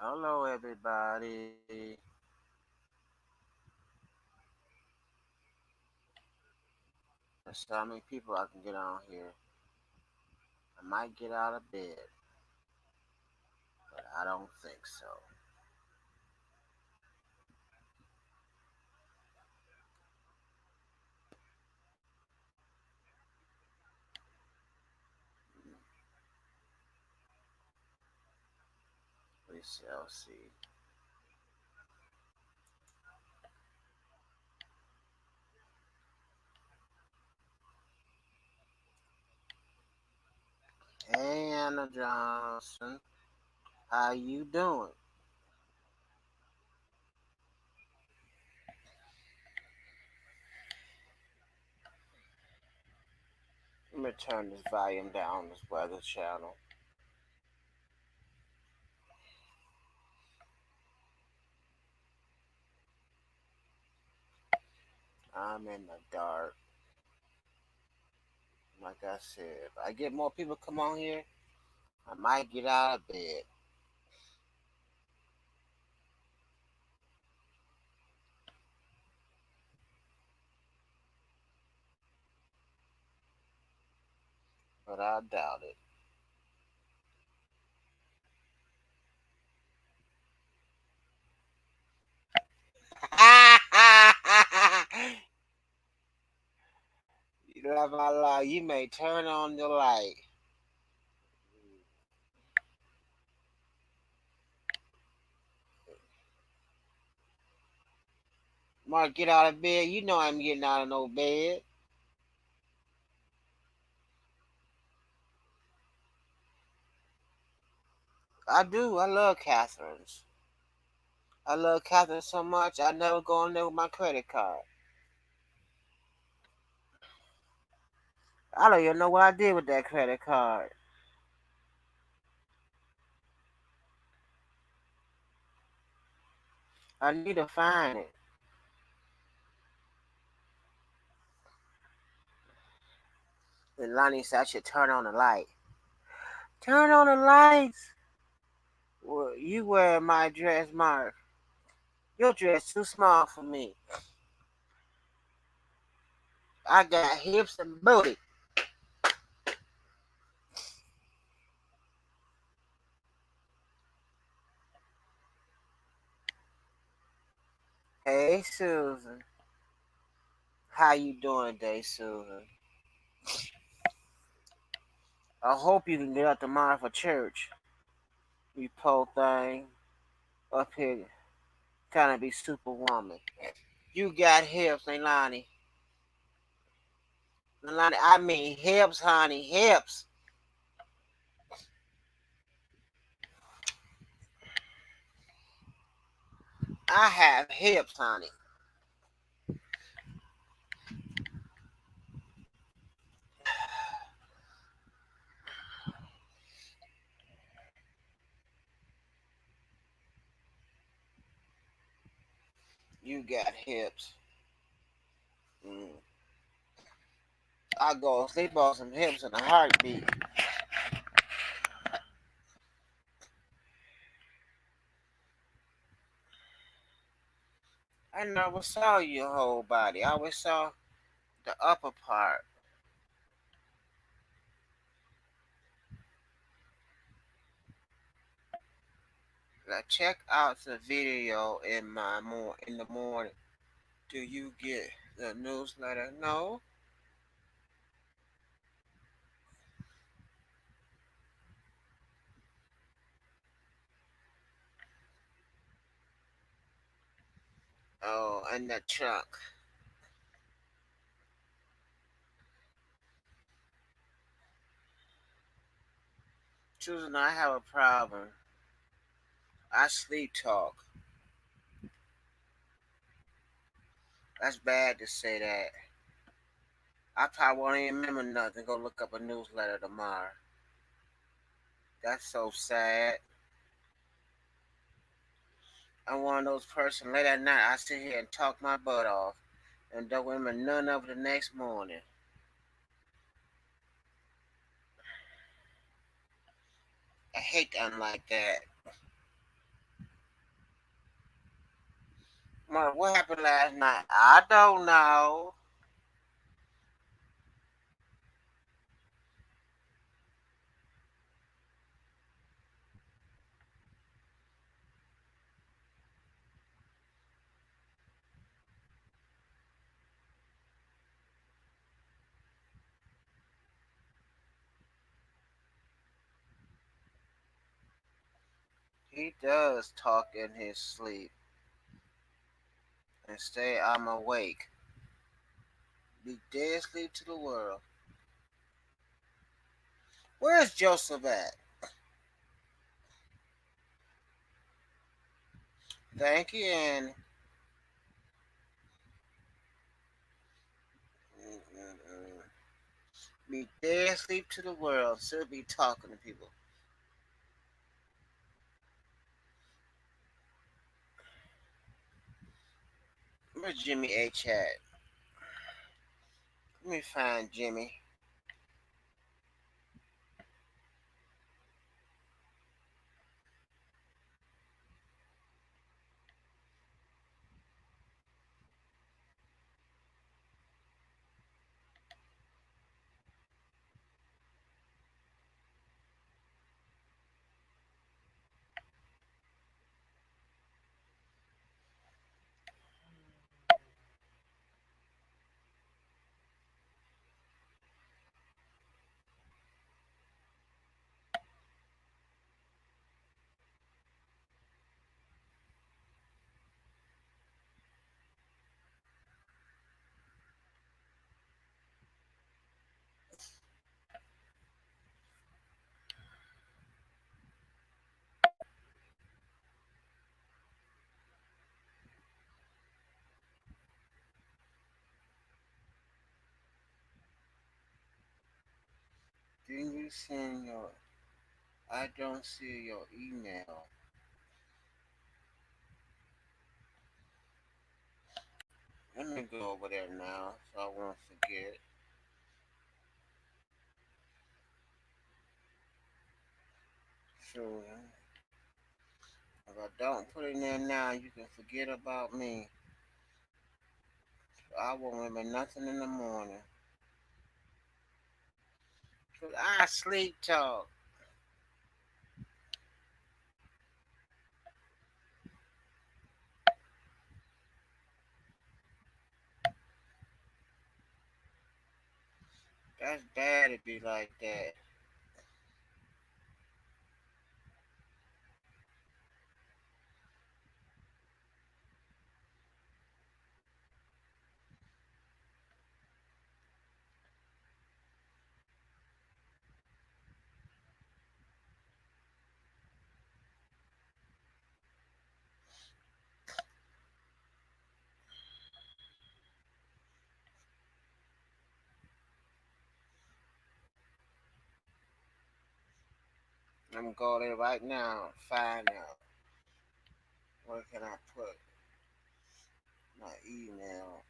Hello, everybody. Let's see how many people I can get on here. I might get out of bed, but I don't think so. We shall see. Hey, Anna Johnson. How you doing? Let me turn this volume down, this weather channel. I'm in the dark. Like I said, if I get more people come on here, I might get out of bed. But I doubt it. You love my life. You may turn on the light. Mark, get out of bed. You know I'm getting out of no bed. I do. I love Catherine's. I love Catherine so much. I never go in there with my credit card. I don't even know what I did with that credit card. I need to find it. And Lonnie said I should turn on the light. Turn on the lights. Well, you wear my dress, Mark. Your dress too small for me. I got hips and booty. Hey, Susan. How you doing today, Susan? I hope you can get up tomorrow for church. You poor thing. Up here trying to be superwoman. You got hips, Leilani. Leilani, I mean hips, honey, hips. I have hips, honey. You got hips. Mm. I go sleep on some hips in a heartbeat. I never saw your whole body. I always saw the upper part. Now check out the video in the morning. Do you get the newsletter? No. Oh, in the trunk. Susan, I have a problem. I sleep talk. That's bad to say that. I probably won't even remember nothing. Go look up a newsletter tomorrow. That's so sad. I'm one of those persons late at night I sit here and talk my butt off and don't remember none of it the next morning. I hate them like that. What happened last night? I don't know. He does talk in his sleep and say I'm awake. Be dead asleep to the world. Where's Joseph at? Thank you, and be dead asleep to the world. Still be talking to people. Where's Jimmy H at? Let me find Jimmy. Didn't you send your? I don't see your email. Let me go over there now so I won't forget. So if I don't put it in there now, you can forget about me. I won't remember nothing in the morning. Cause I sleep talk. That's bad to be like that. I'm going there right now. Find out where can I put my email.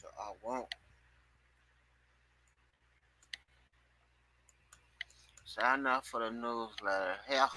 So I won't sign up for the newsletter. Hell,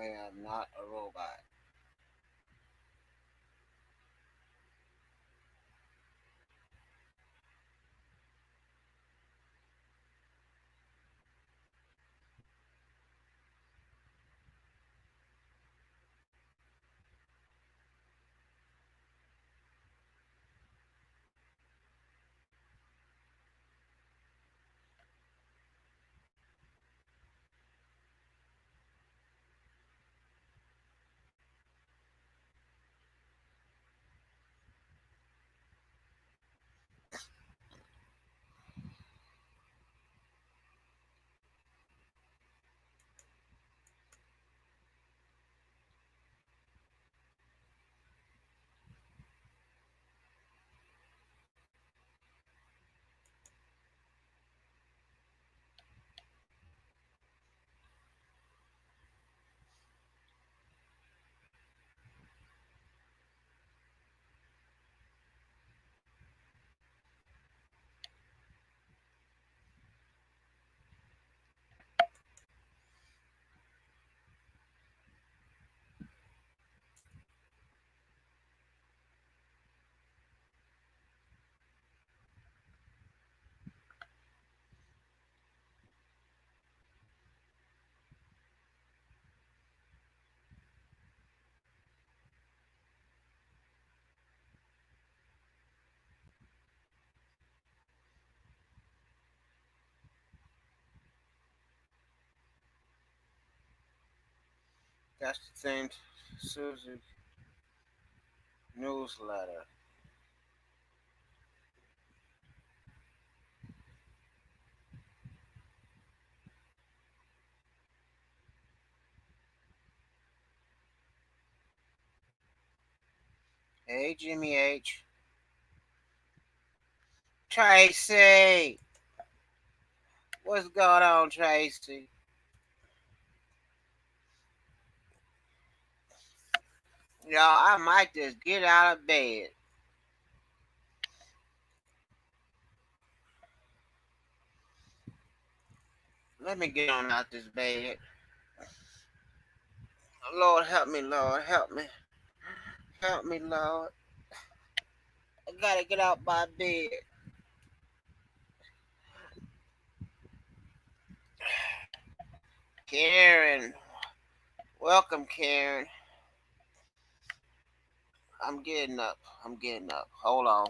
I am not a robot. That's the thing. Susie newsletter. Hey, Jimmy H. Tracy. What's going on, Tracy? Y'all, I might just get out of bed. Let me get on out this bed. Lord, help me, Lord. Help me. Help me, Lord. I gotta get out my bed. Karen. Welcome, Karen. I'm getting up. I'm getting up. Hold on.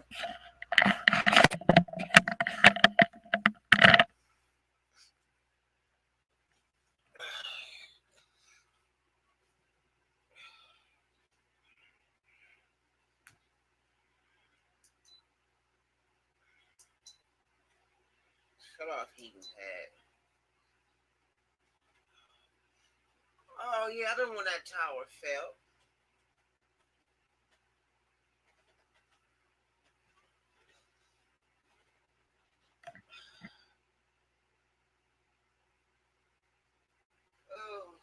Shut off heating pad. Oh, yeah, I don't want that tower fell. Oh.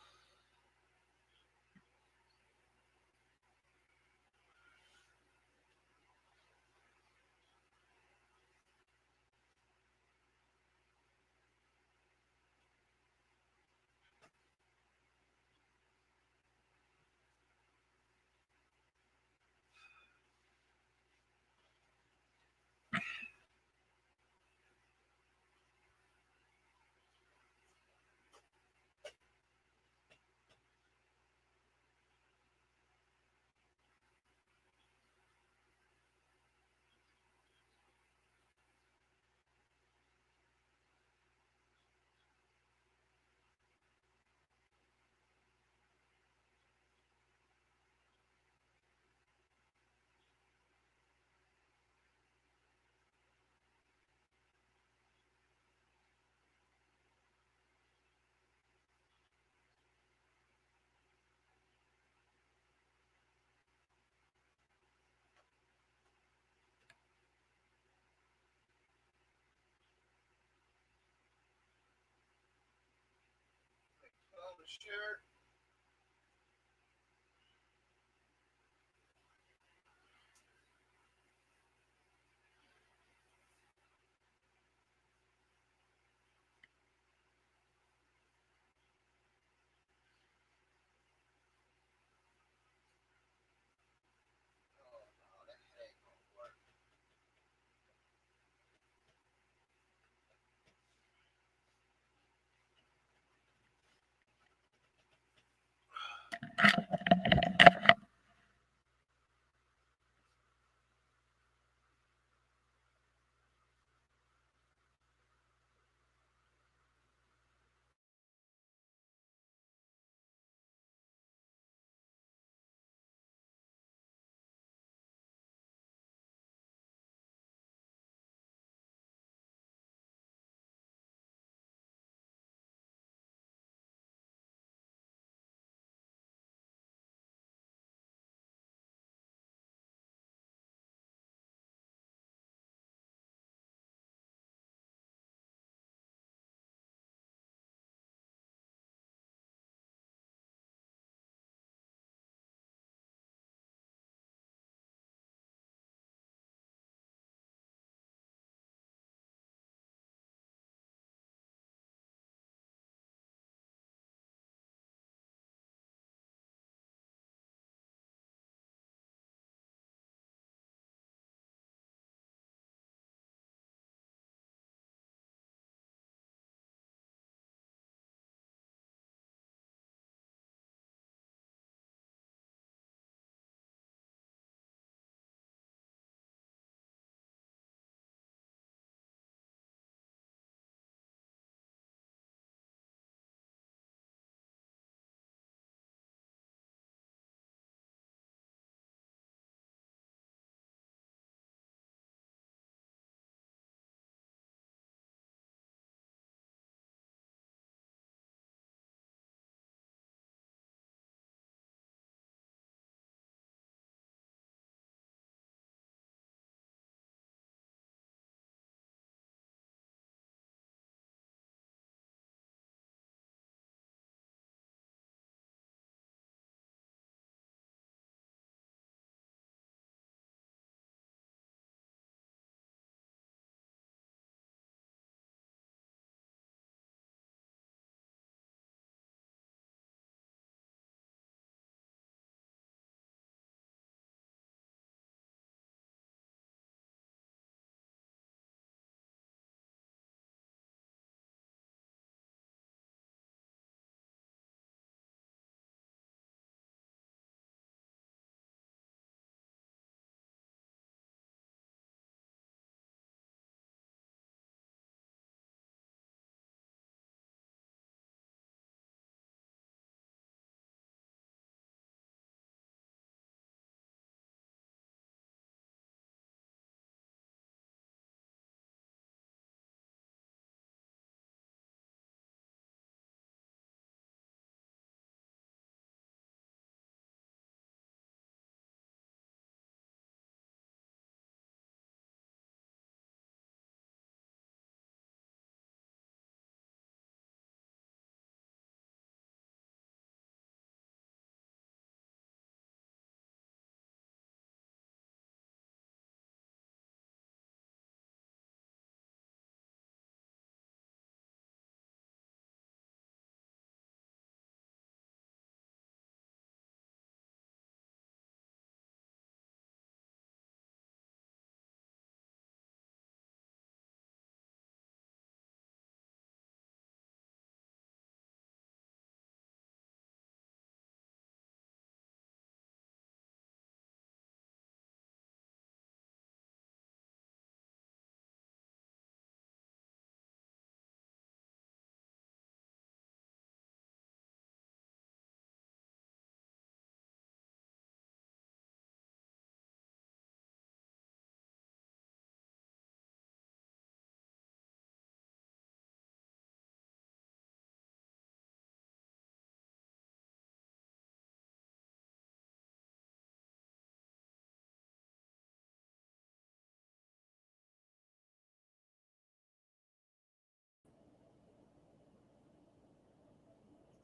Oh, the shirt.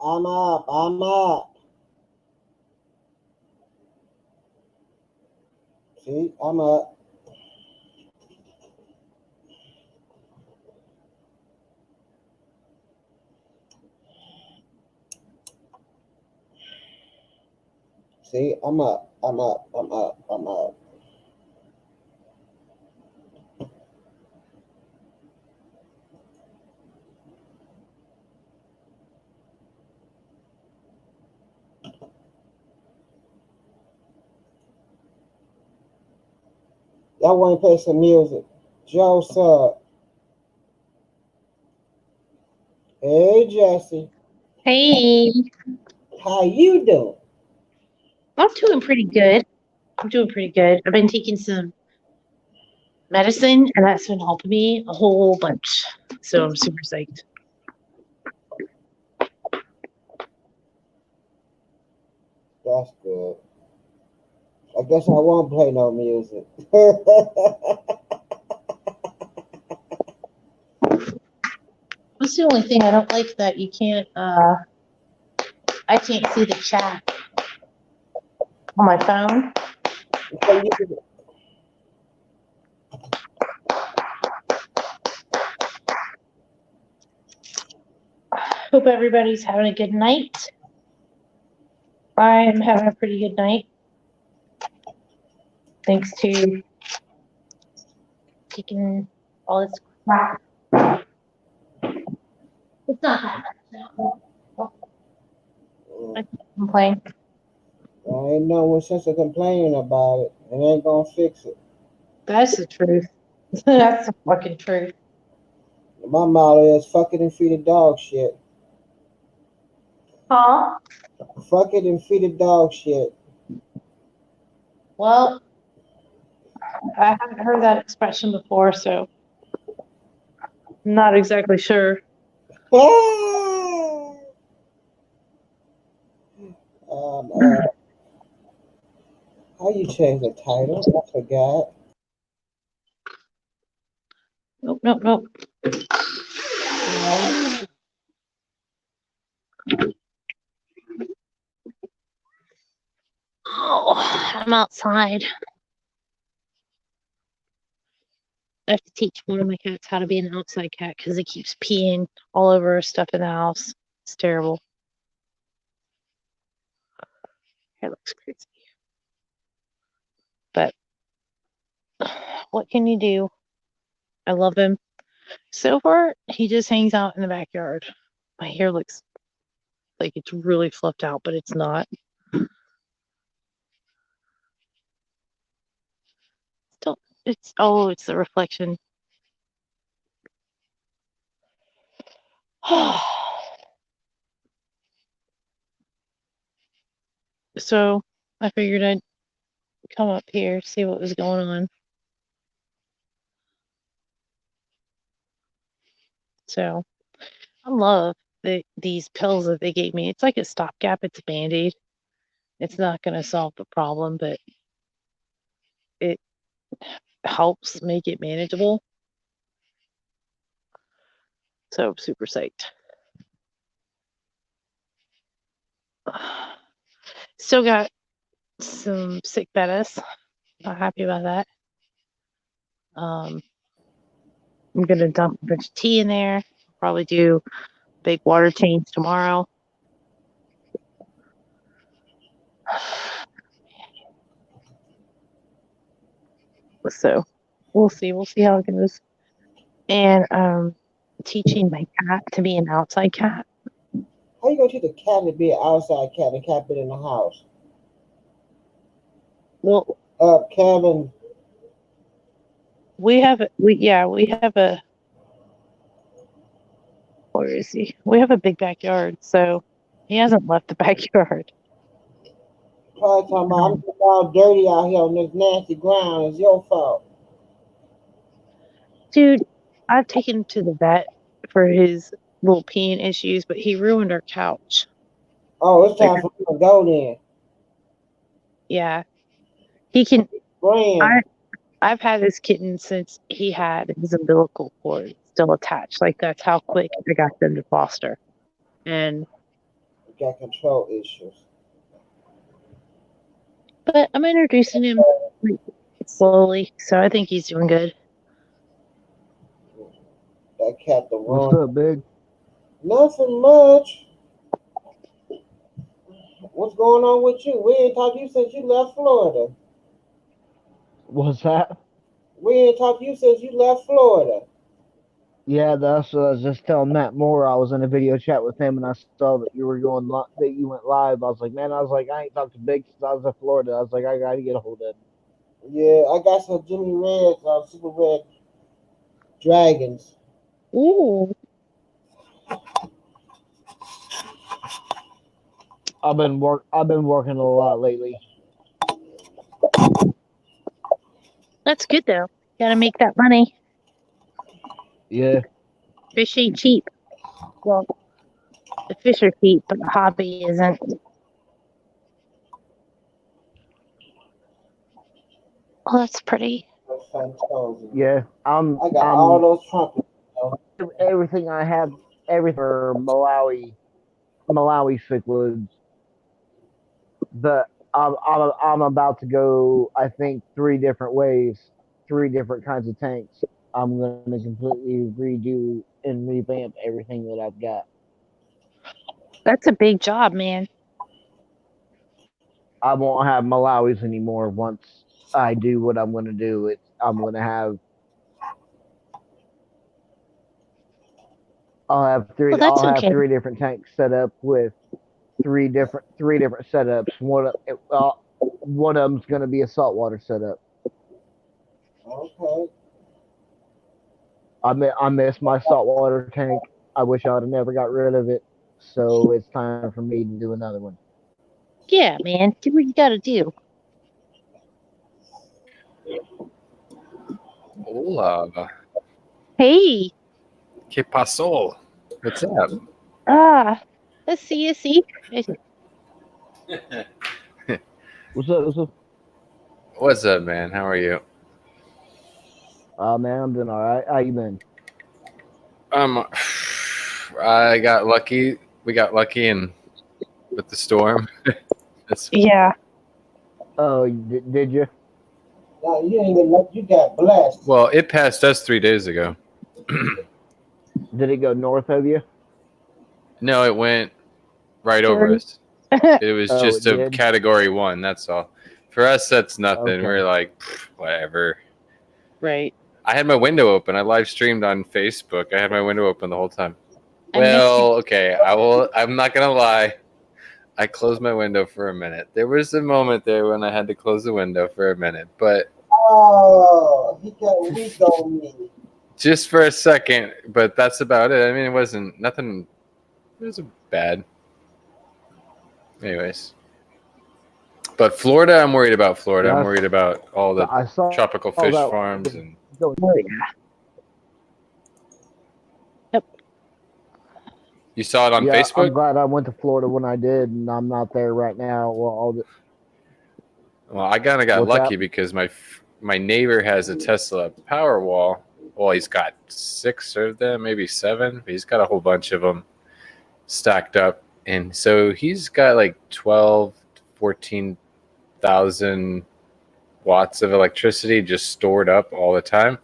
I'm up. I'm up. See, I'm up. See, I'm up. I'm up. I'm up. I'm up. Y'all want to play some music? Joe Sub. Hey, Jesse. Hey, How you doing? I'm doing pretty good. I'm doing pretty good. I've been taking some medicine, and that's been helping me a whole bunch. So I'm super psyched. That's good. I guess I won't play no music. That's the only thing I don't like that you can't. I can't see the chat on my phone. So you can- Hope everybody's having a good night. I'm having a pretty good night, thanks to taking all this crap. It's not that bad. I can't complain. I ain't no sense of complaining about it. It ain't gonna fix it. That's the truth. That's the fucking truth. My motto is fuck it and feed the dog shit. Huh? Fuck it and feed the dog shit. Well, I haven't heard that expression before, so I'm not exactly sure. um, uh, how you change the title? I forgot. Nope, nope, nope. Oh, I'm outside. I have to teach one of my cats how to be an outside cat because it keeps peeing all over stuff in the house. It's terrible. It looks crazy. But what can you do? I love him. So far, he just hangs out in the backyard. My hair looks like it's really fluffed out, but it's not. Still, it's the reflection. So I figured I'd come up here, see what was going on. So I love these pills that they gave me. It's like a stopgap. It's a Band-Aid. It's not going to solve the problem, but it helps make it manageable. So I'm super psyched. Still got some sick bettas. Not happy about that. I'm gonna dump a bunch of tea in there. Probably do big water change tomorrow. So we'll see. We'll see how it goes. And teaching my cat to be an outside cat. How you gonna teach a cat to be an outside cat and cat been in the house? Well, Kevin. we have a where is he? We have a big backyard, so he hasn't left the backyard. Probably talking about I'm getting all dirty out here on this nasty ground. It's your fault. Dude, I've taken him to the vet for his little peeing issues, but he ruined our couch. Oh, it's time for him to go then. Yeah. He can Grand. I've had this kitten since he had his umbilical cord still attached. Like that's how quick I got them to foster. And got control issues. But I'm introducing him slowly, so I think he's doing good. That cat the What's wrong. up, big? Nothing much. What's going on with you? We ain't talked to you since you left Florida. What's that? We ain't talked to you since you left Florida. Yeah, that's what I was just telling Matt Moore. I was in a video chat with him, and I saw that you were that you went live. I was like, man, I ain't talked to Big since I was in Florida. I was like, I gotta get a hold of him. Yeah, I got some Jimmy Reds, Super Red Dragons. Ooh. I've been working a lot lately. That's good though. Gotta make that money. Yeah. Fish ain't cheap. Well, the fish are cheap, but the hobby isn't. Oh, that's pretty. Yeah. I got all those trumpets. Everything I have, everything for Malawi cichlids. But I'm about to go. I think 3 different ways, 3 different kinds of tanks. I'm gonna completely redo and revamp everything that I've got. That's a big job, man. I won't have Malawis anymore once I do what I'm gonna do. I'm gonna have. Well, that's I'll have okay. 3 different tanks set up with 3 different setups. One of them's gonna be a saltwater setup. Okay. I miss my saltwater tank. I wish I'd have never got rid of it. So it's time for me to do another one. Yeah, man. Do what you gotta do. Hola. Hey. ¿Qué pasó? What's up? Let's see. What's up? What's up, man? How are you? Man, I'm doing all right. How you been? I got lucky. We got lucky and with the storm. Yeah. Oh, did you? No, you ain't get lucky. You got blessed. Well, it passed us 3 days ago. Did it go north of you? No, it went right over us. It was just a category 1. That's all. For us, that's nothing. Okay. We're like, whatever. Right. I had my window open. I live streamed on Facebook. I had my window open the whole time. Well, okay. I'm not gonna lie. I closed my window for a minute. There was a moment there when I had to close the window for a minute, but he got weak on me. Just for a second. But that's about it. I mean, it wasn't nothing. It wasn't bad. Anyways, but Florida, I'm worried about Florida. I'm worried about all the tropical fish farms and. Yep. You saw it on Facebook? I'm glad I went to Florida when I did, and I'm not there right now. Well, I kind of got lucky because my neighbor has a Tesla Powerwall. Well, he's got 6 of them, maybe 7. But he's got a whole bunch of them stacked up, and so he's got like 12, 14,000 watts of electricity just stored up all the time.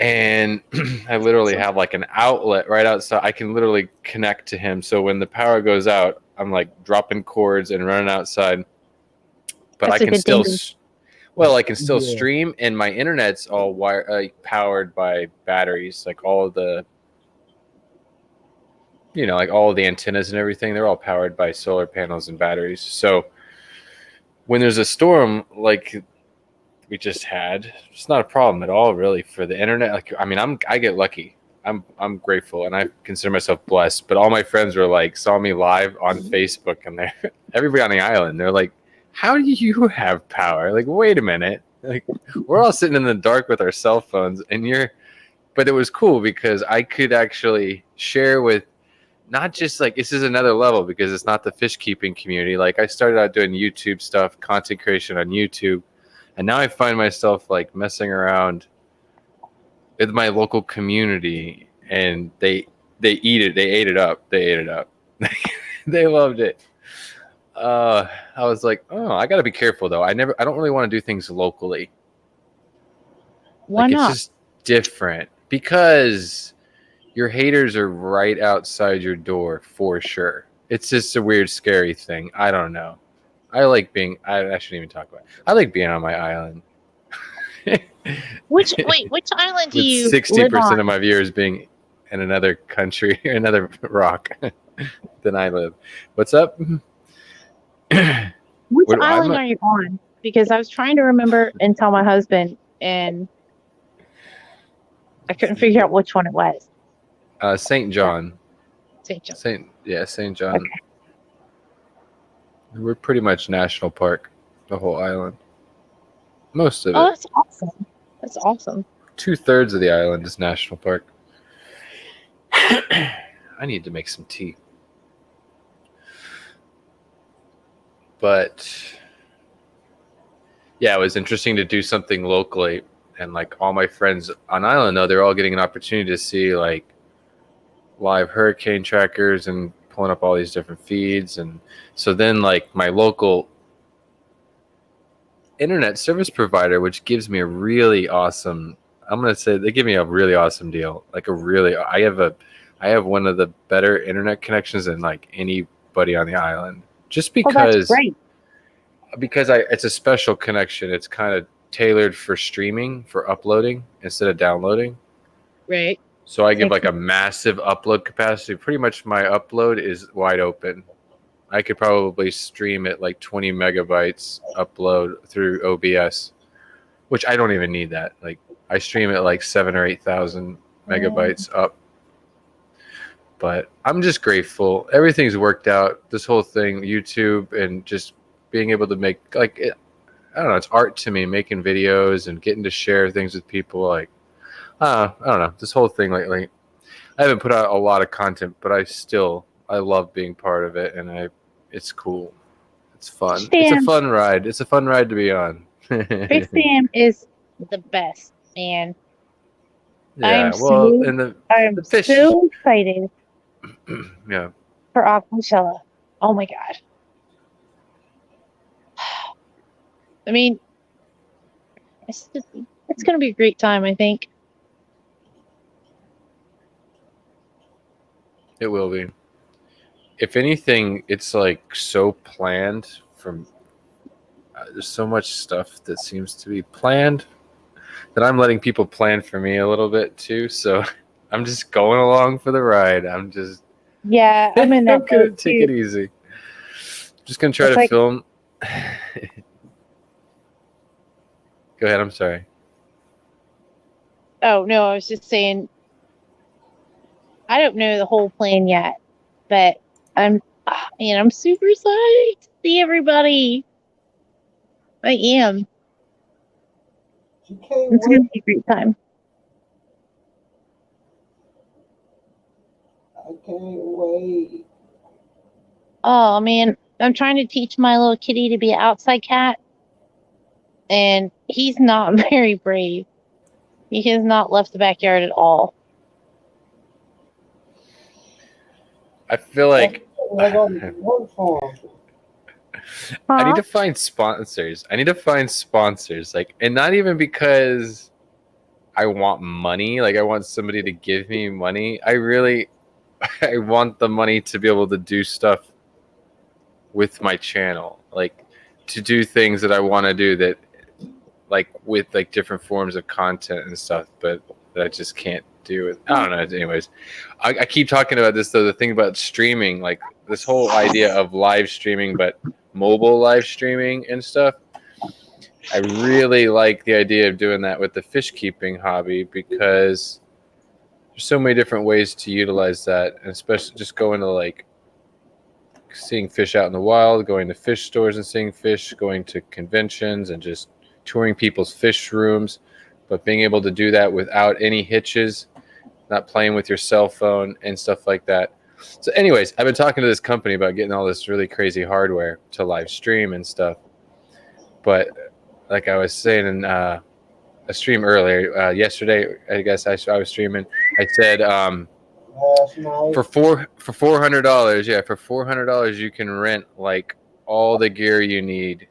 And I literally have like an outlet right outside. I can literally connect to him. So when the power goes out, I'm like dropping cords and running outside. But I can still, I can still stream, and my internet's all powered by batteries. Like all of the, like all of the antennas and everything, they're all powered by solar panels and batteries. So when there's a storm like we just had, it's not a problem at all, really, for the internet. Like, I mean, I get lucky. I'm grateful, and I consider myself blessed. But all my friends were like, saw me live on Facebook, and everybody on the island, they're like, "How do you have power?" Like, wait a minute, like we're all sitting in the dark with our cell phones, and But it was cool because I could actually share with. Not just like this is another level because it's not the fish keeping community. Like I started out doing YouTube stuff, content creation on YouTube. And now I find myself like messing around with my local community, and they eat it. They ate it up. They loved it. I was like, oh, I got to be careful though. I don't really want to do things locally. Why Like, not? it's just different because your haters are right outside your door for sure. It's just a weird, scary thing. I don't know. I shouldn't even talk about it. I like being on my island. Which island do With you 60% live on? of my viewers being in another country or another rock than I live. What's up? Which What- I'm island a- are you on? Because I was trying to remember and tell my husband, and I couldn't figure out which one it was. St. John. St. John. St. John. Okay. We're pretty much national park, the whole island. Most of Oh, it. that's awesome. That's awesome. 2/3 of the island is national park. I need to make some tea. But yeah, it was interesting to do something locally, and like all my friends on island, though, they're all getting an opportunity to see like live hurricane trackers and pulling up all these different feeds. And so then like my local internet service provider, which gives me a really awesome, I'm going to say they give me a really awesome deal. Like I have one of the better internet connections than like anybody on the island, just Oh, that's because great. it's a special connection. It's kind of tailored for streaming, for uploading instead of downloading. Right. So I give Makes like a massive upload capacity. Pretty much my upload is wide open. I could probably stream it like 20 megabytes upload through OBS, which I don't even need that. Like I stream it like 7,000 or 8,000 megabytes up. But I'm just grateful. Everything's worked out. This whole thing, YouTube, and just being able to make like it, I don't know. It's art to me, making videos and getting to share things with people. Like I don't know. This whole thing lately, I haven't put out a lot of content, but I love being part of it, and it's cool. It's fun. It's a Sam. fun ride. It's a fun ride to be on. Big Sam is the best, man. Yeah. I'm Well, so- and I am the fish. so excited Yeah. for Aquashella. Oh my god. I mean, it's going to be a great time, I think. It will be. If anything, it's like so planned from. There's so much stuff that seems to be planned that I'm letting people plan for me a little bit too. So I'm just going along for the ride. I'm just. Yeah, I'm in that I'm gonna boat take too. it easy. Just gonna try It's to like- film. Go ahead. I'm sorry. Oh, no, I was just saying, I don't know the whole plan yet, but I'm super excited to see everybody. I am. You can't It's wait. going to be a great time. I can't wait. Oh, man, I'm trying to teach my little kitty to be an outside cat, and he's not very brave. He has not left the backyard at all. I feel like They're gonna work for 'em. I need to find sponsors. Like, and not even because I want money. Like, I want somebody to give me money. I want the money to be able to do stuff with my channel, like to do things that I want to do that, like with like different forms of content and stuff, but that I just can't do it. I don't know. Anyways, I keep talking about this though. The thing about streaming, like this whole idea of live streaming, but mobile live streaming and stuff. I really like the idea of doing that with the fish keeping hobby because there's so many different ways to utilize that, and especially just going to like seeing fish out in the wild, going to fish stores and seeing fish, going to conventions and just touring people's fish rooms, but being able to do that without any hitches, not playing with your cell phone and stuff like that. So anyways, I've been talking to this company about getting all this really crazy hardware to live stream and stuff. But like I was saying in a stream earlier, yesterday, I guess I was streaming. I said Last night. For $400, yeah, for $400 you can rent like all the gear you need.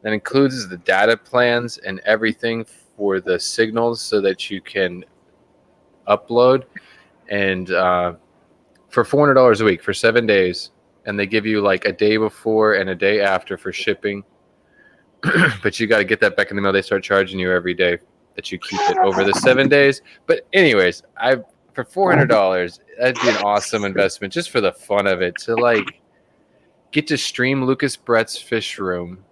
That includes the data plans and everything for the signals so that you can upload. And for $400 a week for 7 days, and they give you like a day before and a day after for shipping. But you got to get that back in the mail. They start charging you every day that you keep it over the 7 days. But anyways, for $400, that'd be an awesome investment just for the fun of it, to like get to stream Lucas Brett's Fish Room.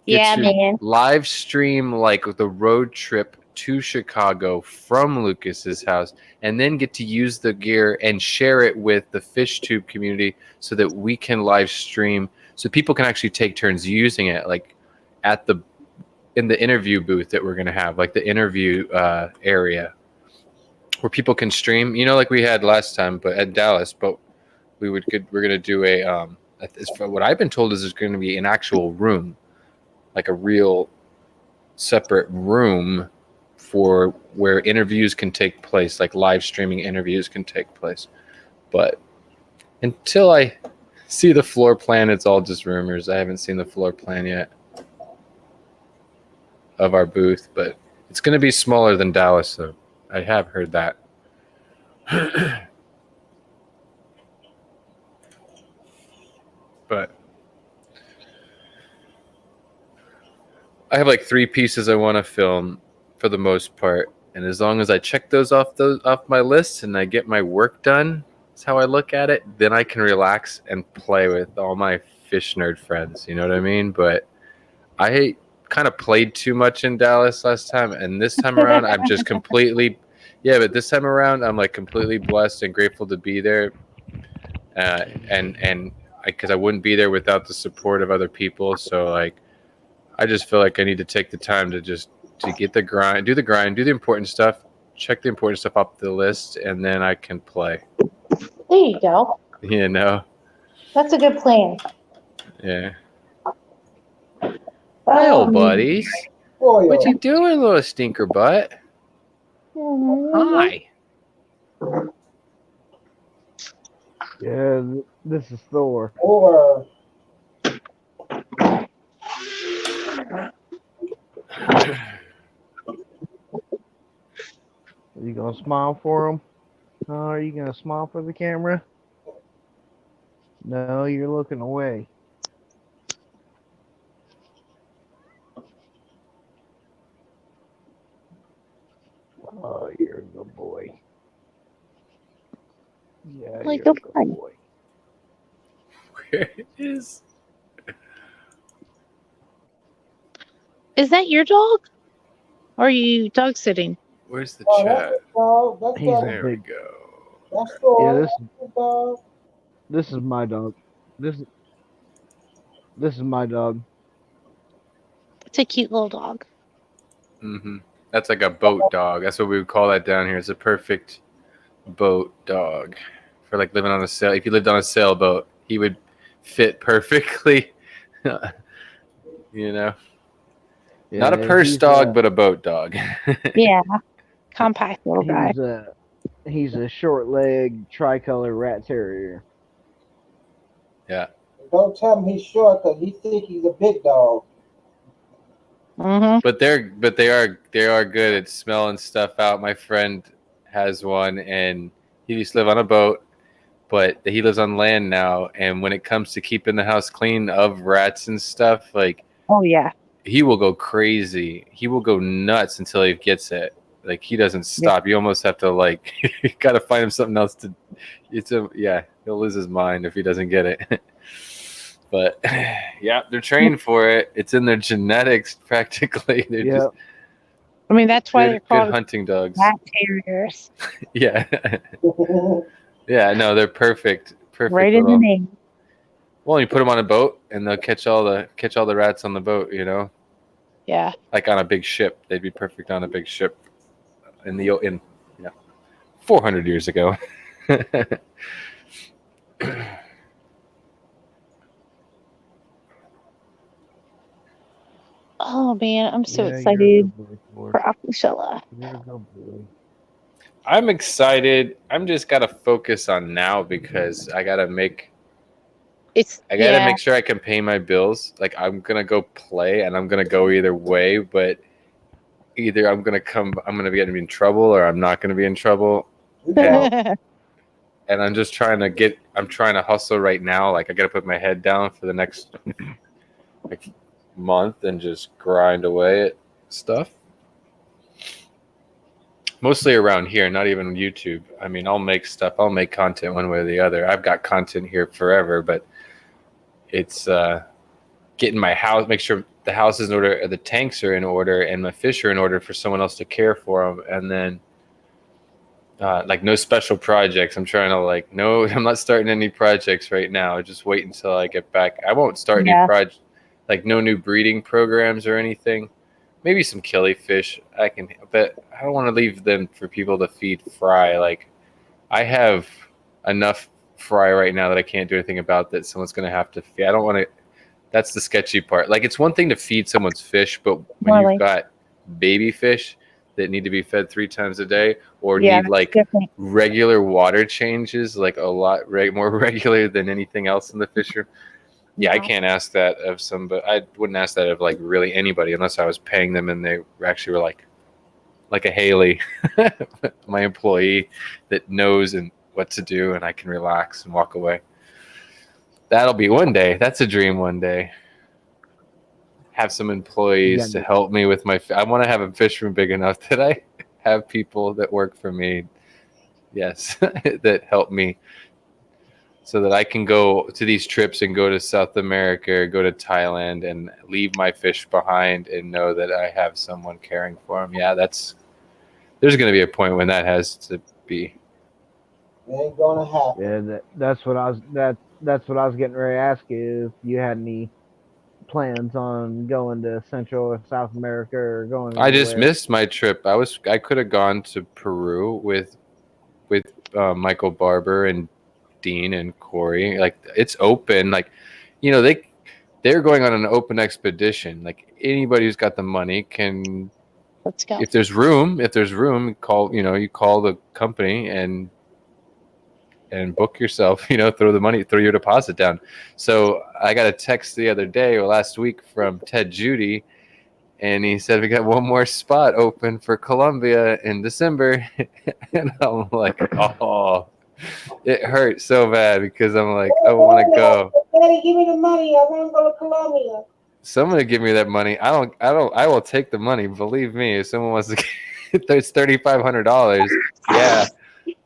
Yeah, to man. live stream like the road trip to Chicago from Lucas's house, and then get to use the gear and share it with the FishTube community so that we can live stream, so people can actually take turns using it, like in the interview booth that we're going to have, like the interview area where people can stream, like we had last time, but at Dallas. But we're going to do what I've been told is there's going to be an actual room, like a real separate room for where interviews can take place, like live streaming interviews can take place. But until I see the floor plan, it's all just rumors. I haven't seen the floor plan yet of our booth, but it's going to be smaller than Dallas, so I have heard that. But I have like 3 pieces I want to film for the most part, and as long as I check those off my list and I get my work done, that's how I look at it, then I can relax and play with all my fish nerd friends, you know what I mean? But I kind of played too much in Dallas last time, and this time around I'm just completely but this time around I'm like completely blessed and grateful to be there, and because I wouldn't be there without the support of other people. So like I just feel like I need to take the time to get the grind, do the important stuff, check the important stuff off the list, and then I can play. There you go. That's a good plan. Yeah. Hi, old buddies. What you doing, little stinker butt? Hi. Yeah, this is Thor. Or Are you gonna smile for him? Are you gonna smile for the camera? No, you're looking away. Oh, you're a good boy. Yeah, Like you're a a good boy. Where is that your dog? Or are you dog sitting? Where's the that's chat? his dog. That's He's dog. a There we big. go. That's Thor. Yeah, That's his dog. this is my dog. This is my dog. It's a cute little dog. Mm-hmm. That's like a boat dog. That's what we would call that down here. It's a perfect boat dog for like living on a sail. If you lived on a sailboat, he would fit perfectly. Yeah, Not a purse dog, but a boat dog. Yeah. Compact little guy. He's a short-legged tricolor rat terrier. Yeah. Don't tell him he's short because he think he's a big dog. Mm-hmm. But they are good at smelling stuff out. My friend has one, and he used to live on a boat, but he lives on land now. And when it comes to keeping the house clean of rats and stuff, like, Oh yeah. he will go crazy. He will go nuts until he gets it. Like, he doesn't stop. You almost have to like, you got to find him something else to. He'll lose his mind if he doesn't get it. But yeah, they're trained for it. It's in their genetics practically. They're just I mean, that's why they're good called hunting dogs. rat terriers. Yeah. Yeah, no, they're perfect. Perfect. Right in the name. Well, you put them on a boat, and they'll catch all the rats on the boat. Yeah. Like on a big ship, they'd be perfect on a big ship. In 400 years ago. Oh man, I'm so Yeah, excited you're a good boy, for Aquashella. You're a good boy. I'm excited. I'm just gotta focus on now because I gotta make sure I can pay my bills. Like I'm gonna go play, and I'm gonna go either way. But either I'm gonna be in trouble, or I'm not gonna be in trouble. And I'm just trying to hustle right now. Like I gotta put my head down for the next like month and just grind away at stuff. Mostly around here, not even YouTube. I mean, I'll make content one way or the other. I've got content here forever, but it's getting my house, make sure the house is in order, the tanks are in order, and my fish are in order for someone else to care for them. And then like no special projects. I'm trying to no, I'm not starting any projects right now. Just wait until I get back. I won't start new projects, like no new breeding programs or anything. Maybe some killifish but I don't want to leave them for people to feed fry. Like I have enough fry right now that I can't do anything about that someone's going to have to feed. I don't want to, that's the sketchy part. Like it's one thing to feed someone's fish, but when you've got baby fish that need to be fed 3 times a day or need regular water changes, like a lot more regular than anything else in the fishery. Yeah, I can't ask that of somebody. I wouldn't ask that of really anybody unless I was paying them and they actually were like a Haley, my employee that knows and what to do, and I can relax and walk away. That'll be one day. That's a dream one day. Have some employees to help me with I want to have a fish room big enough that I have people that work for me. Yes, that help me. So that I can go to these trips and go to South America or go to Thailand and leave my fish behind and know that I have someone caring for them. Yeah, there's going to be a point when that has to be. It ain't gonna happen. Yeah, that's what I was getting ready to ask you, if you had any plans on going to Central or South America or going. I just missed my trip. I could have gone to Peru with Michael Barber and Dean and Corey. Like it's open. Like they're going on an open expedition. Like anybody who's got the money can. Let's go. If there's room, call. You call the company and book yourself. Throw your deposit down. So I got a text the other day or last week from Ted Judy, and he said we got one more spot open for Colombia in December, and I'm like, oh. It hurts so bad because I'm like, I want to go. Daddy, give me the money. I want to go to Colombia. Someone to give me that money. I will take the money. Believe me. If someone wants to, it's $3,500. Yeah,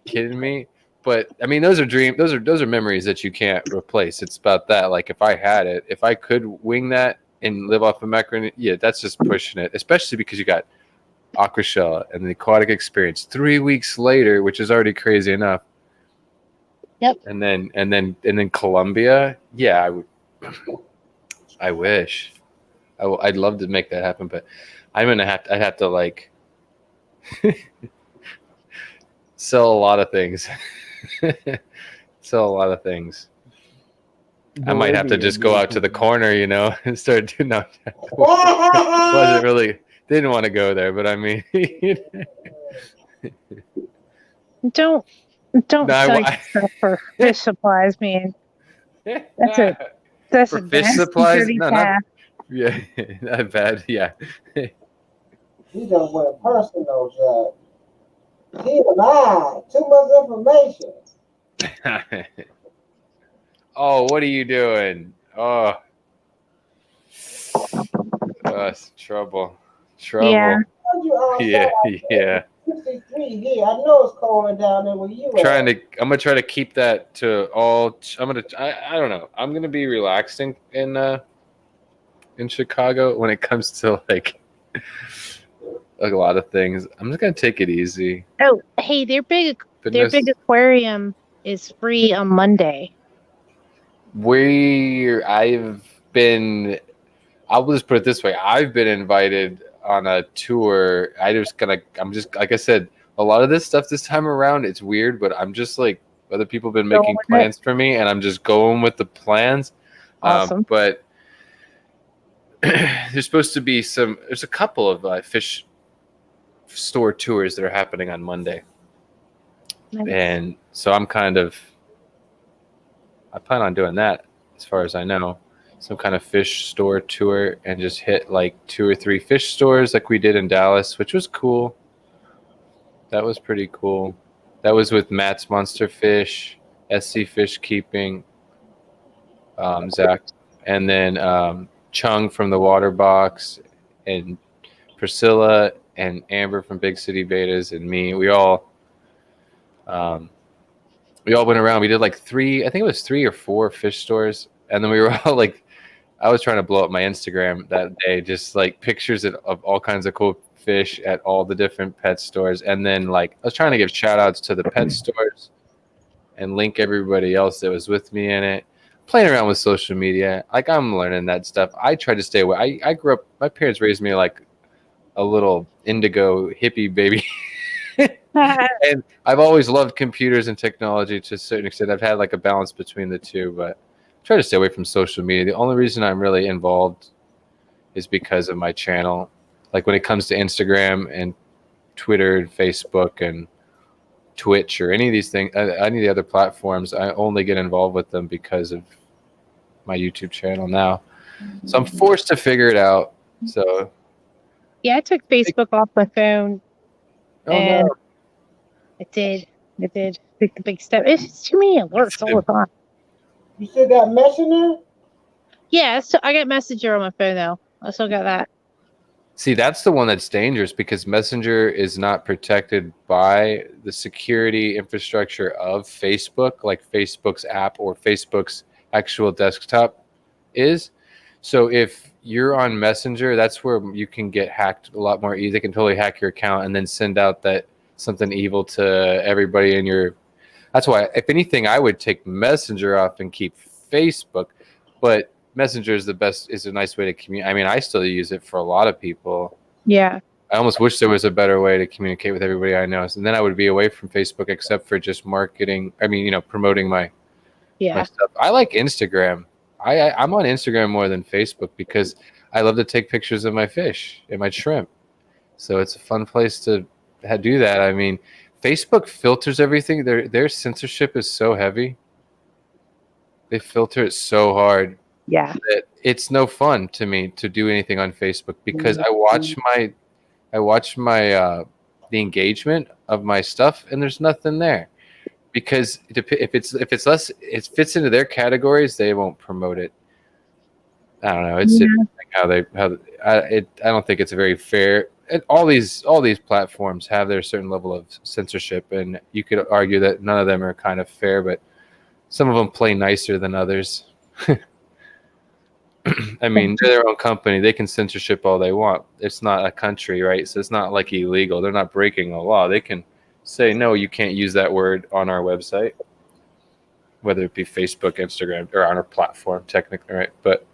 kidding me? But I mean, those are dreams. Those are memories that you can't replace. It's about that. Like if I had it, if I could wing that and live off of macaroni, yeah, that's just pushing it. Especially because you got Aquashella and the aquatic experience 3 weeks later, which is already crazy enough. Yep. And then Colombia. Yeah, I would. I wish. I'd love to make that happen, but I'd have to sell a lot of things. Sell a lot of things. I might have to just go out to the corner, and start doing that. Wasn't really, didn't want to go there, but I mean, don't sell yourself for fish supplies, man. That's for a fish supplies. No, not bad. Yeah. He just went personal, Jack. He lied. Too much information. Oh, what are you doing? Oh, it's trouble. Yeah. Yeah. 63 here. I know it's colder down there where you I'm gonna try to keep that to all. I don't know. I'm gonna be relaxing in Chicago when it comes to a lot of things. I'm just gonna take it easy. Oh, hey, their big aquarium is free on Monday. I'll just put it this way. I've been invited on a tour. I'm just like I said, a lot of this stuff this time around, it's weird, but I'm just other people have been making plans for me, and I'm just going with the plans. Awesome. But there's supposed to be there's a couple of fish store tours that are happening on Monday. Nice. And so I plan on doing that as far as I know. Some kind of fish store tour and just hit like 2 or 3 fish stores like we did in Dallas, which was cool. That was pretty cool. That was with Matt's Monster Fish, SC Fish Keeping, Zach, and then Chung from the Water Box, and Priscilla and Amber from Big City Betas, and me. We all went around. We did like 3, I think it was 3 or 4 fish stores, and then we were all like, I was trying to blow up my Instagram that day, just like pictures of all kinds of cool fish at all the different pet stores, and then like I was trying to give shout outs to the pet stores and link everybody else that was with me in it. Playing around with social media, like I'm learning that stuff. I try to stay away. I grew up, my parents raised me like a little indigo hippie baby. And I've always loved computers and technology to a certain extent. I've had like a balance between the two, but I try to stay away from social media. The only reason I'm really involved is because of my channel. Like when it comes to Instagram and Twitter and Facebook and Twitch or any of these things, any of the other platforms, I only get involved with them because of my YouTube channel now. So I'm forced to figure it out. So Yeah, I took Facebook off my phone. And it did. Took the big step. It's just too many alerts all the time. You still got Messenger? Yeah, so I got Messenger on my phone though. I still got that. See, that's the one that's dangerous because Messenger is not protected by the security infrastructure of Facebook, like Facebook's app or Facebook's actual desktop is. So if you're on Messenger, that's where you can get hacked a lot more easy. They can totally hack your account and then send out that something evil to everybody in your. That's why, if anything, I would take Messenger off and keep Facebook. But Messenger is a nice way to communicate. I mean, I still use it for a lot of people. Yeah. I almost wish there was a better way to communicate with everybody I know. And then I would be away from Facebook except for just marketing. I mean, promoting my stuff. I like Instagram. I'm on Instagram more than Facebook because I love to take pictures of my fish and my shrimp. So it's a fun place to do that. I mean, Facebook filters everything. Their censorship is so heavy. They filter it so hard. Yeah. That it's no fun to me to do anything on Facebook because I watch the engagement of my stuff and there's nothing there. Because if it's less, it fits into their categories, they won't promote it. I don't know. It's I don't think it's very fair. And all these platforms have their certain level of censorship, and you could argue that none of them are kind of fair, but some of them play nicer than others. I mean, they're their own company. They can censorship all they want. It's not a country, right? So it's not like illegal. They're not breaking a law. They can say, no, you can't use that word on our website, whether it be Facebook, Instagram, or on our platform, technically, right? But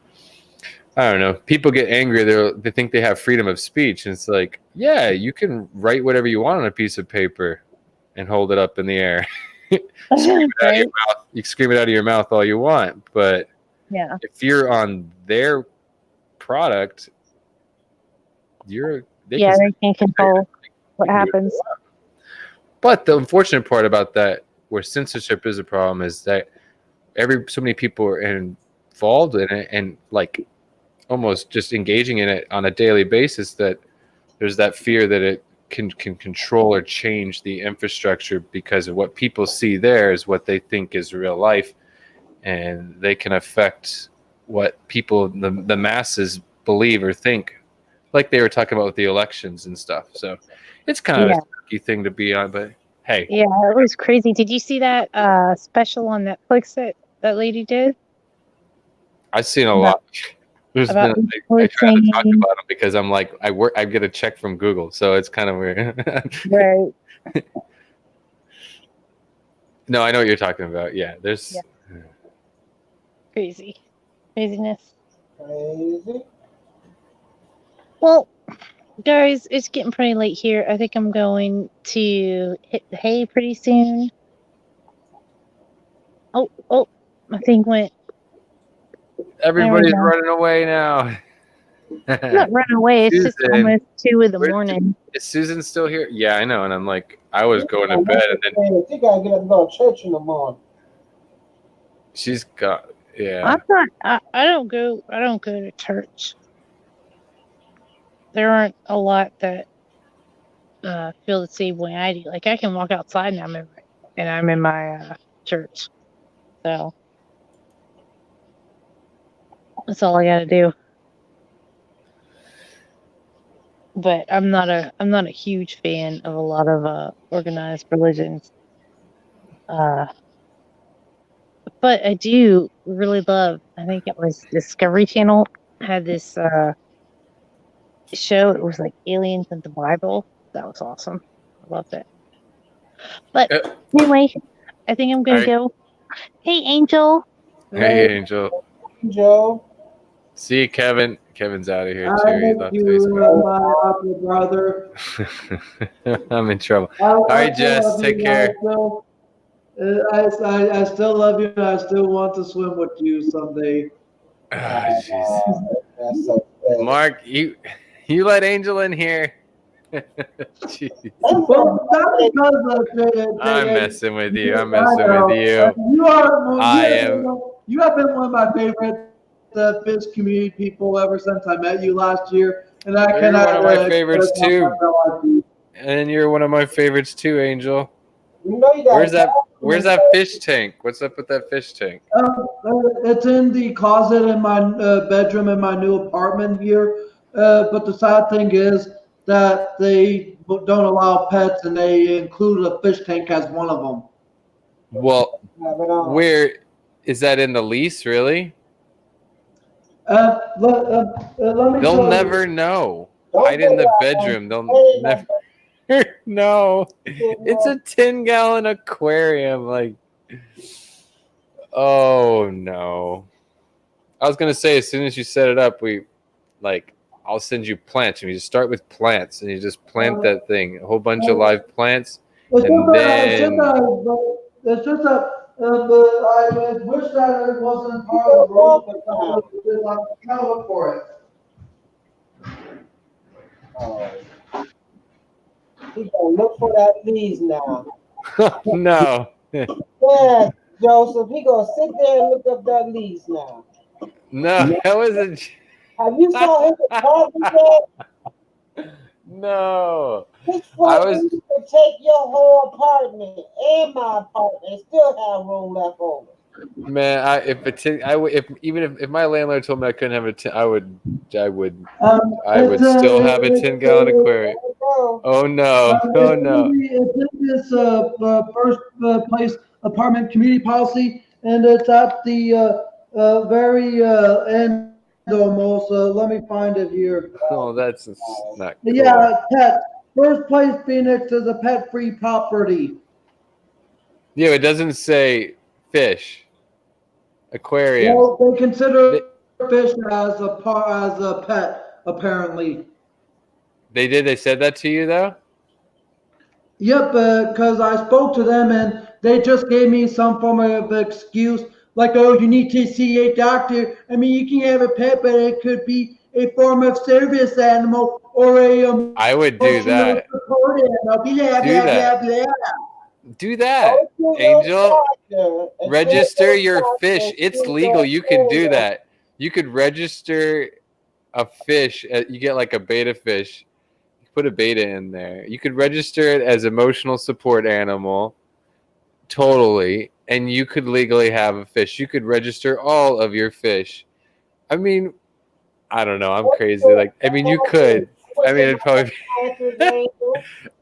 I don't know. People get angry. They think they have freedom of speech. And it's like, yeah, you can write whatever you want on a piece of paper and hold it up in the air. Scream it out of your mouth. You scream it out of your mouth all you want. But yeah, if you're on their product, they can control what happens. But the unfortunate part about that, where censorship is a problem, is that so many people are involved in it and like almost just engaging in it on a daily basis that there's that fear that it can control or change the infrastructure because of what people see there is what they think is real life, and they can affect what people, the masses, believe or think, like they were talking about with the elections and stuff. So it's kind of a tricky thing to be on, but hey. Yeah, it was crazy. Did you see that special on Netflix that lady did? I've seen a lot. I try not to talk about them because I'm like, I get a check from Google, so it's kind of weird. Right. No, I know what you're talking about. Yeah, there's craziness. Crazy. Well, guys, it's getting pretty late here. I think I'm going to hit the hay pretty soon. Oh, my thing went. Everybody's running away now. I'm not running away. It's just Susan, almost 2 in the where's morning. Is Susan still here? Yeah, I know. And I'm like, I was going to bed, and then You gotta get up and go to church in the morning. she's got. Yeah. I'm not. I don't go. I don't go to church. There aren't a lot that feel the same way I do. Like I can walk outside and I'm in my church. So that's all I got to do. But I'm not a huge fan of a lot of organized religions. But I do really love. I think it was Discovery Channel had this show. It was like aliens and the Bible. That was awesome. I loved it. But anyway, I think I'm gonna Alright. go. Hey, Angel. Hey, Angel. Joe. See you, Kevin. Kevin's out of here I too. He's miss on you, my brother. Facebook. I'm in trouble. All right, Jess. Take care. I still love you, and I still want to swim with you someday. Ah, jeez. That's so sad. Mark, you let Angel in here. Jeez. Well, not because I'm messing with you. I'm messing with you. You have been one of my favorite fish community people ever since I met you last year, and I You're cannot. one of my favorites express too. how much I like you. And you're one of my favorites too, Angel. You know you gotta Where's that fish tank? What's up with that fish tank? It's in the closet in my bedroom in my new apartment here. But the sad thing is that they don't allow pets, and they include a fish tank as one of them. Well, have it on. where is that in the lease? Really? Let me They'll tell never know. Don't Hide in the go out bedroom. They'll Hey, never. No, it's a 10-gallon aquarium. Like, oh no. I was gonna say, as soon as you set it up, I'll send you plants, and you just start with plants, and you just plant that thing, a whole bunch of live plants, It's and it's just that I wish that it wasn't part of the rules, but I'm trying to look for it. He's gonna look for that leaves now. no. Yeah, Joseph, he gonna sit there and look up that leaves now. No, that wasn't. Have you saw his apartment yet? No. His I father was- used to take your whole apartment and my apartment and still have room left over. Man, if my landlord told me I couldn't have a 10, I would still have a 10-gallon aquarium. Oh no! Oh no! It's in this first place apartment community policy, and it's at the very end almost. Let me find it here. Oh, that's not cool. Yeah, pet. First place Phoenix is a pet-free property. Yeah, it doesn't say fish. Aquarium. Well, they consider fish as a pet, apparently. They did. They said that to you though. Yep, because I spoke to them and they just gave me some form of excuse, like, oh, you need to see a doctor. I mean, you can have a pet, but it could be a form of service animal or a I would do that. support animal. Blah, Do blah, that. blah, blah. Do that, Angel. Register your fish. It's legal. You can do that. You could register a fish. You get like a beta fish. You put a beta in there. You could register it as emotional support animal. Totally. And you could legally have a fish. You could register all of your fish. I mean, I don't know. I'm crazy. Like, I mean, you could. I mean, it'd probably be.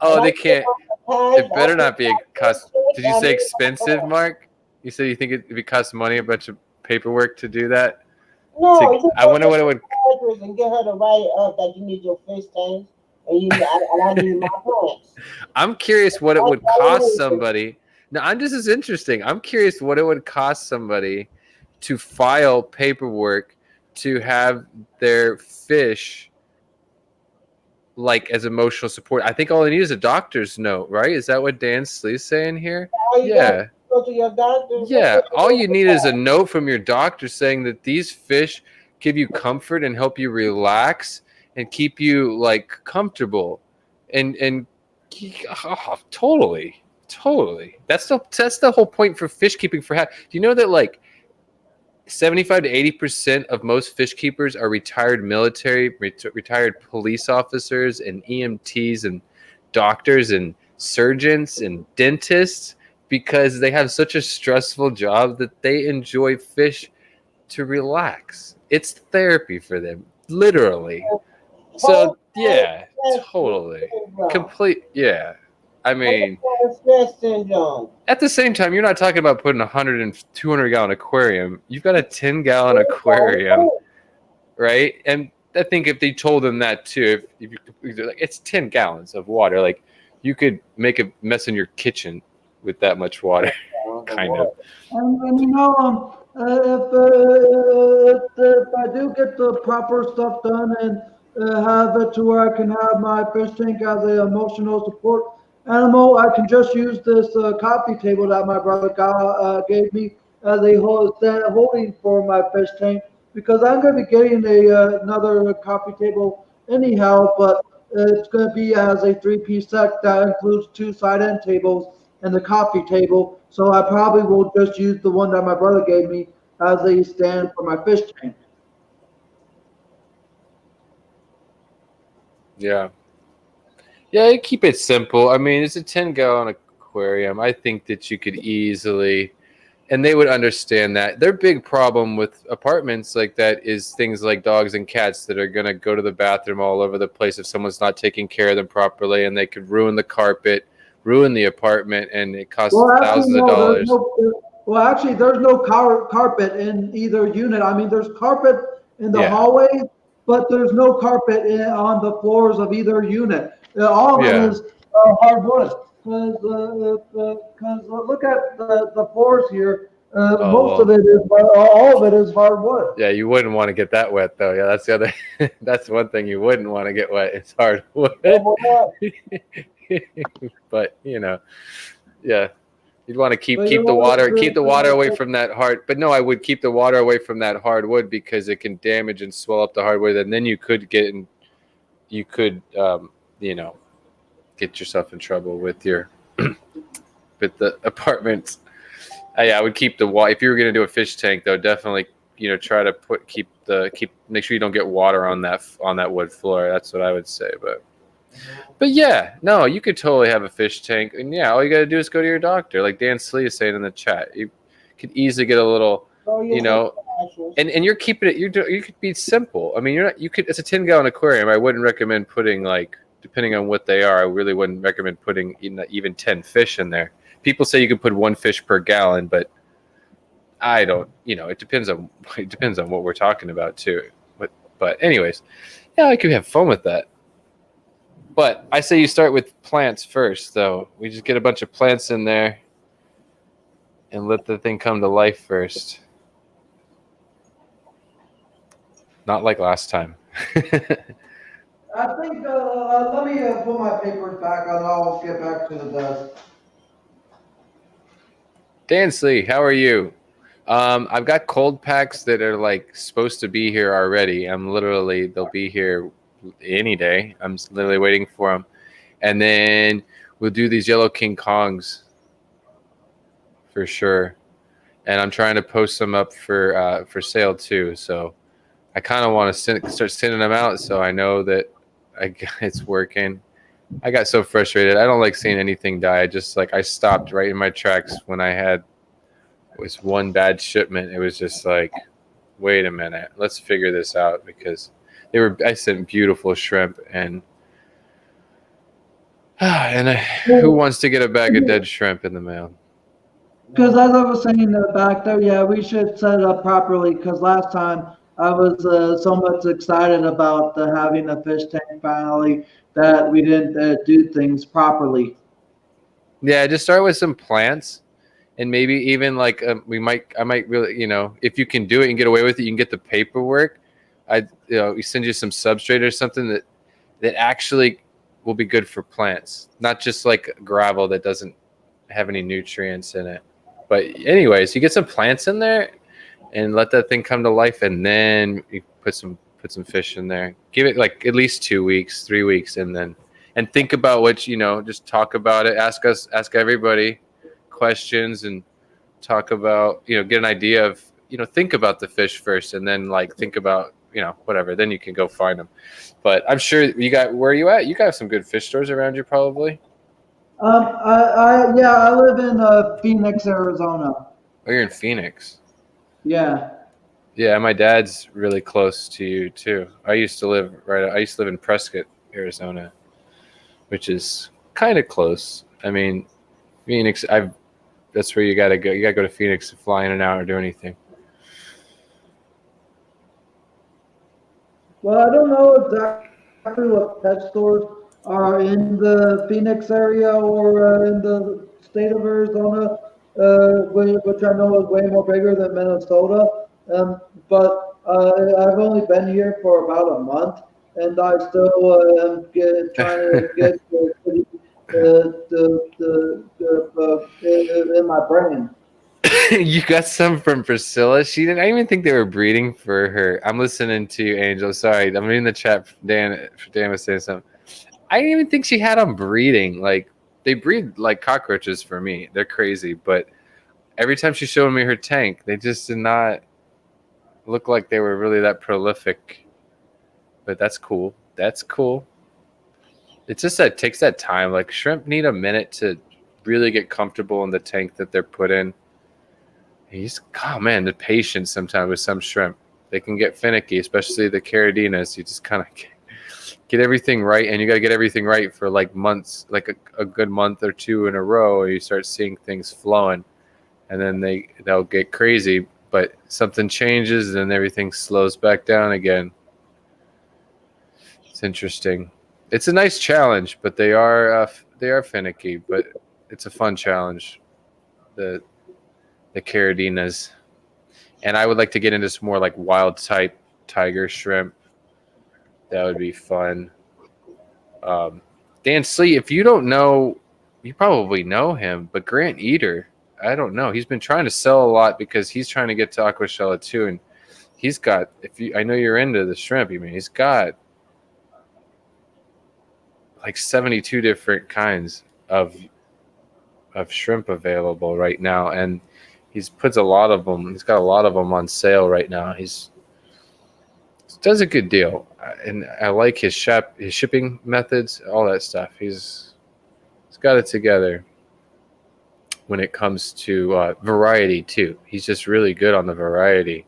Oh, they can't. It better not be a cost. Did you say expensive, Mark? You said you think it costs money, a bunch of paperwork to do that? No, I wonder what it would. And get her to write up that you need your fish tank and I need my plants. I'm curious what it would cost somebody. Now, I'm just as interesting. I'm curious what it would cost somebody to file paperwork to have their fish like as emotional support. I think all they need is a doctor's note, right? Is that what Dan Slee's saying here? Yeah. Go to your doctor. Yeah. All you need is a note from your doctor saying that these fish give you comfort and help you relax and keep you like comfortable and totally. That's the whole point for fish keeping. Do you know that like 75 to 80% of most fish keepers are retired military, retired police officers, and EMTs, and doctors, and surgeons, and dentists, because they have such a stressful job that they enjoy fish to relax. It's therapy for them, literally. So yeah, totally, complete. Yeah, I mean, Stress syndrome. at the same time, you're not talking about putting a 100 and 200 gallon aquarium. You've got a 10-gallon aquarium, right? And I think if they told them that too, if you like, it's 10 gallons of water. Like you could make a mess in your kitchen with that much water, kind of. And you know, if I do get the proper stuff done and have it to where I can have my fish tank as an emotional support animal, I can just use this coffee table that my brother gave me as a holding for my fish tank, because I'm going to be getting another coffee table anyhow, but it's going to be as a 3-piece set that includes 2 side end tables and the coffee table. So I probably will just use the one that my brother gave me as a stand for my fish tank. Yeah. Yeah, keep it simple. I mean, it's a 10-gallon aquarium. I think that you could easily, and they would understand that. Their big problem with apartments like that is things like dogs and cats that are going to go to the bathroom all over the place if someone's not taking care of them properly, and they could ruin the carpet, ruin the apartment, and it costs thousands of dollars. Actually, there's no carpet in either unit. I mean, there's carpet in the hallways, but there's no carpet on the floors of either unit. All of it is hardwood. Because look at the floors here. All of it is hardwood. Yeah, you wouldn't want to get that wet though. Yeah, that's the other. That's one thing you wouldn't want to get wet. It's hardwood. But yeah, you'd want to keep the water away from that hard. But no, I would keep the water away from that hardwood because it can damage and swell up the hardwood, and then you could get yourself in trouble with your with the apartments. Yeah, I would keep the water. If you were going to do a fish tank, though, definitely try to make sure you don't get water on that wood floor. That's what I would say. But yeah, no, you could totally have a fish tank, and yeah, all you got to do is go to your doctor, like Dan Slee is saying in the chat. You could easily get a little, and you're keeping it. You could be simple. I mean, it's a 10-gallon aquarium. I wouldn't recommend putting, like, depending on what they are, I really wouldn't recommend putting even 10 fish in there. People say you can put 1 fish per gallon, but I don't. It depends on what we're talking about too. But anyways, yeah, I could have fun with that. But I say you start with plants first, though. We just get a bunch of plants in there and let the thing come to life first. Not like last time. I think, let me put my papers back on. I'll get back to the desk. Dan Slee, how are you? I've got cold packs that are like supposed to be here already. They'll be here any day. I'm literally waiting for them. And then we'll do these Yellow King Kongs for sure. And I'm trying to post them up for sale too. So I kind of want to start sending them out so I know that it's working. I got so frustrated. I don't like seeing anything die. I stopped right in my tracks when I had was one bad shipment. It was just like, wait a minute, let's figure this out, because I sent beautiful shrimp and who wants to get a bag of dead shrimp in the mail? Because as I was saying back there, yeah, we should set it up properly, because last time I was so much excited about having a fish tank finally that we didn't do things properly. Yeah, just start with some plants, and maybe even like I might really, if you can do it and get away with it, you can get the paperwork. We send you some substrate or something that actually will be good for plants, not just like gravel that doesn't have any nutrients in it. But anyways, you get some plants in there and let that thing come to life, and then put some fish in there. Give it like at least 2 weeks, 3 weeks, and think about what just talk about it. Ask everybody questions and talk about get an idea of think about the fish first, and then like think about whatever. Then you can go find them. But I'm sure where are you at? You got some good fish stores around you, probably. I live in Phoenix, Arizona. Oh, you're in Phoenix. Yeah. Yeah, my dad's really close to you too. I used to live in Prescott, Arizona, which is kind of close. I mean, Phoenix. That's where you gotta go. You gotta go to Phoenix to fly in and out or do anything. Well, I don't know exactly what pet stores are in the Phoenix area or in the state of Arizona, which I know is way more bigger than Minnesota. But I've only been here for about a month, and I still am trying to get in my brain. You got some from Priscilla. She didn't. I didn't even think they were breeding for her. I'm listening to you, Angel. Sorry, I'm in the chat. Dan was saying something. I didn't even think she had them breeding. Like they breed like cockroaches for me. They're crazy, but every time she showed me her tank, they just did not look like they were really that prolific. But that's cool. That's cool. It's just that it takes that time. Like shrimp need a minute to really get comfortable in the tank that they're put in. The patience sometimes with some shrimp. They can get finicky, especially the Caradinas. You just kind of get everything right, and you got to get everything right for like months, like a good month or two in a row, or you start seeing things flowing, and then they'll get crazy. But something changes, and everything slows back down again. It's interesting. It's a nice challenge, but they are finicky, but it's a fun challenge. The Caradinas. And I would like to get into some more like wild type tiger shrimp. That would be fun. Dan Slee, if you don't know, you probably know him, but Grant Eater, I don't know. He's been trying to sell a lot because he's trying to get to Aquashella too, and he's got. I know you're into the shrimp. He's got like 72 different kinds of shrimp available right now, and he's puts a lot of them. He's got a lot of them on sale right now. He does a good deal, and I like his shipping methods, all that stuff. He's got it together when it comes to variety too. He's just really good on the variety.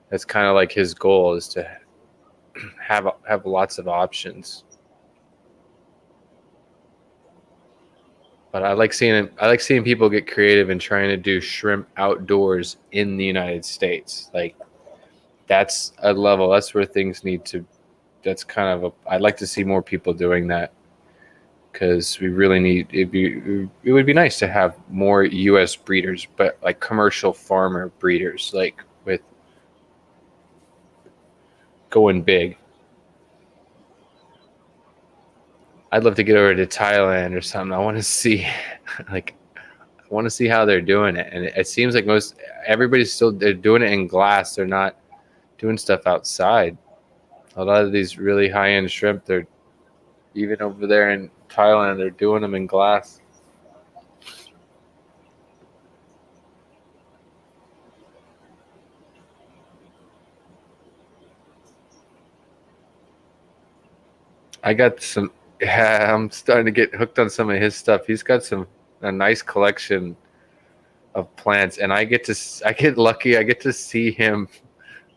That's kind of like his goal, is to have lots of options. But I like seeing people get creative and trying to do shrimp outdoors in the United States. Like that's a level. That's where things need to. That's kind of I'd like to see more people doing that, because we really need. It would be nice to have more U.S. breeders, but like commercial farmer breeders, like with going big. I'd love to get over to Thailand or something. I want to see, how they're doing it. And it seems like everybody's they're doing it in glass. They're not doing stuff outside. A lot of these really high-end shrimp, they're even over there in Thailand, they're doing them in glass. I'm starting to get hooked on some of his stuff. He's got a nice collection of plants, and I get lucky. I get to see him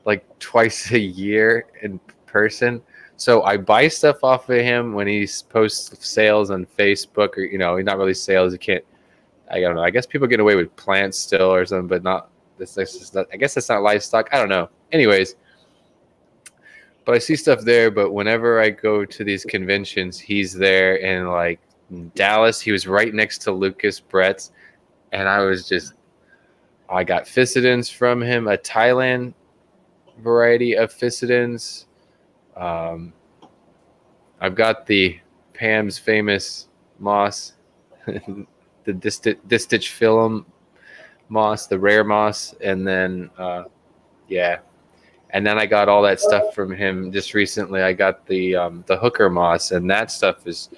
like twice a year in person. So I buy stuff off of him when he posts sales on Facebook, or not really sales. You can't. I don't know. I guess people get away with plants still or something, but not this. I guess that's not livestock. I don't know. Anyways. But I see stuff there. But whenever I go to these conventions, he's there. And like Dallas, he was right next to Lucas Bretz. And I got Physidens from him, a Thailand variety of Physidens. I've got the Pam's famous moss, the Distich film moss, the rare moss. And then, And then I got all that stuff from him just recently. I got the hooker moss, and that stuff is,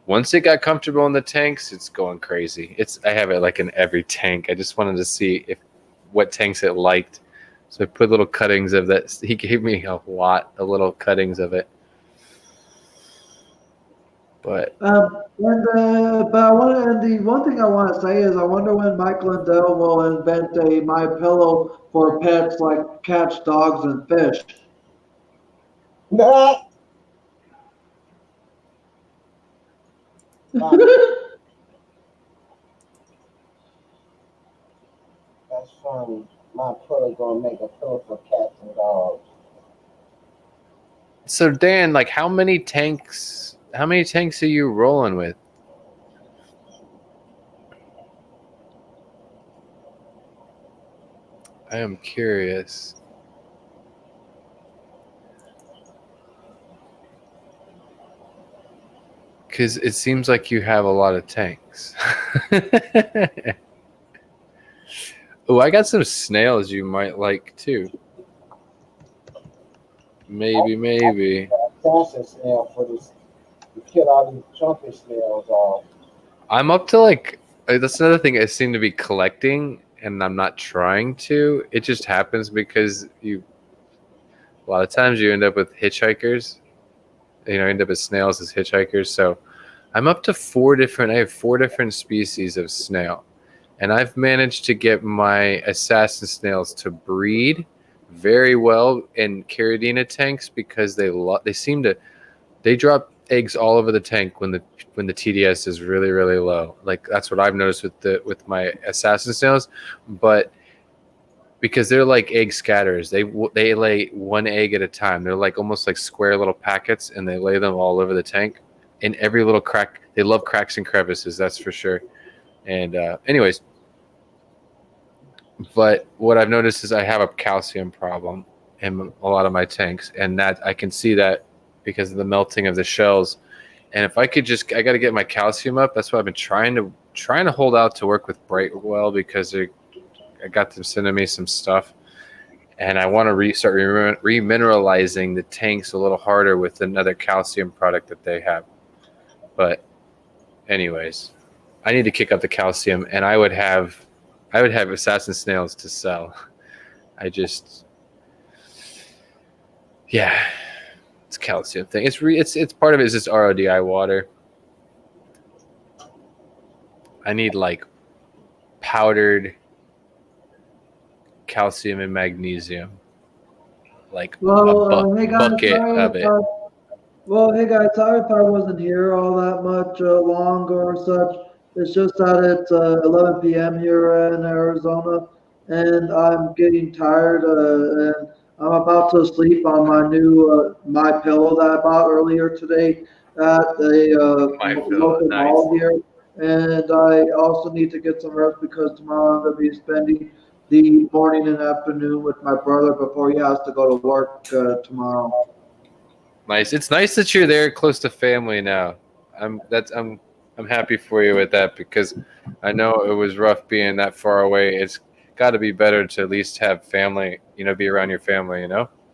once it got comfortable in the tanks, it's going crazy. I have it like in every tank. I just wanted to see what tanks it liked. So I put little cuttings of that. He gave me a lot of little cuttings of it. But But the one thing I want to say is I wonder when Mike Lindell will invent a My Pillow for pets like cats, dogs, and fish. Nah. That's funny. My pillow gonna make a pillow for cats and dogs. so Dan, like how many tanks are you rolling with? I am curious. Because it seems like you have a lot of tanks. Oh, I got some snails you might like too. Maybe. Assassin snail for this to kill all these chunky snails off. I'm up to like, that's another thing I seem to be collecting, and I'm not trying to. It just happens because a lot of times you end up with hitchhikers. End up with snails as hitchhikers. So I'm up to I have 4 different species of snail. And I've managed to get my assassin snails to breed very well in Caridina tanks because they drop eggs all over the tank when the TDS is really, really low. Like that's what I've noticed with my assassin snails, but because they're like egg scatterers, they lay one egg at a time. They're like almost like square little packets, and they lay them all over the tank. In every little crack, they love cracks and crevices, that's for sure. And anyways, but what I've noticed is I have a calcium problem in a lot of my tanks, and that I can see that because of the melting of the shells. And if I could I got to get my calcium up. That's why I've been trying to hold out to work with Brightwell, because I got them sending me some stuff, and I want to start remineralizing the tanks a little harder with another calcium product that they have. But anyways, I need to kick up the calcium, and I would have assassin snails to sell. It's calcium thing. It's part of it is just RODI water. I need like powdered calcium and magnesium, like Hey guys, bucket of it. Hey guys, sorry if I wasn't here all that much longer or such. It's just that it's 11 p.m. here in Arizona, and I'm getting tired, and I'm about to sleep on my new My Pillow that I bought earlier today at a local mall here. And I also need to get some rest because tomorrow I'm going to be spending the morning and afternoon with my brother before he has to go to work tomorrow. Nice. It's nice that you're there close to family now. I'm happy for you with that, because I know it was rough being that far away. It's got to be better to at least have family, be around your family,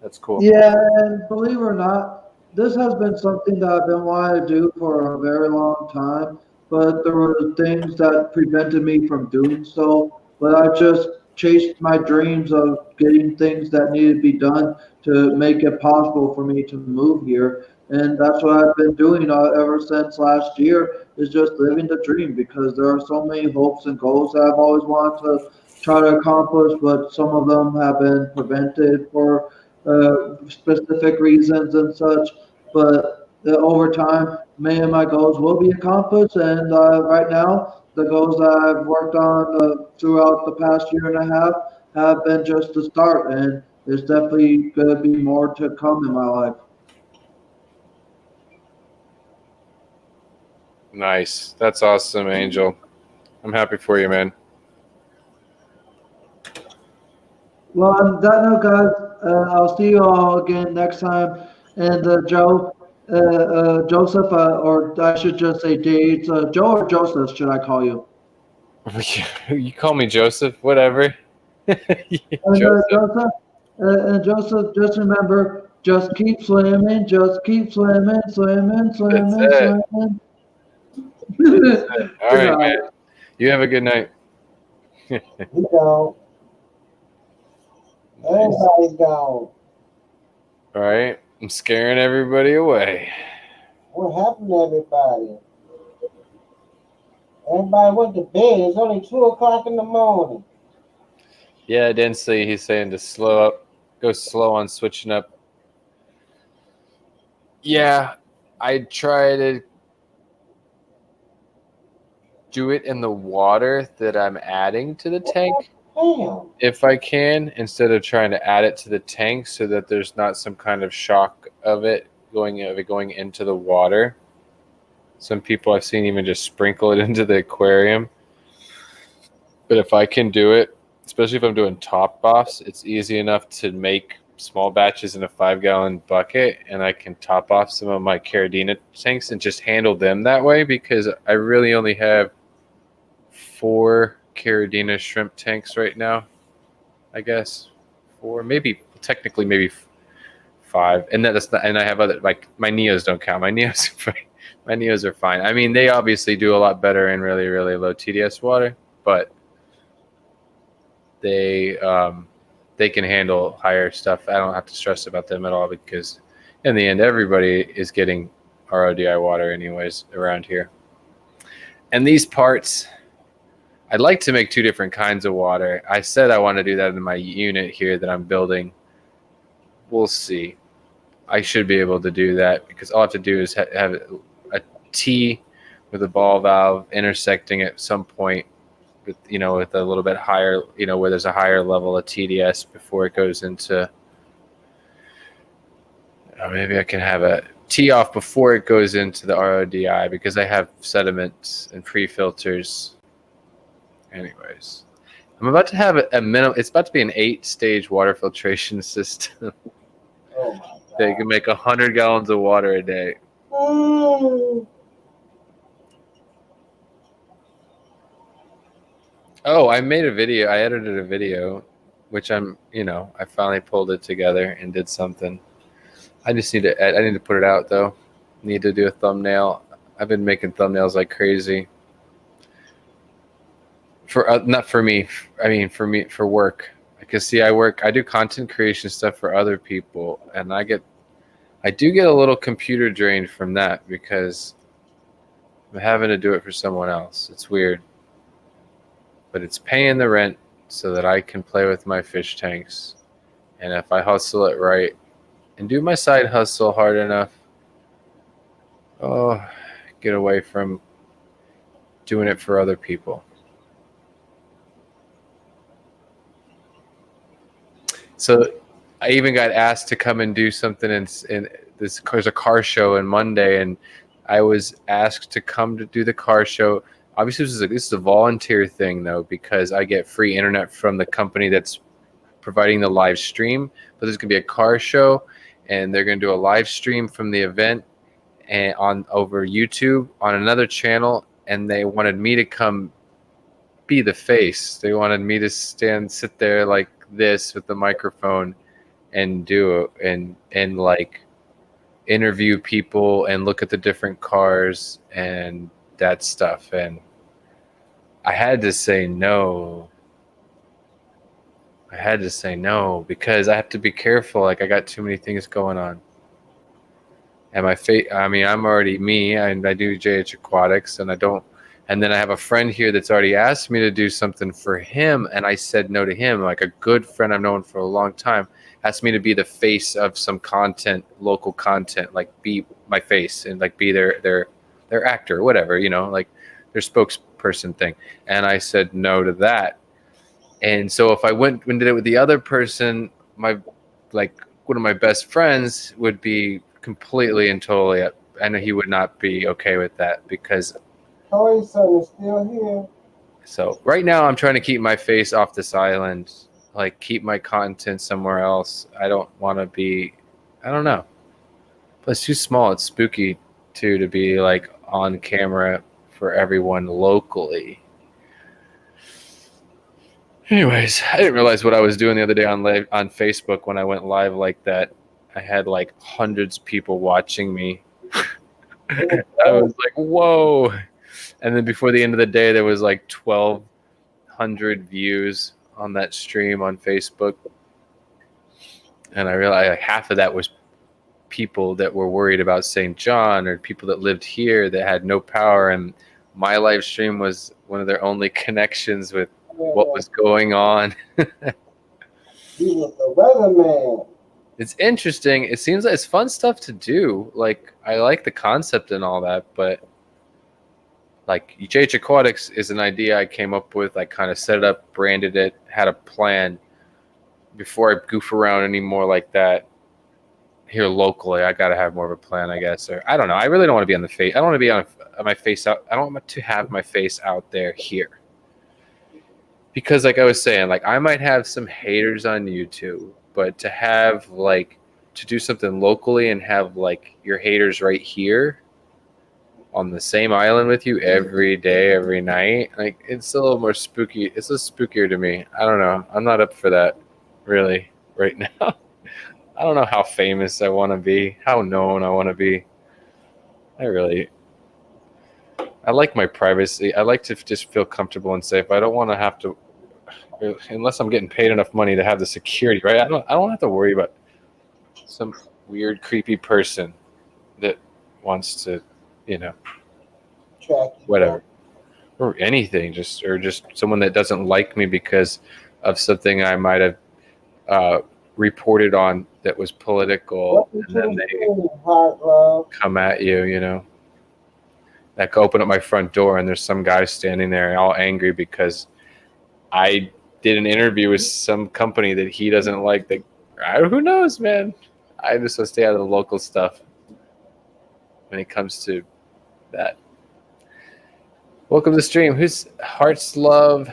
That's cool. Yeah, and believe it or not, this has been something that I've been wanting to do for a very long time, but there were things that prevented me from doing so. But I just chased my dreams of getting things that needed to be done to make it possible for me to move here. And that's what I've been doing ever since last year, is just living the dream, because there are so many hopes and goals that I've always wanted to try to accomplish, but some of them have been prevented for specific reasons and such. But over time, many of my goals will be accomplished. And right now, the goals that I've worked on throughout the past year and a half have been just the start. And there's definitely going to be more to come in my life. Nice. That's awesome, Angel. I'm happy for you, man. Well, on that note, guys, I'll see you all again next time. And Joseph, or I should just say Dave, Joe or Joseph, should I call you? You call me Joseph, whatever. Joseph? And just remember, just keep swimming, just keep swimming, swimming, That's swimming, it. swimming. All Good right, night. man. You have a good night. He gone. Nice. Everybody's gone. All right. I'm scaring everybody away. What happened to everybody? Everybody went to bed. It's only 2 o'clock in the morning. Yeah, Densely, he's saying to slow up, go slow on switching up. Yeah, I try to do it in the water that I'm adding to the tank Damn. if I can, instead of trying to add it to the tank so that there's not some kind of shock of it going into the water. Some people I've seen even just sprinkle it into the aquarium. But if I can do it, especially if I'm doing top offs, it's easy enough to make small batches in a 5-gallon bucket, and I can top off some of my Caridina tanks and just handle them that way, because I really only have 4 Caridina shrimp tanks right now. I guess 4, maybe technically maybe 5, and that's not, and I have other, like, my Neos don't count. My Neos are fine. I mean, they obviously do a lot better in really, really low TDS water, but they can handle higher stuff. I don't have to stress about them at all, because in the end, everybody is getting RODI water anyways around here. And these parts, I'd like to make 2 different kinds of water. I said I want to do that in my unit here that I'm building. We'll see. I should be able to do that, because all I have to do is have a T with a ball valve intersecting at some point with, with a little bit higher, where there's a higher level of TDS before it goes into, maybe I can have a T off before it goes into the RODI, because I have sediments and pre-filters. Anyways, I'm about to have a minimum. It's about to be an 8-stage water filtration system. Oh my God. That can make 100 gallons of water a day. Mm. Oh, I made a video. I edited a video, which I finally pulled it together and did something. I need to put it out though. Need to do a thumbnail. I've been making thumbnails like crazy. Not for me. I mean, for work. Because see, I do content creation stuff for other people, and I do get a little computer drained from that, because I'm having to do it for someone else. It's weird. But it's paying the rent so that I can play with my fish tanks. And if I hustle it right and do my side hustle hard enough, get away from doing it for other people. So I even got asked to come and do something in this. There's a car show on Monday, and I was asked to come to do the car show. Obviously, this is a volunteer thing, though, because I get free internet from the company that's providing the live stream. But there's going to be a car show, and they're going to do a live stream from the event and over YouTube on another channel. And they wanted me to come be the face. They wanted me to sit there like this with the microphone and do it and like interview people and look at the different cars and that stuff. And I had to say no. Because I have to be careful. Like, I got too many things going on. And I'm already me, and I do JH Aquatics, and then I have a friend here that's already asked me to do something for him, and I said no to him. Like, a good friend I've known for a long time asked me to be the face of some content, local content, like be my face and like be their actor, whatever, like their spokesperson thing. And I said no to that. And so if I went and did it with the other person, one of my best friends would be completely and totally up. I know he would not be okay with that, because Toy's son is still here. so right now I'm trying to keep my face off this island, like keep my content somewhere else. I don't want to be, I don't know. Plus, too small. It's spooky too to be like on camera for everyone locally. Anyways, I didn't realize what I was doing the other day on Facebook when I went live like that. I had like hundreds of people watching me. I was like, whoa. And then before the end of the day, there was like 1,200 views on that stream on Facebook. And I realized like half of that was people that were worried about St. John or people that lived here that had no power. And my live stream was one of their only connections with what was going on. He was the weatherman. It's interesting. It seems like it's fun stuff to do. Like, I like the concept and all that, but like JH Aquatics is an idea I came up with. I kind of set it up, branded it, had a plan before I goof around anymore like that. Here locally, I got to have more of a plan, I guess. Or I don't know. I really don't want to be on the face. I don't want to be on my face out. I don't want to have my face out there here. Because like I was saying, like I might have some haters on YouTube, but to have like to do something locally and have like your haters right here on the same island with you every day, every night, like it's a little more spooky. It's a little spookier to me. I don't know. I'm not up for that really right now. I don't know how famous I want to be, how known I want to be. I like my privacy. I like to just feel comfortable and safe. I don't want to have to, unless I'm getting paid enough money to have the security, right? I don't have to worry about some weird, creepy person that wants to, whatever, or anything, just someone that doesn't like me because of something I might have reported on that was political, and then they come at you, Like open up my front door and there's some guy standing there all angry because I did an interview with some company that he doesn't like. Who knows, man? I just want to stay out of the local stuff when it comes to that. Welcome to the stream. Who's Hearts Love?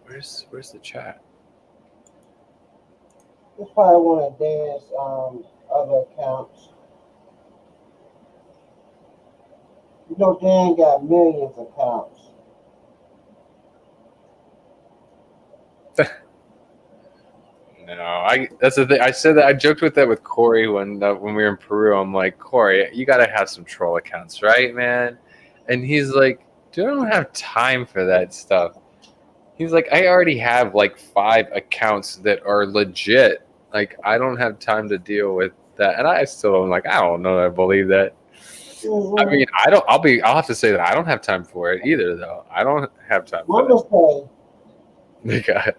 Where's the chat? It's probably one of Dan's other accounts. Dan got millions of accounts. No, that's the thing. I said that I joked with that with Corey when we were in Peru. I'm like, Corey, you got to have some troll accounts, right, man? And he's like, dude, I don't have time for that stuff. He's like, I already have like 5 accounts that are legit. Like, I don't have time to deal with that. And I still am like, I don't know that I believe that. I mean, I'll have to say that I don't have time for it either, though. I don't have time for that.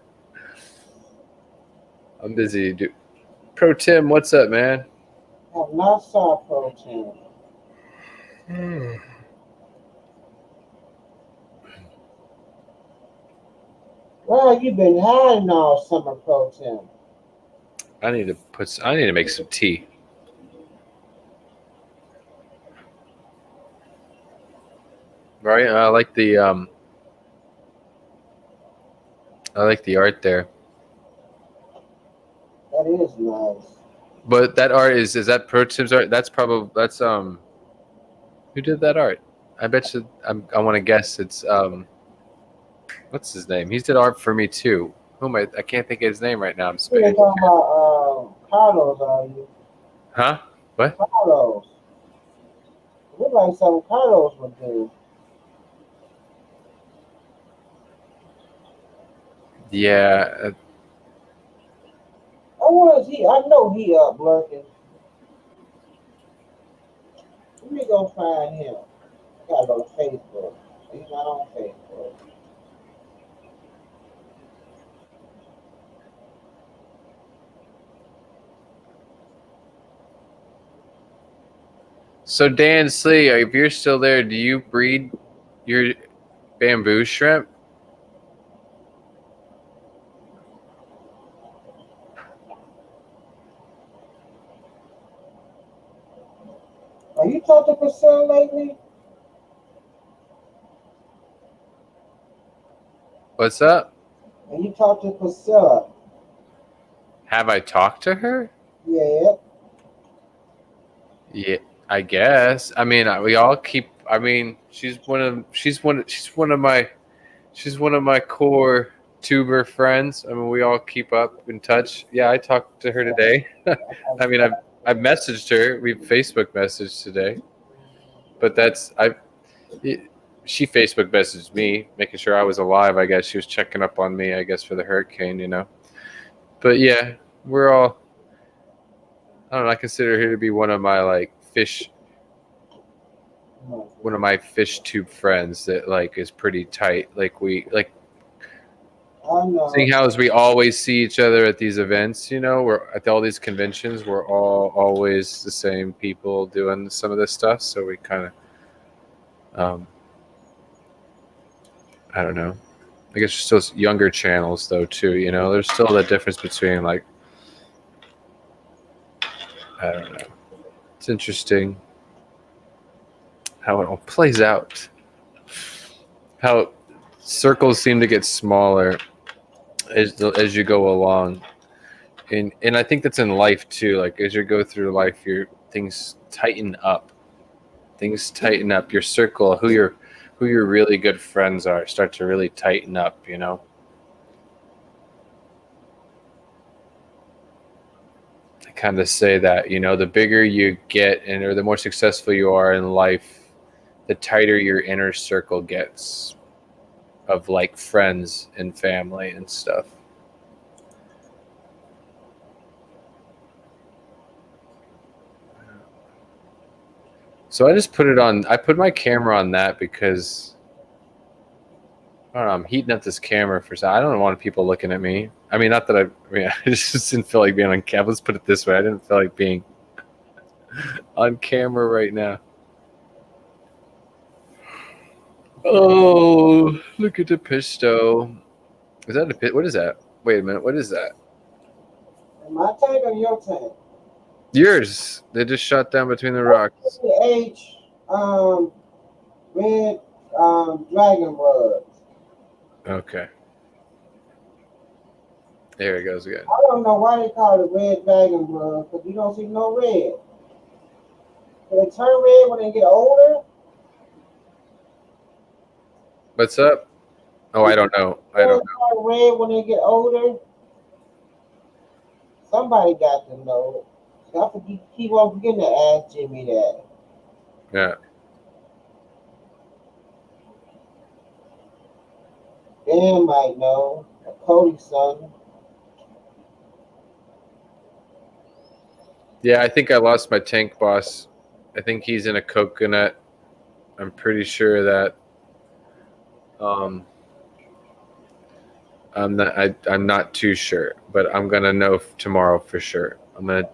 I'm busy. Pro Tim, what's up, man? I have not saw Pro Tim. Well, you've been hiding all summer, Pro Tim. I need to make some tea. Right, I like the art there. That is nice. But that art is that Pro Tim's art? That's who did that art? I bet you. I want to guess it's what's his name? He's did art for me too. I can't think of his name right now. I'm You're talking about Carlos, are you? Huh? What? Carlos. It looks like something Carlos would do. Yeah. I know he up lurking. Let me go find him. I gotta go to Facebook. He's not on Facebook. So Dan Slee, if you're still there, do you breed your bamboo shrimp? Have you talked to Priscilla lately? What's up? Have you talked to Priscilla? Have I talked to her? Yeah. Yeah, I guess. I mean, we all keep. I mean, she's one of my core tuber friends. I mean, we all keep up in touch. Yeah, I talked to her today. I mean, I've messaged her. We Facebook messaged today, but she Facebook messaged me, making sure I was alive. I guess she was checking up on me. I guess for the hurricane, you know. But yeah, we're all. I don't know. I consider her to be one of my one of my fish tube friends that is pretty tight. I know. Seeing how as we always see each other at these events, you know, we're at all these conventions, we're all always the same people doing some of this stuff. So we kind of, I don't know. I guess there's still younger channels though too. You know, there's still the difference between I don't know. It's interesting how it all plays out. How circles seem to get smaller as you go along, and I think that's in life too. Like as you go through life, things tighten up. Things tighten up. Your circle, who your really good friends are, start to really tighten up. You know. I kind of say that, you know, the bigger you get or the more successful you are in life, the tighter your inner circle gets of friends and family and stuff. So I just I put my camera on that because I don't know, I'm heating up this camera I don't want people looking at me. I mean, not that I just didn't feel like being on camera. Let's put it this way. I didn't feel like being on camera right now. Oh, look at the pisto. Is that a pit? What is that? Wait a minute. What is that? My tank or your tank? Yours. They just shot down between the rocks. The H red dragon blood. Okay. There it goes again. I don't know why they call it red dragon blood, because you don't see no red. Do they turn red when they get older? What's up? Oh, I don't know. I don't know. Turn red when they get older? Somebody got to know. I keep on forgetting to ask Jimmy that. Yeah. Dan might know. Cody's son. Yeah, I think I lost my tank boss. I think he's in a coconut. I'm pretty sure of that. I'm not too sure, but I'm gonna know tomorrow for sure.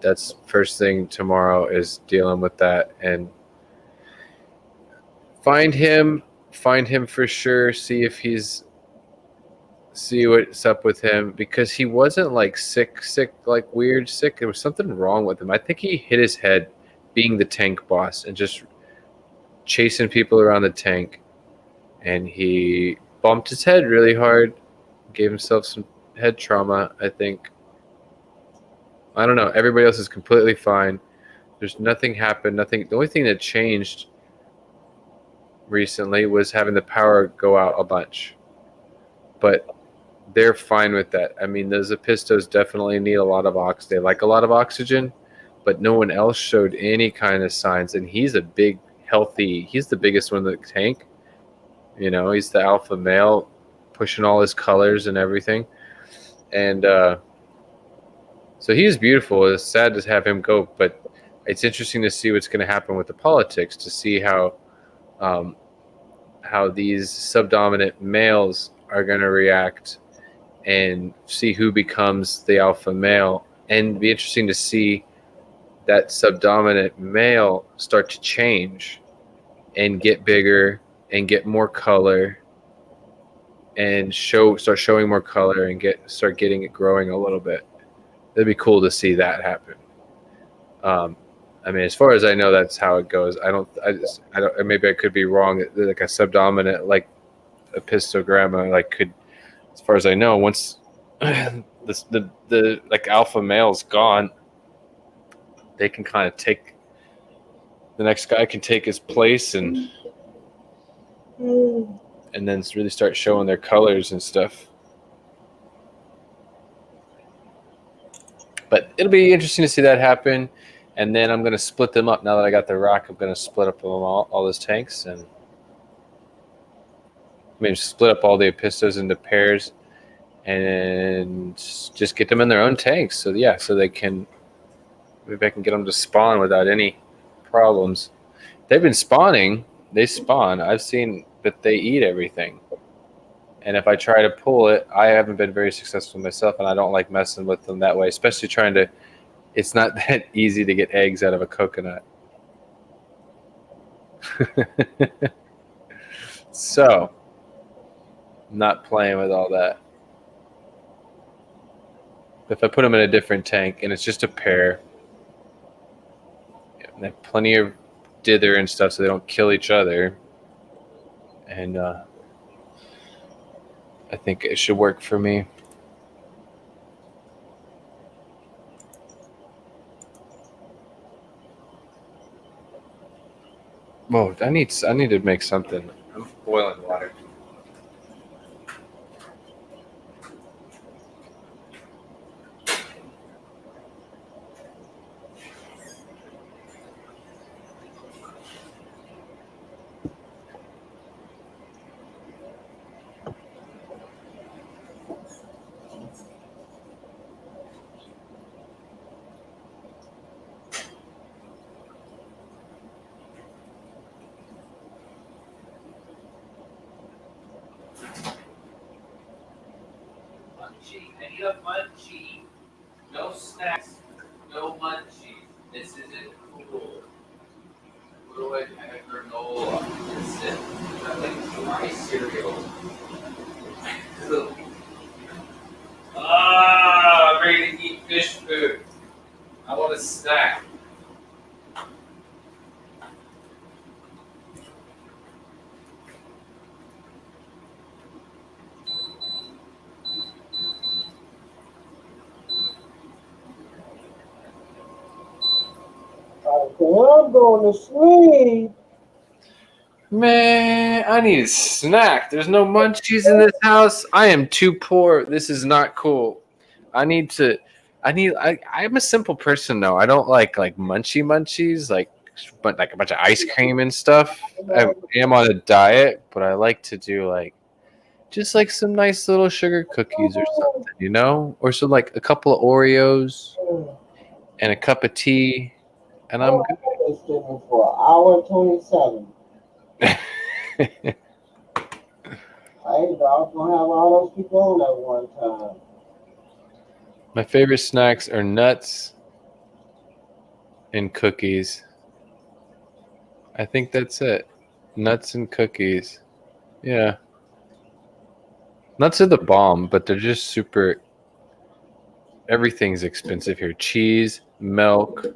That's first thing tomorrow is dealing with that and find him for sure. See what's up with him, because he wasn't sick, weird sick. There was something wrong with him. I think he hit his head being the tank boss and just chasing people around the tank, and he bumped his head really hard, gave himself some head trauma, I think. I don't know. Everybody else is completely fine. There's nothing happened. Nothing. The only thing that changed recently was having the power go out a bunch. But they're fine with that. I mean, those Apistos definitely need a lot of oxygen. They like a lot of oxygen, but no one else showed any kind of signs. And he's a big, he's the biggest one in the tank. You know, he's the alpha male, pushing all his colors and everything. And so he's beautiful. It's sad to have him go, but it's interesting to see what's going to happen with the politics, to see how these subdominant males are going to react and see who becomes the alpha male. And it'd be interesting to see that subdominant male start to change and get bigger and get more color and start showing more color and start getting it growing a little bit. It'd be cool to see that happen. I mean, as far as I know, that's how it goes. I don't, maybe I could be wrong. Like a subdominant, like a pistogramma, could, as far as I know, once the alpha male's gone, they can kind of take, the next guy can take his place and then really start showing their colors and stuff. But it'll be interesting to see that happen. And then I'm going to split them up. Now that I got the rock, I'm going to split up all those tanks and split up all the Epistos into pairs and just get them in their own tanks. So yeah, so they can, maybe I can get them to spawn without any problems. They've been spawning. They spawn. I've seen that they eat everything. And if I try to pull it, I haven't been very successful myself, and I don't like messing with them that way, especially trying to, it's not that easy to get eggs out of a coconut. So, not playing with all that. If I put them in a different tank and it's just a pair, and they have plenty of dither and stuff so they don't kill each other, and I think it should work for me. Whoa, I need to make something. I'm boiling water. I need a munchie. No snacks. No munchies. This isn't cool. What do I have? Granola. That's it. I like dry cereal. I'm ready to eat fish food. I want a snack. I'm going to sleep. Man, I need a snack. There's no munchies in this house. I am too poor. This is not cool. I'm a simple person though. I don't like munchies, but like a bunch of ice cream and stuff. I am on a diet, but I like to do just some nice little sugar cookies or something, or some a couple of Oreos and a cup of tea, and I'm good. It's been for an hour and 27. I was gonna have all those people on at one time. My favorite snacks are nuts and cookies. I think that's it. Nuts and cookies. Yeah. Nuts are the bomb, but they're just super. Everything's expensive here. Cheese, milk,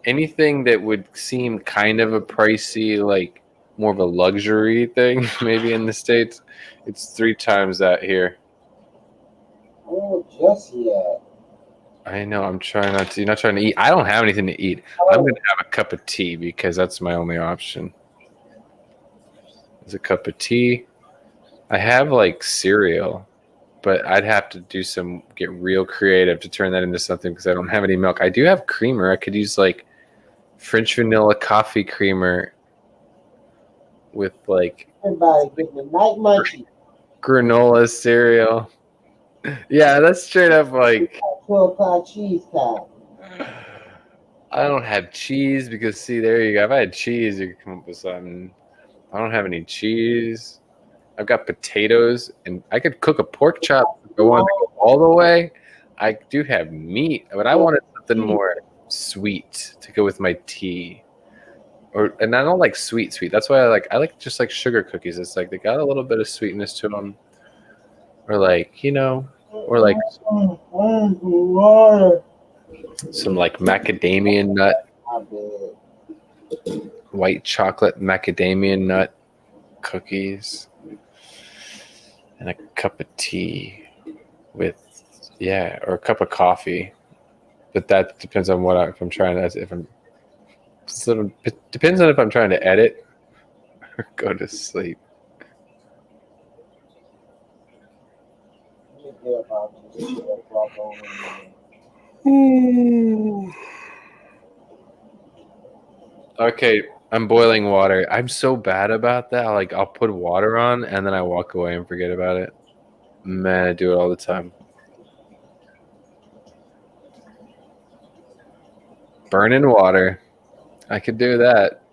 anything that would seem kind of a pricey, more of a luxury thing, maybe in the States, it's 3 times that here. Oh, Jesse at? I know. I'm trying not to. You're not trying to eat. I don't have anything to eat. I'm going to have a cup of tea because that's my only option. There's a cup of tea. I have cereal, but I'd have to get real creative to turn that into something because I don't have any milk. I do have creamer. I could use French vanilla coffee creamer with Everybody getting the night munchie. granola cereal. Yeah, that's straight up 12 o'clock cheese time. I don't have cheese because there you go. If I had cheese, you could come up with something. I don't have any cheese. I've got potatoes, and I could cook a pork chop if I wanted to go all the way. I do have meat, but I wanted something more sweet to go with my tea. And I don't like sweet. That's why I like just sugar cookies. It's they got a little bit of sweetness to them, or some macadamia nut, white chocolate macadamia nut cookies, and a cup of tea or a cup of coffee. But that depends on it depends on if I'm trying to edit or go to sleep. Okay, I'm boiling water. I'm so bad about that. Like, I'll put water on and then I walk away and forget about it. Man, I do it all the time. Burning water. I could do that.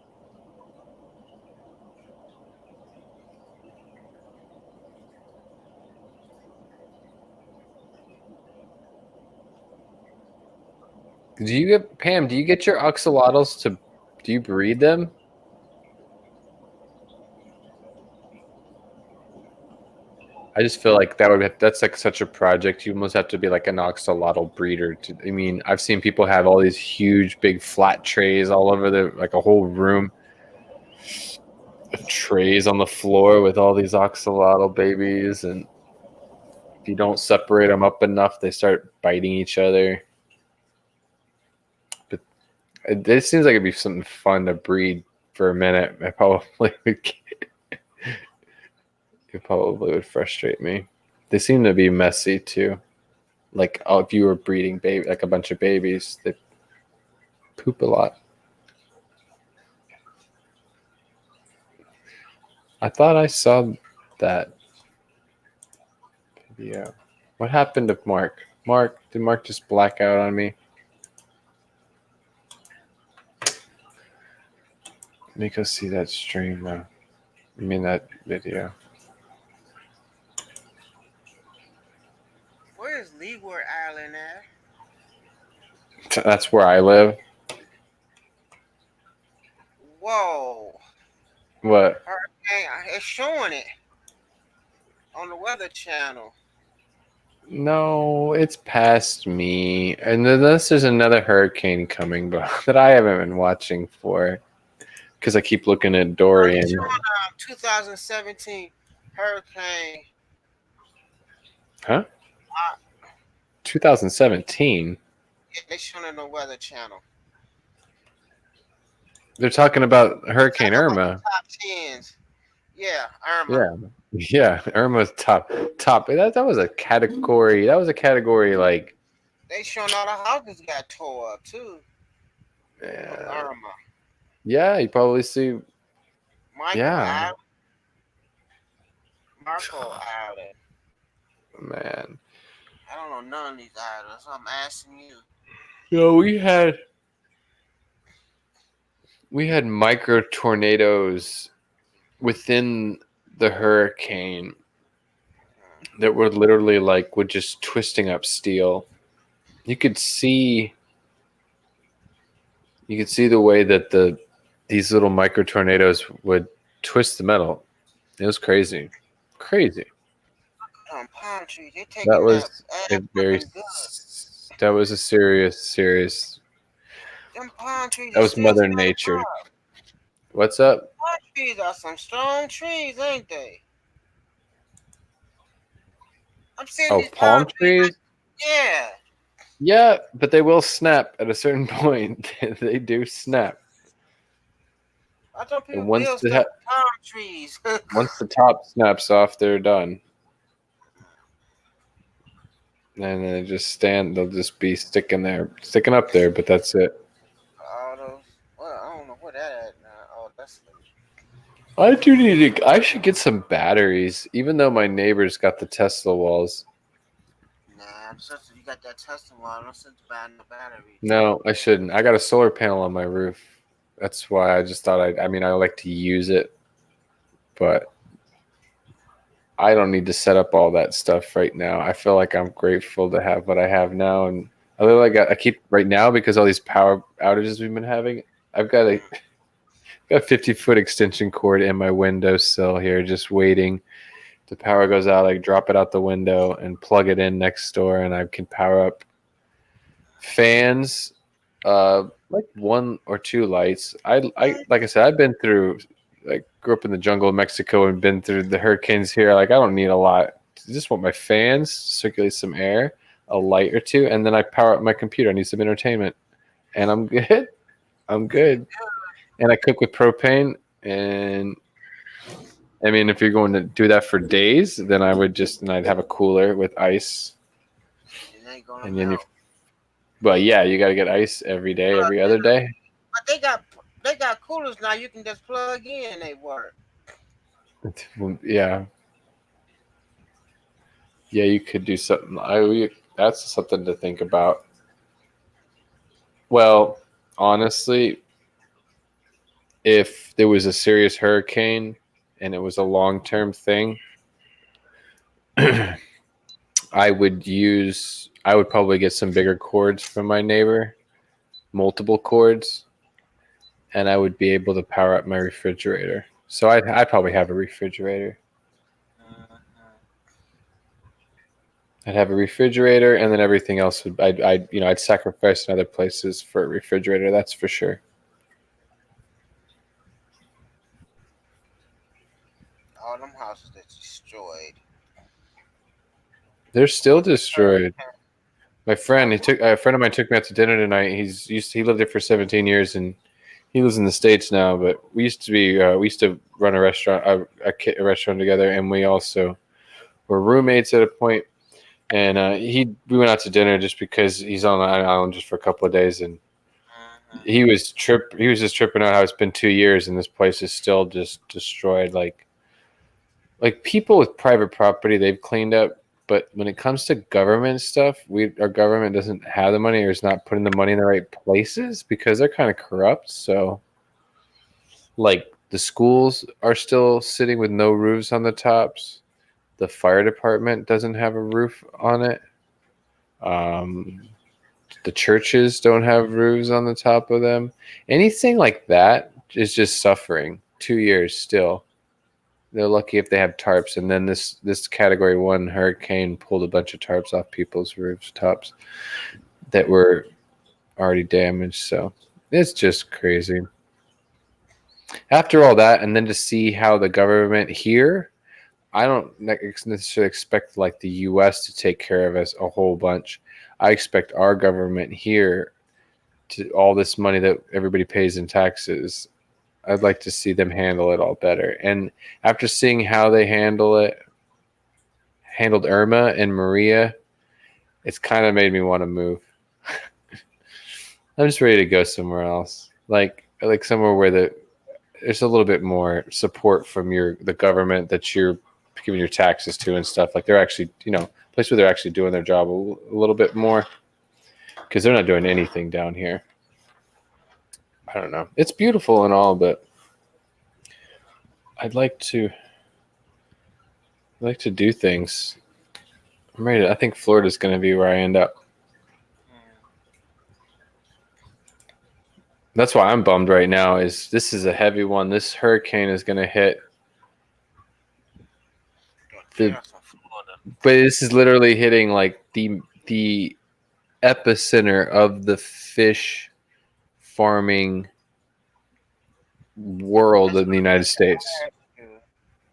Do you get Pam? Do you get your axolotls to? Do you breed them? I just feel like that's like such a project. You almost have to be like an axolotl breeder. I mean, I've seen people have all these huge, big, flat trays all over like a whole room of trays on the floor with all these axolotl babies, and if you don't separate them up enough, they start biting each other. But it seems like it'd be something fun to breed for a minute. I probably would. It probably would frustrate me. They seem to be messy too. Like, if you were breeding like a bunch of babies, they poop a lot. I thought I saw that video. What happened to Mark? Did Mark just black out on me? Let me go see that stream though. I mean that video. Where is Leeward Island at? That's where I live. Whoa. What? Hurricane, it's showing it on the Weather Channel. No, it's past me. And unless there's another hurricane coming, but that I haven't been watching for, because I keep looking at Dorian. It's showing 2017 hurricane. Huh? 2017? Yeah, they showing it on the Weather Channel. They're talking about Hurricane Irma. Top tens. Yeah, Irma. Yeah, Irma's top. That was a category. That was a category like. They showing all the houses got tore up too. Yeah. Irma. Yeah, you probably see. Michael Yeah. Island. Marco Island. Man. I don't know none of these islands. So I'm asking you. So we had micro tornadoes within the hurricane that were literally like would just twisting up steel. You could see the way that these little micro tornadoes would twist the metal. It was crazy. Palm trees. They taking That was that that was a serious. Them palm trees. That was Mother Nature. What's up? Palm trees are some strong trees, ain't they? I'm saying Oh, these palm trees? Yeah. Yeah, but they will snap at a certain point. They do snap. I thought people And once build the stuff with palm trees. Once the top snaps off, they're done. And then they'll just be sticking up there, but that's it. All those, well, I don't know where that at now. Oh, that's. I should get some batteries, even though my neighbor's got the Tesla walls. Nah, you got that Tesla wall. I don't sense buying the battery. No, I shouldn't. I got a solar panel on my roof. That's why I just thought I like to use it, but I don't need to set up all that stuff right now. I feel like I'm grateful to have what I have now, and I keep right now because all these power outages we've been having. I've got a 50-foot extension cord in my windowsill here, just waiting. The power goes out, I drop it out the window and plug it in next door, and I can power up fans, like 1 or 2 lights. I like I said, I've been through. I grew up in the jungle of Mexico and been through the hurricanes here. Like, I don't need a lot. I just want my fans, circulate some air, a light or 2, and then I power up my computer. I need some entertainment, and I'm good. And I cook with propane. And I mean, if you're going to do that for days, then I'd have a cooler with ice. It ain't gonna And then But yeah, you got to get ice every day, every other day. But they got coolers now. You can just plug in. They work. Yeah, yeah, you could do something. That's something to think about. Well, honestly, if there was a serious hurricane and it was a long-term thing, I would probably get some bigger cords from my neighbor, multiple cords, and I would be able to power up my refrigerator. So I'd probably have a refrigerator. I'd have a refrigerator, and then everything else would I'd sacrifice in other places for a refrigerator. That's for sure. All them houses that's destroyed. They're still destroyed. My friend, a friend of mine took me out to dinner tonight. He lived there for 17 years, and he lives in the States now. But we used to run a restaurant, a restaurant together, and we also were roommates at a point. And we went out to dinner just because he's on the island just for a couple of days, and he was just tripping out how it's been 2 years and this place is still just destroyed. Like people with private property, they've cleaned up, but when it comes to government stuff, our government doesn't have the money or is not putting the money in the right places because they're kind of corrupt. So, like, the schools are still sitting with no roofs on the tops. The fire department doesn't have a roof on it. The churches don't have roofs on the top of them. Anything like that is just suffering. 2 years still. They're lucky if they have tarps. And then this Category 1 hurricane pulled a bunch of tarps off people's rooftops that were already damaged. So it's just crazy. After all that, and then to see how the government here, I don't necessarily expect like the U.S. to take care of us a whole bunch. I expect our government here to all this money that everybody pays in taxes. I'd like to see them handle it all better. And after seeing how they handled Irma and Maria, it's kind of made me want to move. I'm just ready to go somewhere else, like somewhere where there's a little bit more support from the government that you're giving your taxes to and stuff. Like they're actually, a place where they're actually doing their job a little bit more, because they're not doing anything down here. I don't know. It's beautiful and all, but I'd like to do things. I'm ready. I think Florida's going to be where I end up. That's why I'm bummed right now. This is a heavy one. This hurricane is going to hit. But this is literally hitting like the epicenter of the fish farming world in the United States.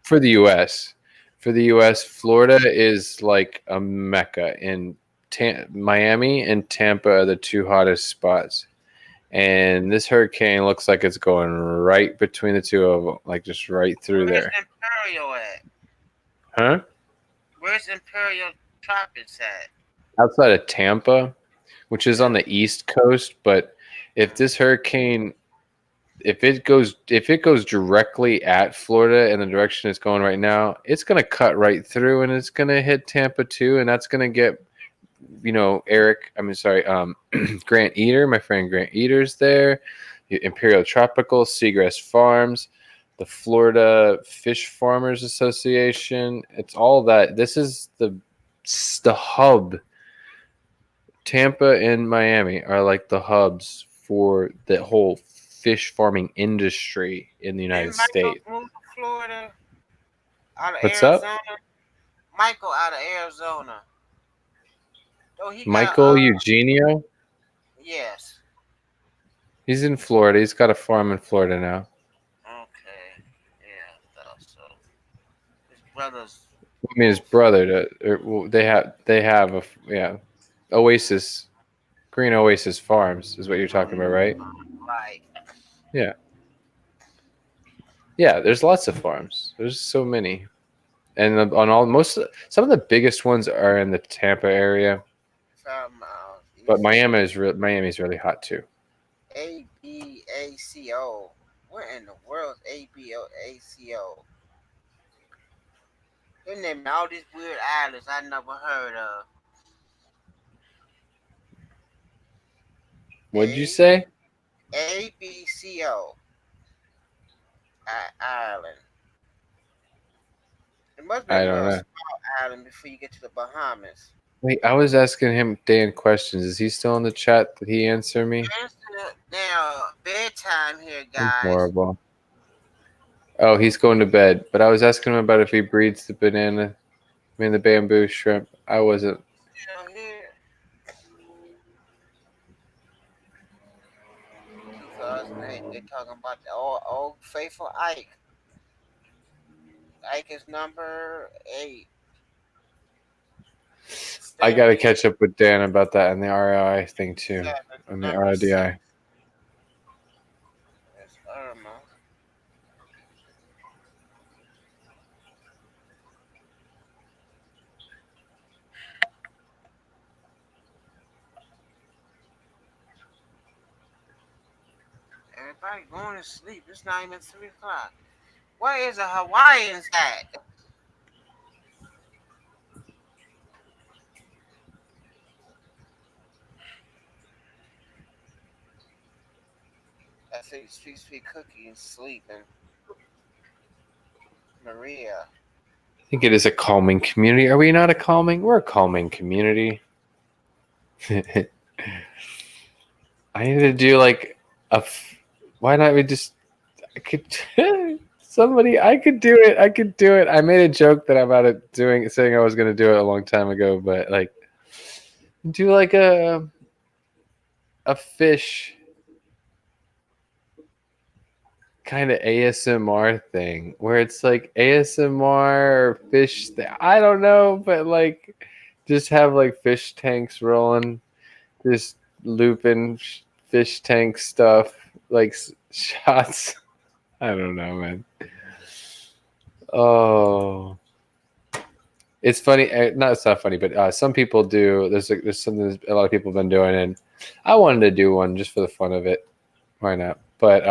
For the U.S., Florida is like a mecca. In Miami and Tampa are the two hottest spots. And this hurricane looks like it's going right between the two of them, like just right through there. Where's Imperial at? Huh? Where's Imperial Tropics at? Outside of Tampa, which is on the East Coast. But if this hurricane, if it goes directly at Florida in the direction it's going right now, it's going to cut right through and it's going to hit Tampa too, and that's going to get, Grant Eater, my friend Grant Eater's there, Imperial Tropical, Seagrass Farms, the Florida Fish Farmers Association. It's all that. This is the hub. Tampa and Miami are like the hubs for the whole fish farming industry in the United States. Moved to Florida out of What's Arizona. up? Michael out of Arizona. Michael Eugenio? Yes. He's in Florida. He's got a farm in Florida now. Okay. Yeah, I thought so. His brother's. I mean, his brother. They have Oasis, Green Oasis Farms is what you're talking about, right? Right. Yeah. Yeah, there's lots of farms. There's so many. And some of the biggest ones are in the Tampa area. But Miami's really hot too. ABACO. What in the world is ABACO? They named all these weird islands I never heard of. What'd you say? ABCO Island. It must be a I don't little know. small island before you get to the Bahamas. Wait, I was asking him Dan questions. Is he still in the chat? Did he answer me? Now, bedtime here, I'm guys. horrible. Oh, he's going to bed. But I was asking him about if he breeds the the bamboo shrimp. I wasn't. Still here. Because they're talking about the old faithful Ike. Ike is number 8. I got to catch up with Dan about that and the ROI thing too. And the Number RDI. 6. That's Irma. Everybody going to sleep. It's not even 3 o'clock. Where is the Hawaiians at? I think Sweet Cookie is sleeping. Maria. I think it is a calming community. Are we not a calming? We're a calming community. I need to do like why not we just I could I could do it. I could do it. I made a joke that I'm out of saying I was going to do it a long time ago, but like do like a fish kind of ASMR thing where it's like ASMR or fish. I don't know, but like just have like fish tanks rolling, just looping fish tank stuff, like shots. I don't know, man. Oh, it's funny. No, it's not funny, but some people do. There's something a lot of people have been doing, and I wanted to do one just for the fun of it. Why not? But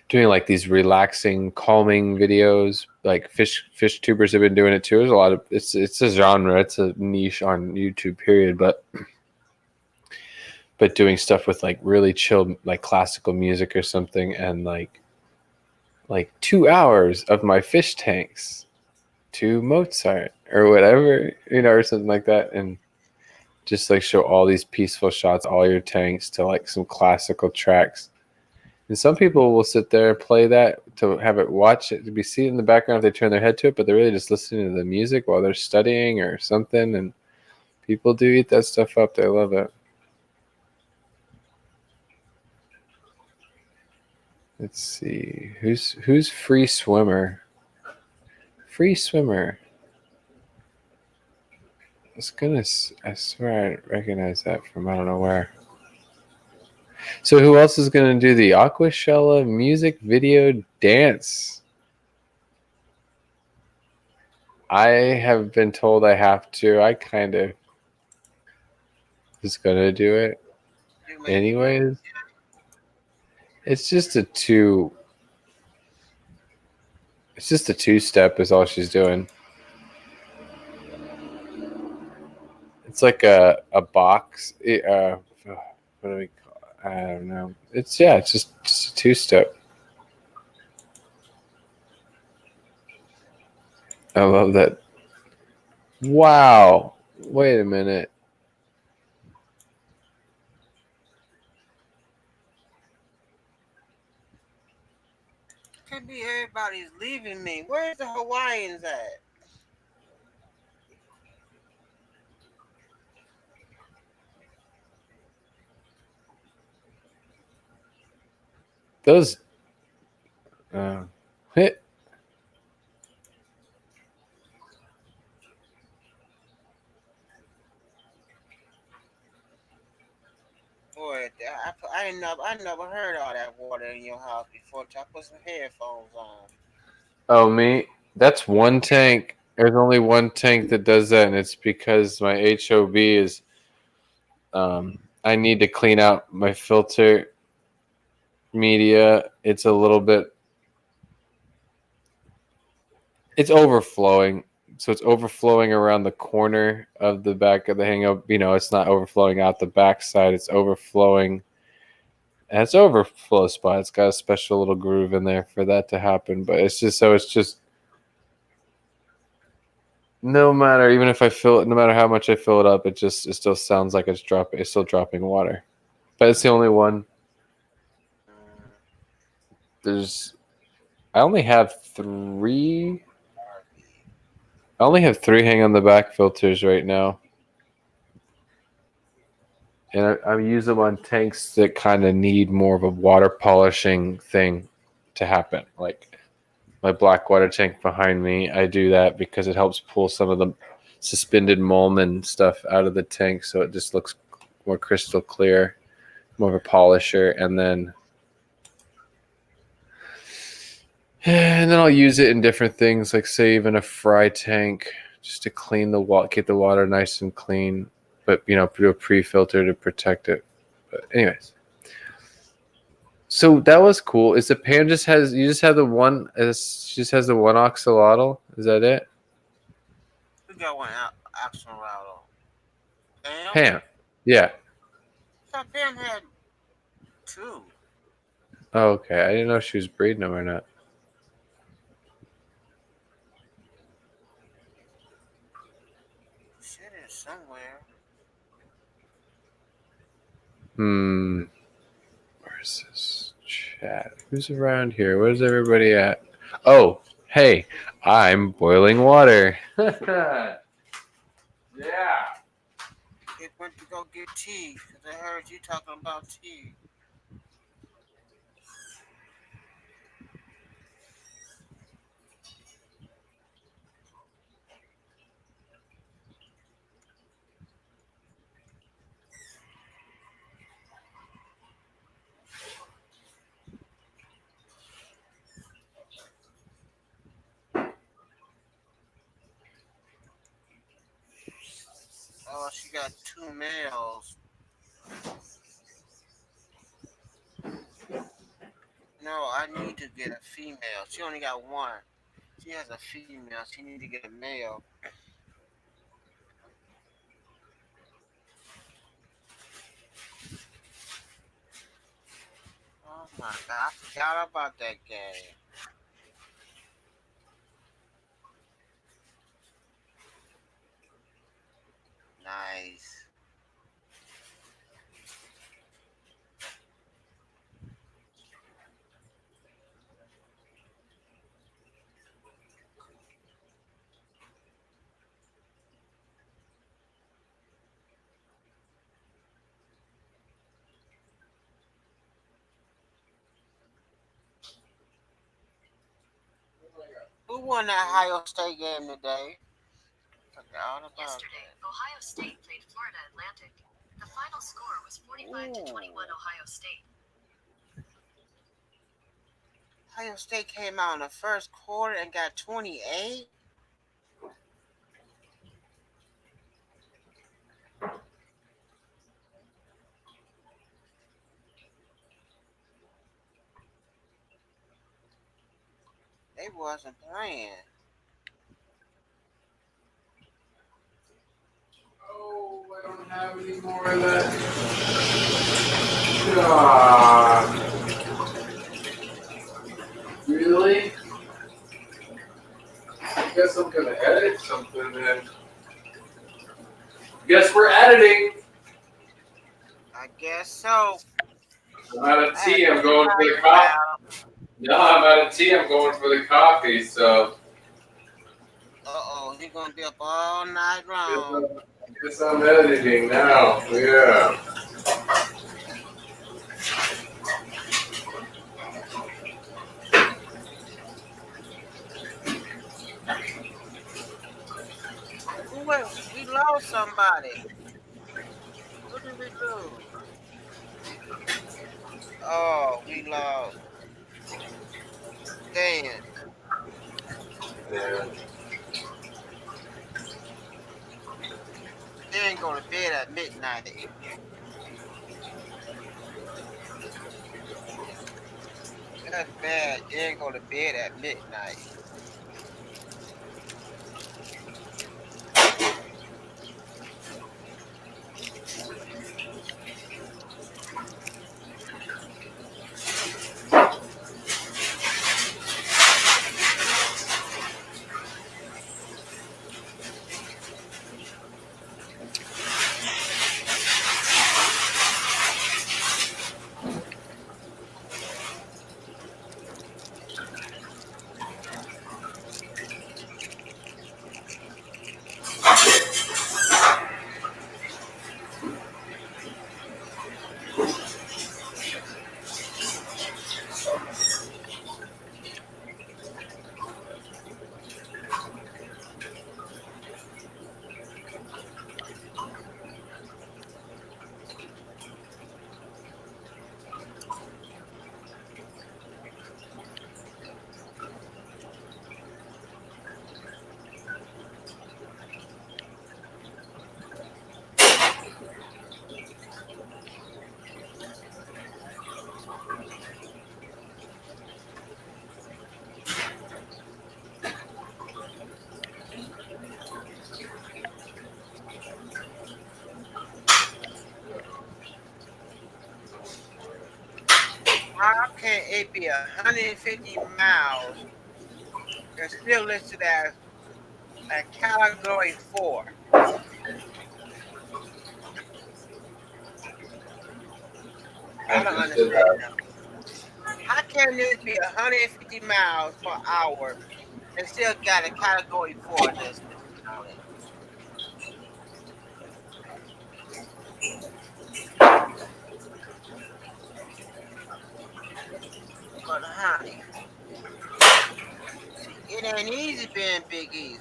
doing like these relaxing, calming videos, like fish tubers have been doing it too. There's a lot of it's a genre, it's a niche on YouTube, period. But doing stuff with like really chill, like classical music or something, and like 2 hours of my fish tanks to Mozart or whatever, or something like that, and just like show all these peaceful shots, all your tanks to like some classical tracks. And some people will sit there and play that to have it watch it to be seen in the background if they turn their head to it, but they're really just listening to the music while they're studying or something. And people do eat that stuff up. They love it. Let's see. Who's Free Swimmer? Free Swimmer. I swear I recognize that from I don't know where. So who else is going to do the Aquashella music video dance? I have been told I have to. I kind of was going to do it. Anyways, it's just a two-step is all she's doing. It's like a box. What do we call it? I don't know. It's just a two-step. I love that. Wow. Wait a minute. Can't be everybody's leaving me. Where's the Hawaiians at? Those hit. Boy, I never heard all that water in your house before. I put some headphones on. Oh, me? That's one tank. There's only one tank that does that, and it's because my HOB is I need to clean out my filter media. It's a little bit, it's overflowing. So it's overflowing around the corner of the back of the hang up. It's not overflowing out the back side. It's overflowing. It has overflow spot. It's got a special little groove in there for that to happen. But it's just no matter, even if I fill it, no matter how much I fill it up, it still sounds like it's still dropping water. But it's the only one. I only have three hang on the back filters right now. And I use them on tanks that kind of need more of a water polishing thing to happen. Like my black water tank behind me, I do that because it helps pull some of the suspended mulm and stuff out of the tank, so it just looks more crystal clear, more of a polisher. And then I'll use it in different things, like say even a fry tank, just to clean the water, get the water nice and clean. But do a pre-filter to protect it. But anyways, so that was cool. Is the pan just have the one? She just has the one axolotl. Is that it? We got one axolotl. Pam. Yeah. I thought Pam had two. Oh, okay. I didn't know if she was breeding them or not. Shit is somewhere. Where's this chat? Who's around here? Where's everybody at? Oh, hey, I'm boiling water. Yeah. It went to go get tea because I heard you talking about tea. Oh, she got two males. No, I need to get a female. She only got one. She has a female. She need to get a male. Oh my god, I forgot about that game. Nice. Who won that Ohio State game today? Forgot about Yesterday, Ohio State played Florida Atlantic. The final score was 45-21 Ohio State. Ohio State came out in the first quarter and got 28. They wasn't playing. Oh, I don't have any more of that. God. Really? I guess I'm gonna edit something then. Guess we're editing. I guess so. I'm out of tea. I'm going for the coffee. No, I'm out of tea. I'm going for the coffee. So. Uh-oh, he's gonna be up all night long. I guess I'm editing now. Yeah. We lost somebody. What did we do? Oh, we lost. Dang it. Yeah. They ain't going to bed at midnight. That's bad. Then go to bed at midnight. How can it be 150 miles and still listed as a category 4? I don't understand. How can this be 150 miles per hour and still got a category 4 listed on it? But honey, it ain't easy being Big Easy.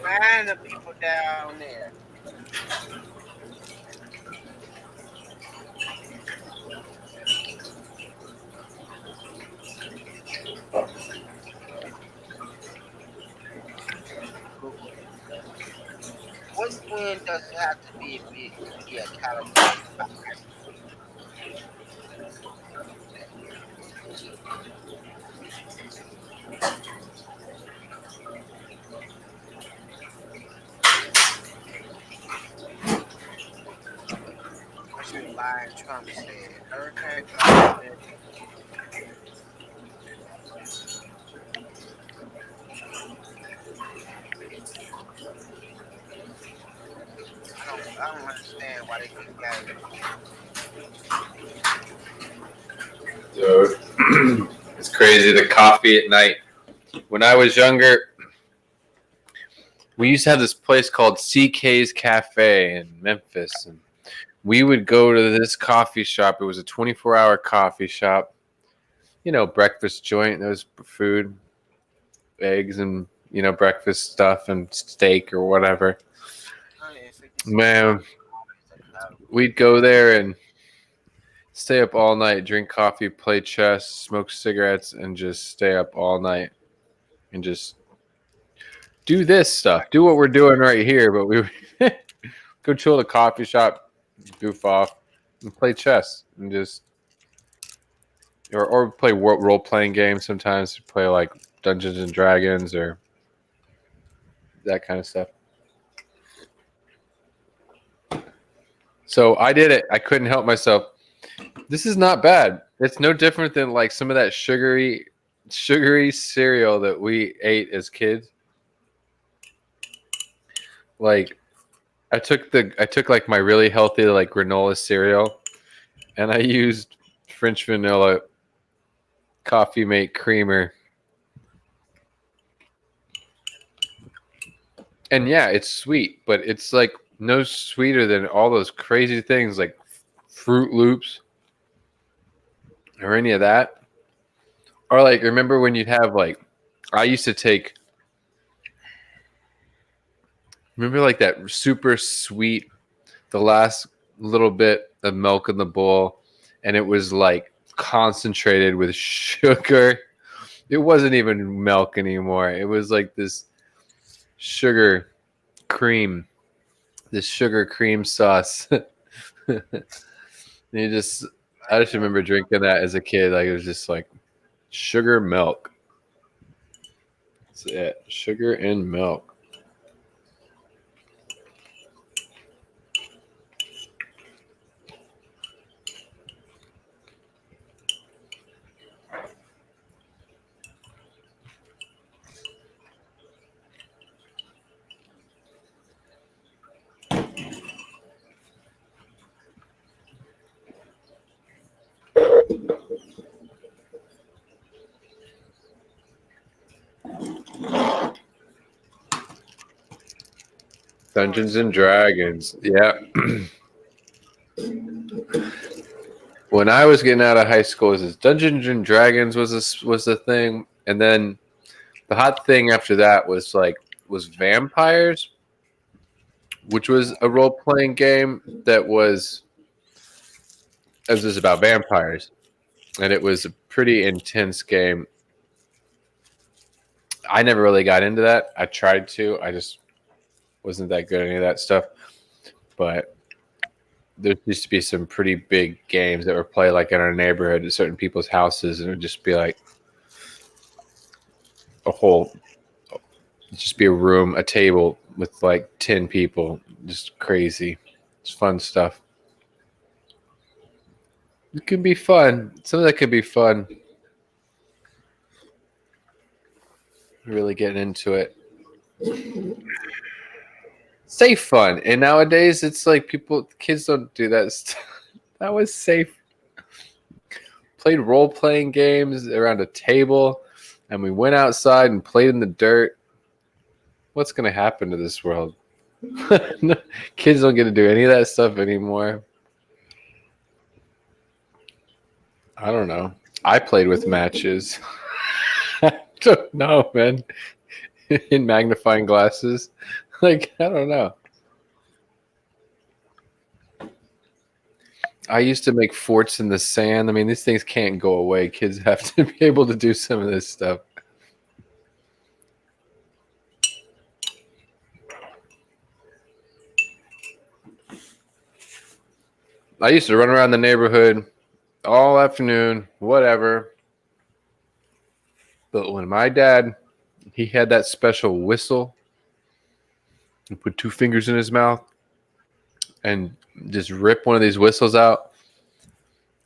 Find the people down there. What wind does it have to be a category 5? That's what Lion Trump said. Hurricane Climate. I don't understand why they keep getting Dude, it's crazy. The coffee at night. When I was younger, we used to have this place called CK's Cafe in Memphis, and we would go to this coffee shop. It was a 24-hour coffee shop. You know, breakfast joint. There was food, eggs, and breakfast stuff and steak or whatever. Man, we'd go there and stay up all night, drink coffee, play chess, smoke cigarettes, and just stay up all night and just do this stuff. Do what we're doing right here, but we would go chill at a coffee shop, goof off, and play chess and just or play role playing games sometimes. Play like Dungeons and Dragons or that kind of stuff. So I did it. I couldn't help myself. This is not bad. It's no different than like some of that sugary cereal that we ate as kids. Like I took like my really healthy like granola cereal and I used French vanilla Coffee Mate creamer And yeah, it's sweet, but it's like no sweeter than all those crazy things like Fruit Loops or any of that. Or like, remember when you'd have like, I used to take, remember like that super sweet, the last little bit of milk in the bowl, and it was like concentrated with sugar. It wasn't even milk anymore. It was like this sugar cream, this sugar cream sauce. You just, I just remember drinking that as a kid. Like it was just like sugar milk. That's it. Sugar and milk. Dungeons and Dragons. Yeah. When I was getting out of high school, it was Dungeons and Dragons was the thing, and then the hot thing after that was vampires, which was a role playing game that was just about vampires, and it was a pretty intense game. I never really got into that. I tried to. I just wasn't that good at any of that stuff. But there used to be some pretty big games that were played like in our neighborhood at certain people's houses, and it would just be like just be a room, a table with like 10 people. Just crazy. It's fun stuff. It can be fun. Some of that could be fun. Really getting into it. Safe fun. And nowadays it's like kids don't do that stuff. That was safe. Played role-playing games around a table, and we went outside and played in the dirt. What's going to happen to this world? Kids don't get to do any of that stuff anymore. I don't know. I played with matches. I don't know, man. In magnifying glasses. Like, I don't know. I used to make forts in the sand. I mean, these things can't go away. Kids have to be able to do some of this stuff. I used to run around the neighborhood all afternoon, whatever. But when my dad, he had that special whistle, he put 2 fingers in his mouth and just rip one of these whistles out.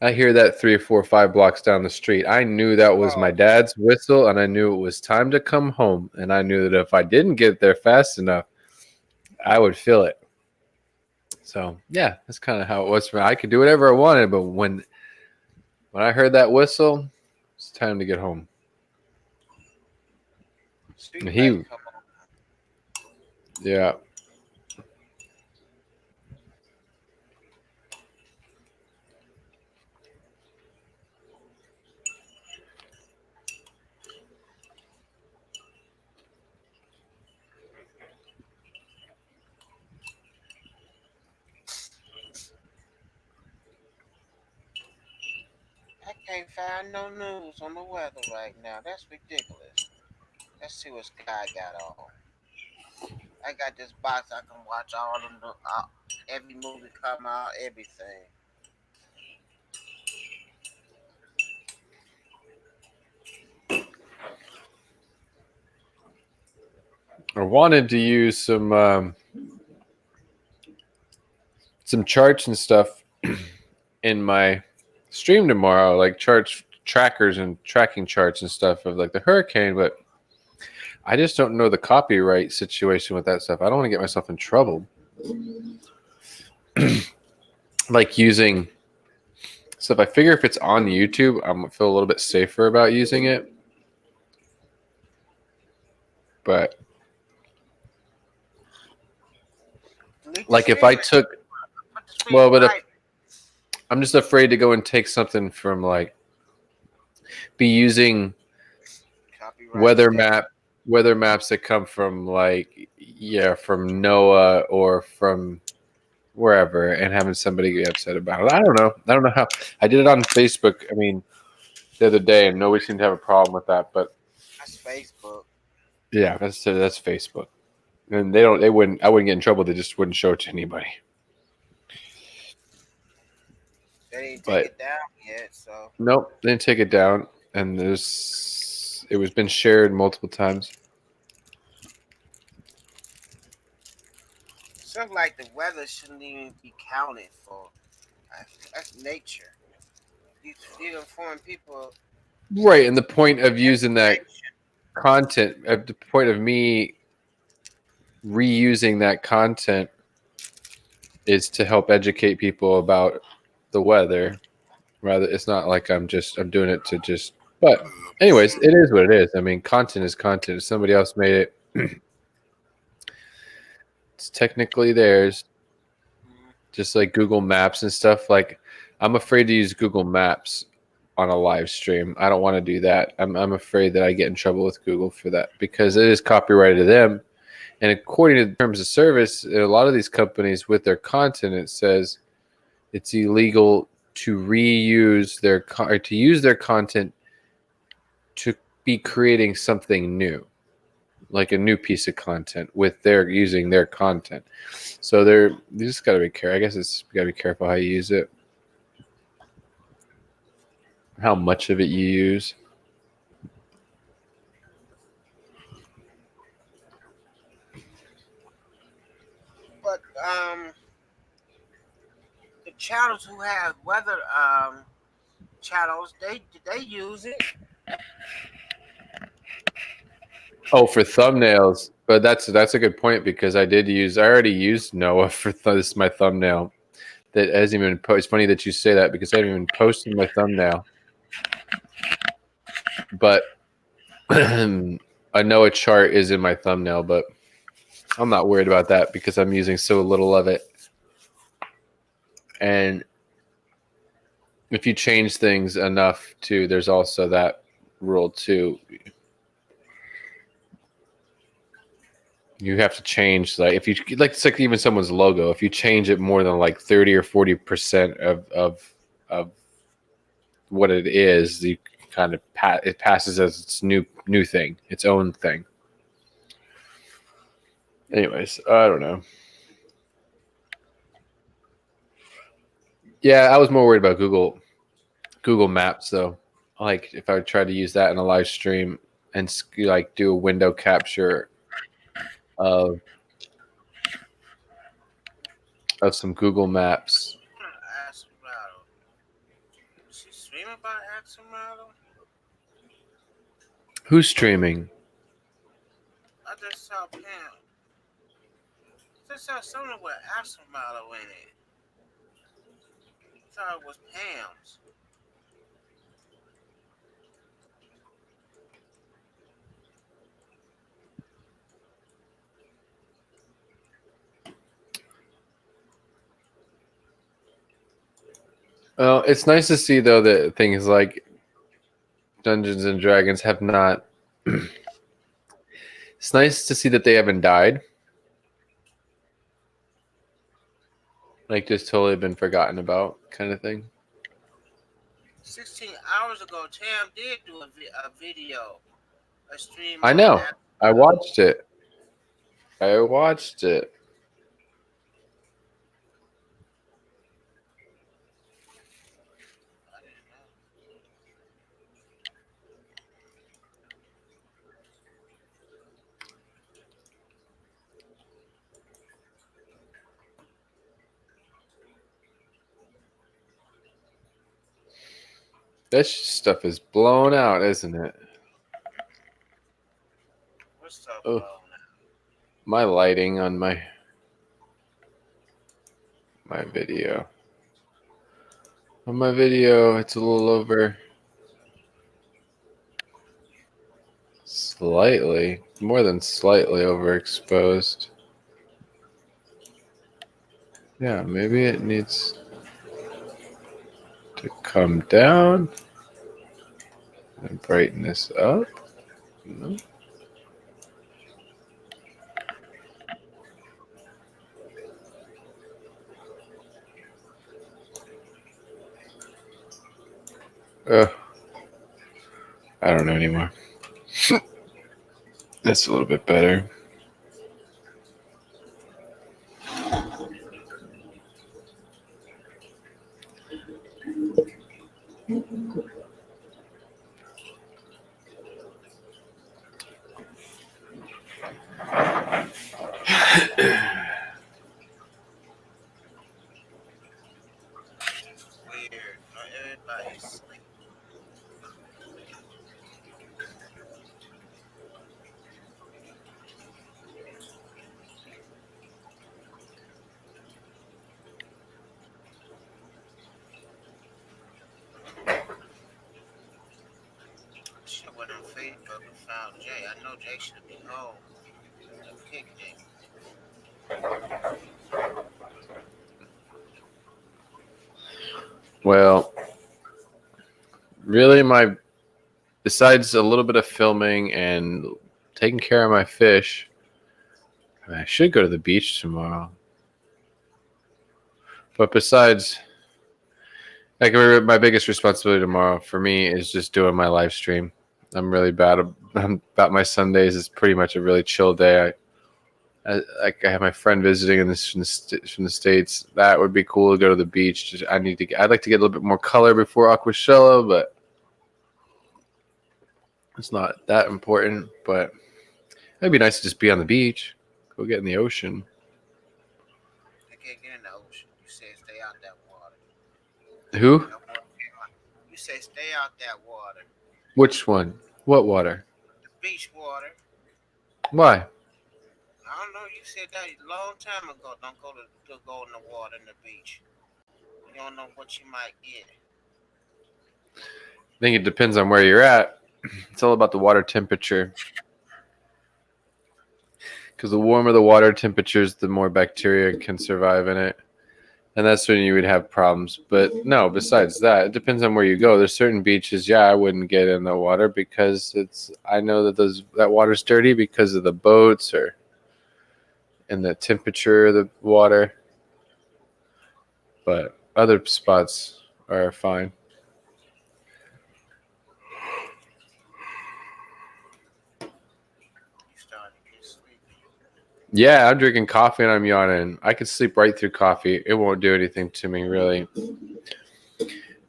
I hear that 3 or 4 or 5 blocks down the street. I knew that was my dad's whistle, and I knew it was time to come home. And I knew that if I didn't get there fast enough, I would feel it. So yeah, that's kind of how it was for me. I could do whatever I wanted, but when I heard that whistle, it's time to get home. Yeah. I can't find no news on the weather right now. That's ridiculous. Let's see what Sky got on. I got this box. I can watch all of them, every movie come out, everything. I wanted to use some charts and stuff in my stream tomorrow, like trackers and tracking charts and stuff of like the hurricane, but I just don't know the copyright situation with that stuff. I don't want to get myself in trouble. Like using stuff. I figure if it's on YouTube, I'm gonna feel a little bit safer about using it. But Like if I took, well, but if I'm just afraid to go and take something from like be using weather maps that come from like from NOAA or from wherever and having somebody get upset about it. I don't know how. I did it on Facebook. I mean, the other day, and nobody seemed to have a problem with that. But That's Facebook. yeah, that's Facebook, and I wouldn't get in trouble. They just wouldn't show it to anybody. They didn't But- take it down yet, so Nope, they didn't take it down, and it was been shared multiple times. something like the weather shouldn't even be counted for. That's nature. You inform people. Right, and the point of using that content, at the point of me reusing that content, is to help educate people about the weather. Rather, it's not like I'm doing it to just. But anyways, it is what it is. I mean, content is content. If somebody else made it, it's technically theirs. Just like Google Maps and stuff. Like, I'm afraid to use Google Maps on a live stream. I don't want to do that. I'm afraid that I get in trouble with Google for that because it is copyrighted to them. And according to the terms of service, a lot of these companies with their content, it says it's illegal to reuse to use their content to be creating something new, like a new piece of content with using their content. So you just got to be careful. I guess it's got to be careful how you use it, how much of it you use. But the channels who have weather channels, they use it. Oh, for thumbnails, but that's a good point because I already used NOAA for this is my thumbnail. That hasn't even posted. It's funny that you say that because I haven't even posted my thumbnail. But I know a chart is in my thumbnail, but I'm not worried about that because I'm using so little of it. And if you change things enough too, there's also that rule too. You have to change, like if you like, it's like even someone's logo. If you change it more than like 30 or 40% of what it is, you kind of it passes as its new thing, its own thing. Anyways, I don't know. Yeah, I was more worried about Google Maps though. Like if I would try to use that in a live stream and like do a window capture of some Google Maps. She's streaming about Axelmodel? Who's streaming? I just saw Pam. I just saw someone with Axelmodel in it. I thought it was Pam's. Well, it's nice to see though that things like Dungeons and Dragons have not. It's nice to see that they haven't died. Like just totally been forgotten about, kind of thing. 16 hours ago, Tam did do a video, a stream. I know. I watched it. I watched it. This stuff is blown out, isn't it? What's stuff Oh. blown out? My lighting on my video. On my video, it's a little over. Slightly, more than slightly overexposed. Yeah, maybe it needs to come down and brighten this up. No. I don't know anymore. That's a little bit better. Weird. Not everybody's sleep. Shit went on Facebook and found Jay. I know Jay should be home. I kicked him. Well, really, besides a little bit of filming and taking care of my fish, I should go to the beach tomorrow. But besides, like my biggest responsibility tomorrow for me is just doing my live stream. I'm really bad about my Sundays. It's pretty much a really chill day. I have my friend visiting from the States. That would be cool to go to the beach. I'd like to get a little bit more color before Aquashella, but it's not that important. But it'd be nice to just be on the beach, go get in the ocean. I can't get in the ocean. You say stay out that water. Who? You say stay out that water. Which one? What water? The beach water. Why? I don't know. You said that a long time ago. Don't go in the water in the beach. You don't know what you might get. I think it depends on where you're at. It's all about the water temperature. Because the warmer the water temperatures, the more bacteria can survive in it. And that's when you would have problems. But no, besides that, it depends on where you go. There's certain beaches, I wouldn't get in the water because I know that that water's dirty because of the boats or and the temperature of the water. But other spots are fine. You starting to get sleepy. Yeah, I'm drinking coffee and I'm yawning. I could sleep right through coffee. It won't do anything to me, really.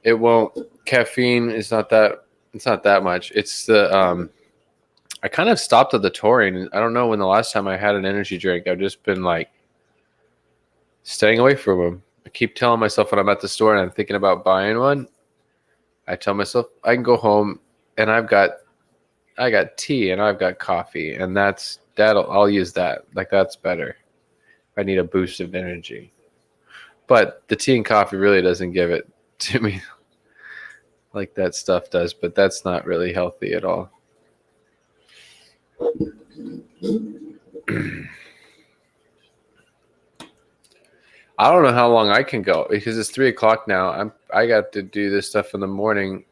It won't. Caffeine is not that. It's not that much. It's the I kind of stopped at the taurine. I don't know when the last time I had an energy drink. I've just been like staying away from them. I keep telling myself when I'm at the store and I'm thinking about buying one, I tell myself I can go home and I got tea and I've got coffee and I'll use that. Like that's better. I need a boost of energy. But the tea and coffee really doesn't give it to me like that stuff does, but that's not really healthy at all. I don't know how long I can go because it's 3:00 now. I got to do this stuff in the morning.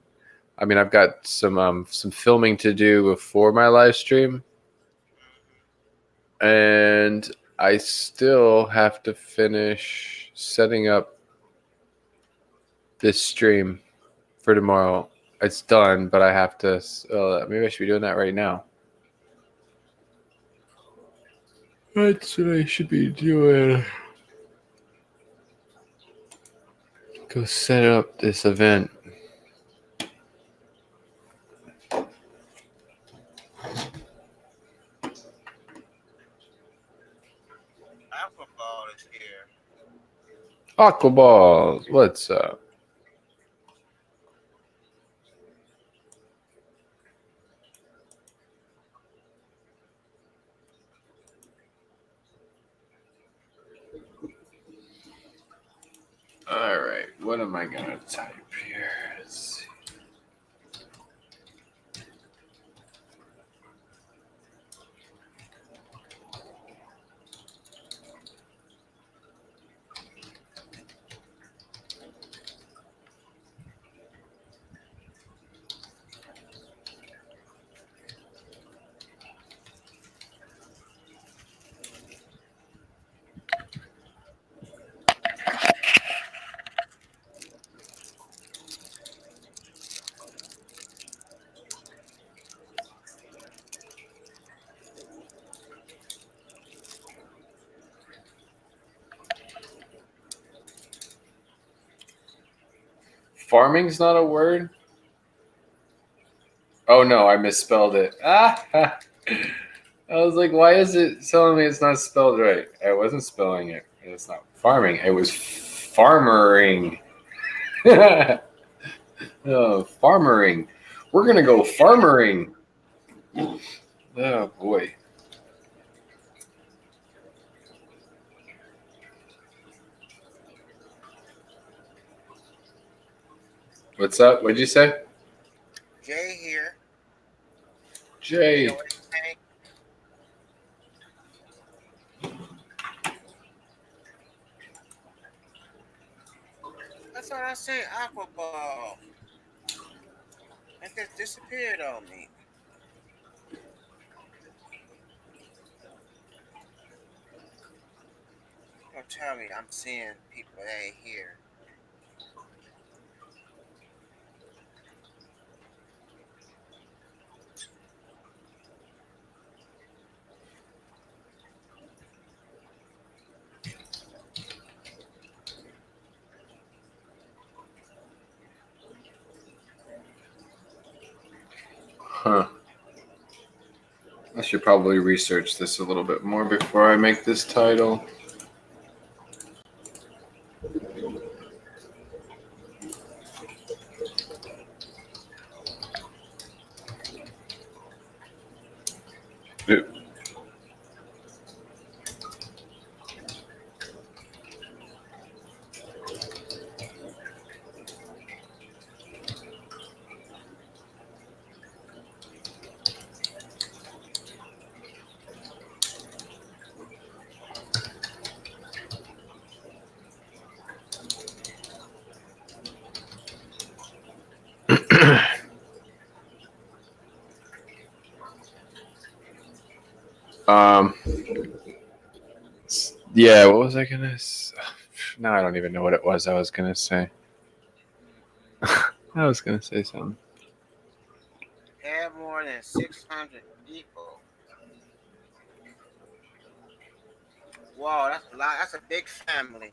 I mean, I've got some filming to do before my live stream, and I still have to finish setting up this stream for tomorrow. It's done, but I have to. Maybe I should be doing that right now. That's what I should be doing. Go set up this event. Aquaball is here. Aquaballs, what's up? All right, what am I gonna type here? Let's see. Farming's not a word? Oh no, I misspelled it. I was like, why is it telling me it's not spelled right? I wasn't spelling it. It's not farming. It was farmering. Farmering. We're gonna go farmering. Oh boy. What's up? What'd you say? Jay here. Jay. You know what he's saying? That's what I say, aqua ball. It just disappeared on me. Don't tell me I'm seeing people that ain't here. Huh. I should probably research this a little bit more before I make this title. Yeah, what was I gonna say? Now I don't even know what it was I was gonna say. I was gonna say something. Have more than 600 people. Wow, that's a lot. That's a big family.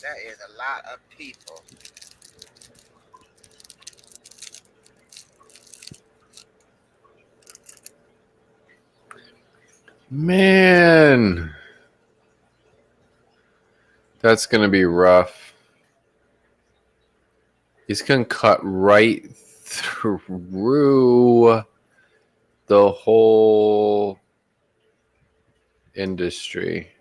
That is a lot of people. Man, that's gonna be rough. He's gonna cut right through the whole industry.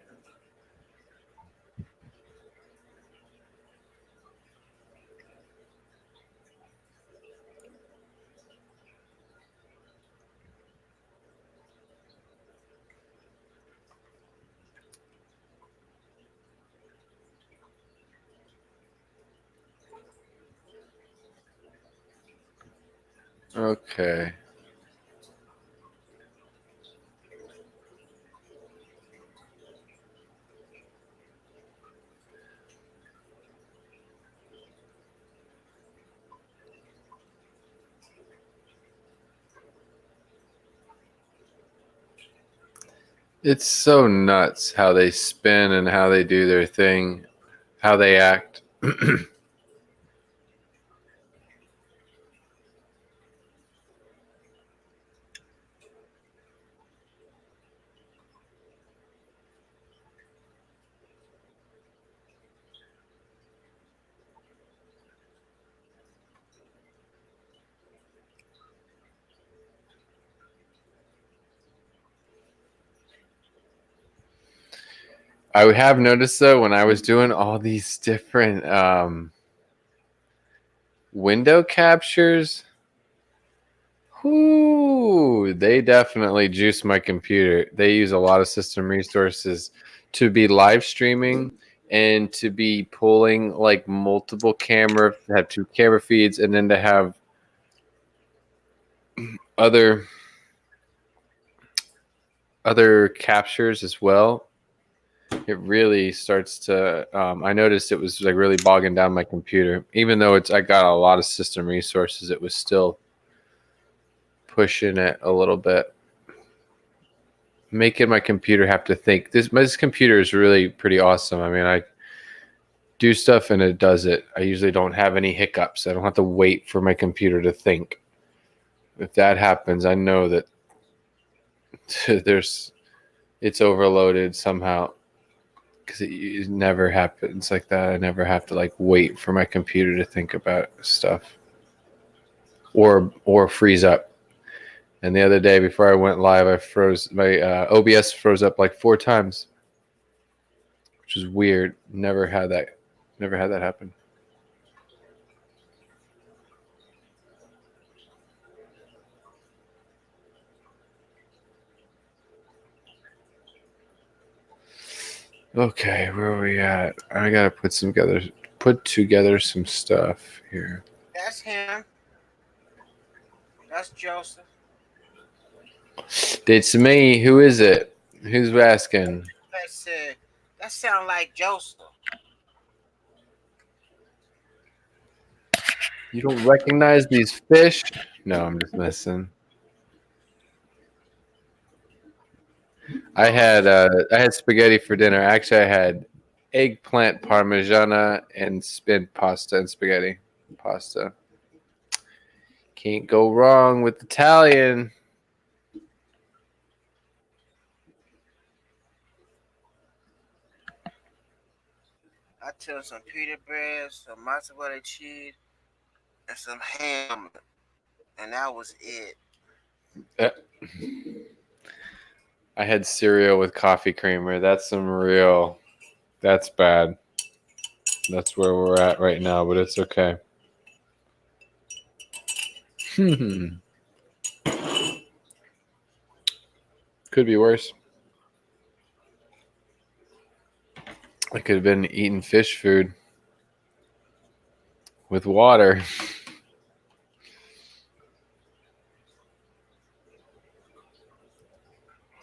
Okay. It's so nuts how they spin and how they do their thing, how they act. I have noticed though when I was doing all these different window captures, they definitely juice my computer. They use a lot of system resources to be live streaming and to be pulling like multiple camera, have 2 camera feeds, and then to have other captures as well. It really starts to I noticed it was like really bogging down my computer. Even though I got a lot of system resources, it was still pushing it a little bit. making my computer have to think. This computer is really pretty awesome. I mean, I do stuff and it does it. I usually don't have any hiccups. I don't have to wait for my computer to think. If that happens, I know that it's overloaded somehow, because it never happens like that. I never have to like wait for my computer to think about stuff or freeze up. And the other day before I went live, I froze my OBS froze up like 4 times, which is weird. Never had that happen. Okay, where are we at? I gotta put together some stuff here. That's him. That's Joseph. It's me. Who is it? Who's asking? That sound like Joseph. You don't recognize these fish? No, I'm just messing. I had spaghetti for dinner. Actually, I had eggplant parmigiana and pasta and spaghetti pasta. Can't go wrong with Italian. I took some pita bread, some mozzarella cheese, and some ham, and that was it. I had cereal with coffee creamer. That's bad. That's where we're at right now, but it's okay. Could be worse. I could have been eating fish food with water.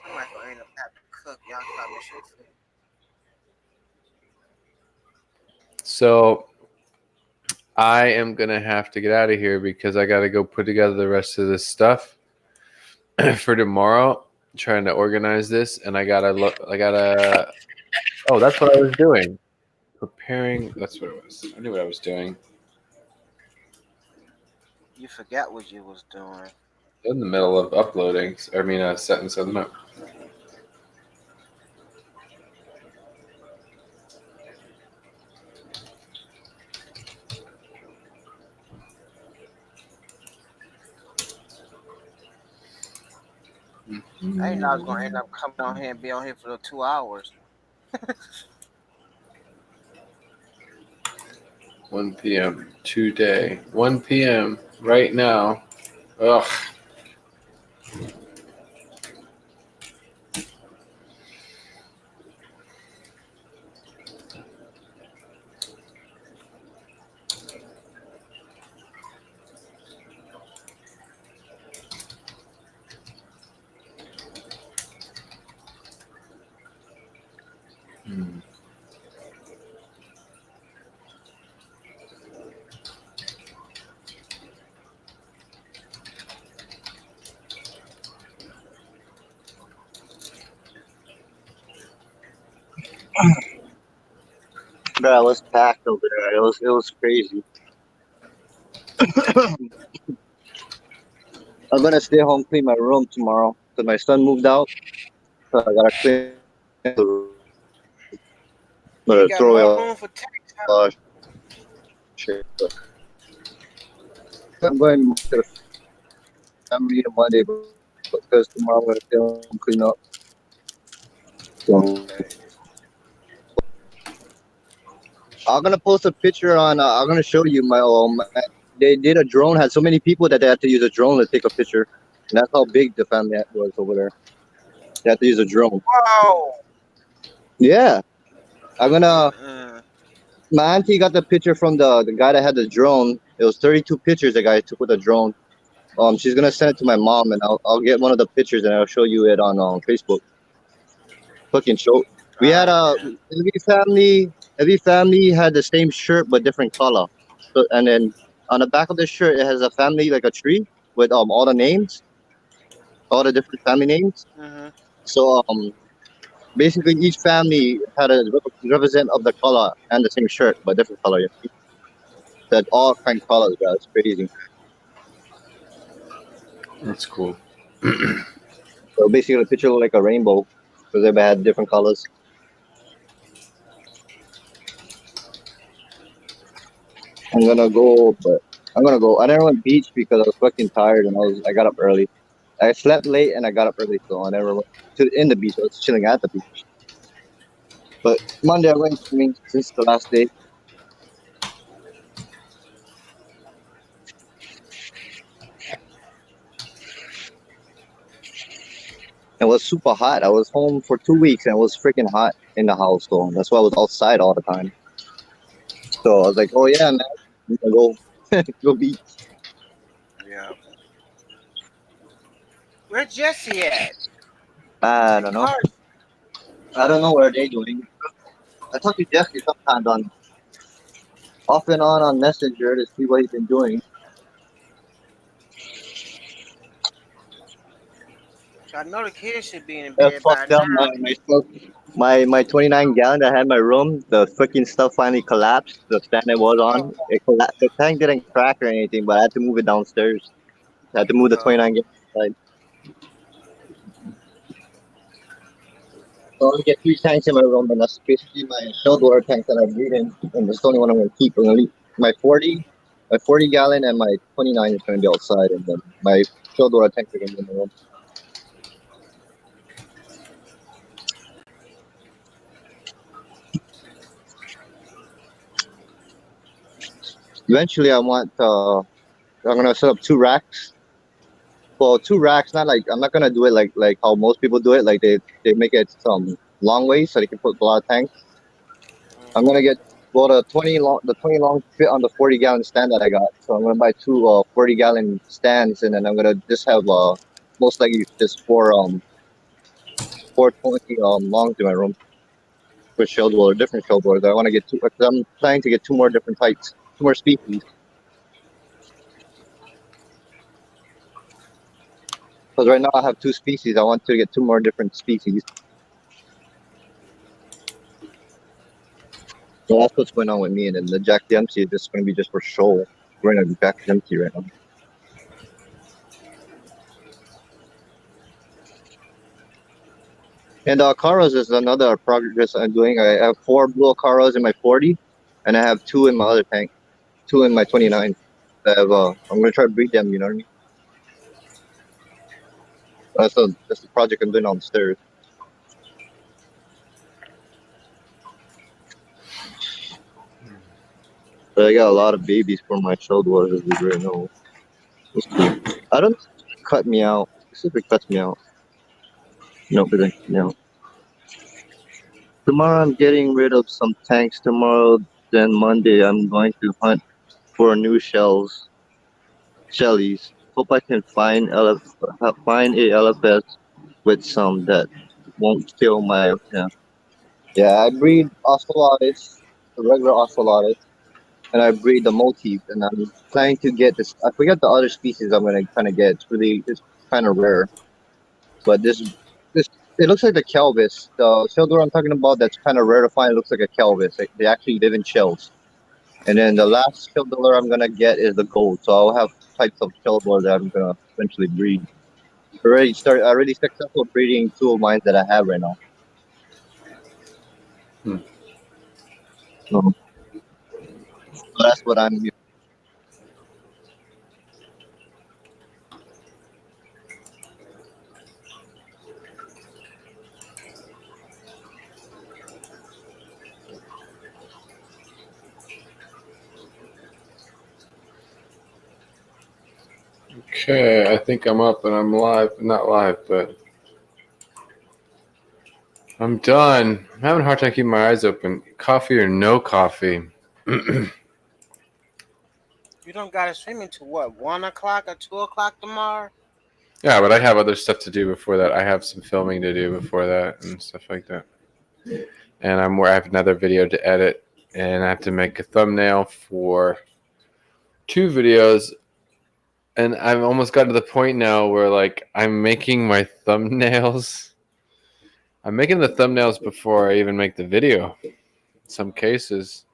I'm not gonna end up having to cook. Y'all probably should. So I am gonna have to get out of here because I gotta go put together the rest of this stuff for tomorrow. I'm trying to organize this, and I gotta. Oh, that's what I was doing. Preparing. That's what it was. I knew what I was doing. You forgot what you was doing. In the middle of uploading. Setting something up. I didn't know I was gonna end up coming on here and be on here for 2 hours. 1 p.m. today. 1 p.m. right now. Ugh. Bro, it was packed over there. It was crazy. I'm gonna stay home, clean my room tomorrow because my son moved out, so I gotta clean the room. You got more room for text, huh? Shit. I'm going to the family on Monday because tomorrow I'm gonna stay home and clean up. So, I'm gonna post a picture on. I'm gonna show you my. They did a drone. Had so many people that they had to use a drone to take a picture, and that's how big the family was over there. They had to use a drone. Whoa! Yeah, I'm gonna. My auntie got the picture from the guy that had the drone. It was 32 pictures the guy took with a drone. She's gonna send it to my mom, and I'll get one of the pictures and I'll show you it on Facebook. Fucking show. We had every family had the same shirt but different color. So, and then on the back of the shirt it has a family like a tree with all the names, all the different family names. Mm-hmm. So basically each family had a represent of the color and the same shirt, but different color. That all kind of colors, guys. It's crazy. That's cool. So basically, the picture looked like a rainbow because everybody had different colors. I'm gonna go, but I'm gonna go. I didn't went beach because I was fucking tired and I got up early. I slept late and I got up early, so I never went to in the beach. I was chilling at the beach. But Monday I went swimming since the last day. It was super hot. I was home for 2 weeks and it was freaking hot in the house, so that's why I was outside all the time. So I was like, oh yeah, man, I'm gonna go go beach. Yeah. Where Jesse at? I don't know. Cars. I don't know what they're doing. I talk to Jesse sometimes on off and on Messenger to see what he's been doing. I know the kids should be in That's bed by fucked up. now. My 29 gallon that I had in my room, the freaking stuff finally collapsed. The stand it was Oh, on, it collapsed. The tank didn't crack or anything, but I had to move it downstairs. I had to move the 29 gallon inside. So I only get 3 tanks in my room, and that's basically my shelled water tank that I breathe in, and that's the only one I'm gonna keep. I'm gonna leave my 40 gallon, and my 29 is gonna be outside, and then my shelled water tank are gonna be in the room. Eventually, I'm gonna set up 2 racks. Well, 2 racks, not like I'm not gonna do it like how most people do it. Like they make it some long ways so they can put a lot of tanks. I'm gonna get the 20 long fit on the 40 gallon stand that I got. So I'm gonna buy 2 40 gallon stands, and then I'm gonna just have most likely just 420 longs in my room for shield water, different shield waters. I want to get two. Cause I'm planning to get 2 more different types, 2 more species. Because right now I have 2 species. I want to get 2 more different species. So that's what's going on with me. And then the Jack Dempsey is just going to be just for show. We're going to be Jack Dempsey right now. And Karos is another progress I'm doing. I have 4 blue Karos in my 40, and I have 2 in my other tank, 2 in my 29. I'm going to try to breed them, you know what I mean? That's the project I'm doing on the stairs. But I got a lot of babies for my shelled waters, as you already know. That's cool. I don't cut me out. See if it cuts me out. No, it doesn't cut me out. Tomorrow I'm getting rid of some tanks. Tomorrow, then Monday I'm going to hunt for new shellies. Hope I can find a LFS with some that won't kill my Yeah, I breed ocelotes, the regular ocelotes, and I breed the motifs, and I'm planning to get this. I forget the other species I'm gonna kind of get. It's kind of rare, but this it looks like the Kelvis. The shelldoor I'm talking about that's kind of rare to find. It looks like a Kelvis. They actually live in shells. And then the last shelldoor I'm gonna get is the gold. So I'll have types of shelldoor that I'm gonna eventually breed. Already successful breeding 2 of mine that I have right now. So that's what I'm. Okay, I think I'm up and I'm live. Not live, but I'm done. I'm having a hard time keeping my eyes open. Coffee or no coffee? you don't got to swim until what, 1 o'clock or 2 o'clock tomorrow? Yeah, but I have other stuff to do before that. I have some filming to do before that and stuff like that. And I have another video to edit, and I have to make a thumbnail for 2 videos. And I've almost gotten to the point now where like I'm making my thumbnails I'm making the thumbnails before I even make the video in some cases.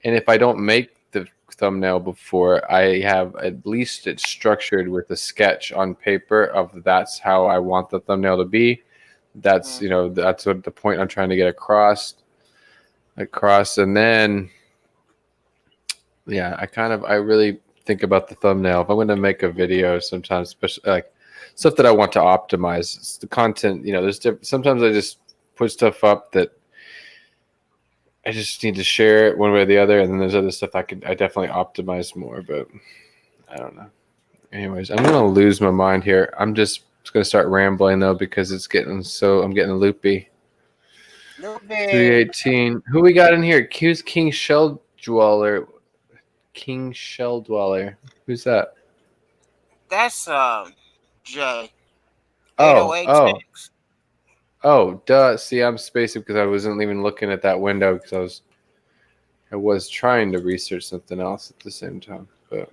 And if I don't make the thumbnail before, I have at least it structured with a sketch on paper of that's how I want the thumbnail to be. That's, you know, that's what the point I'm trying to get across. And then, yeah, I really think about the thumbnail. If I'm going to make a video, sometimes, especially like stuff that I want to optimize, it's the content, you know, sometimes I just put stuff up that I just need to share it one way or the other, and then there's other stuff I definitely optimize more, but I don't know. Anyways, I'm gonna lose my mind here. I'm just gonna start rambling though because I'm getting loopy. Loopy. 318. Who we got in here? Who's King Shell Dweller? King Shell Dweller. Who's that? That's Jay. Oh, 8086. duh. See, I'm spacing because I wasn't even looking at that window because I was trying to research something else at the same time, but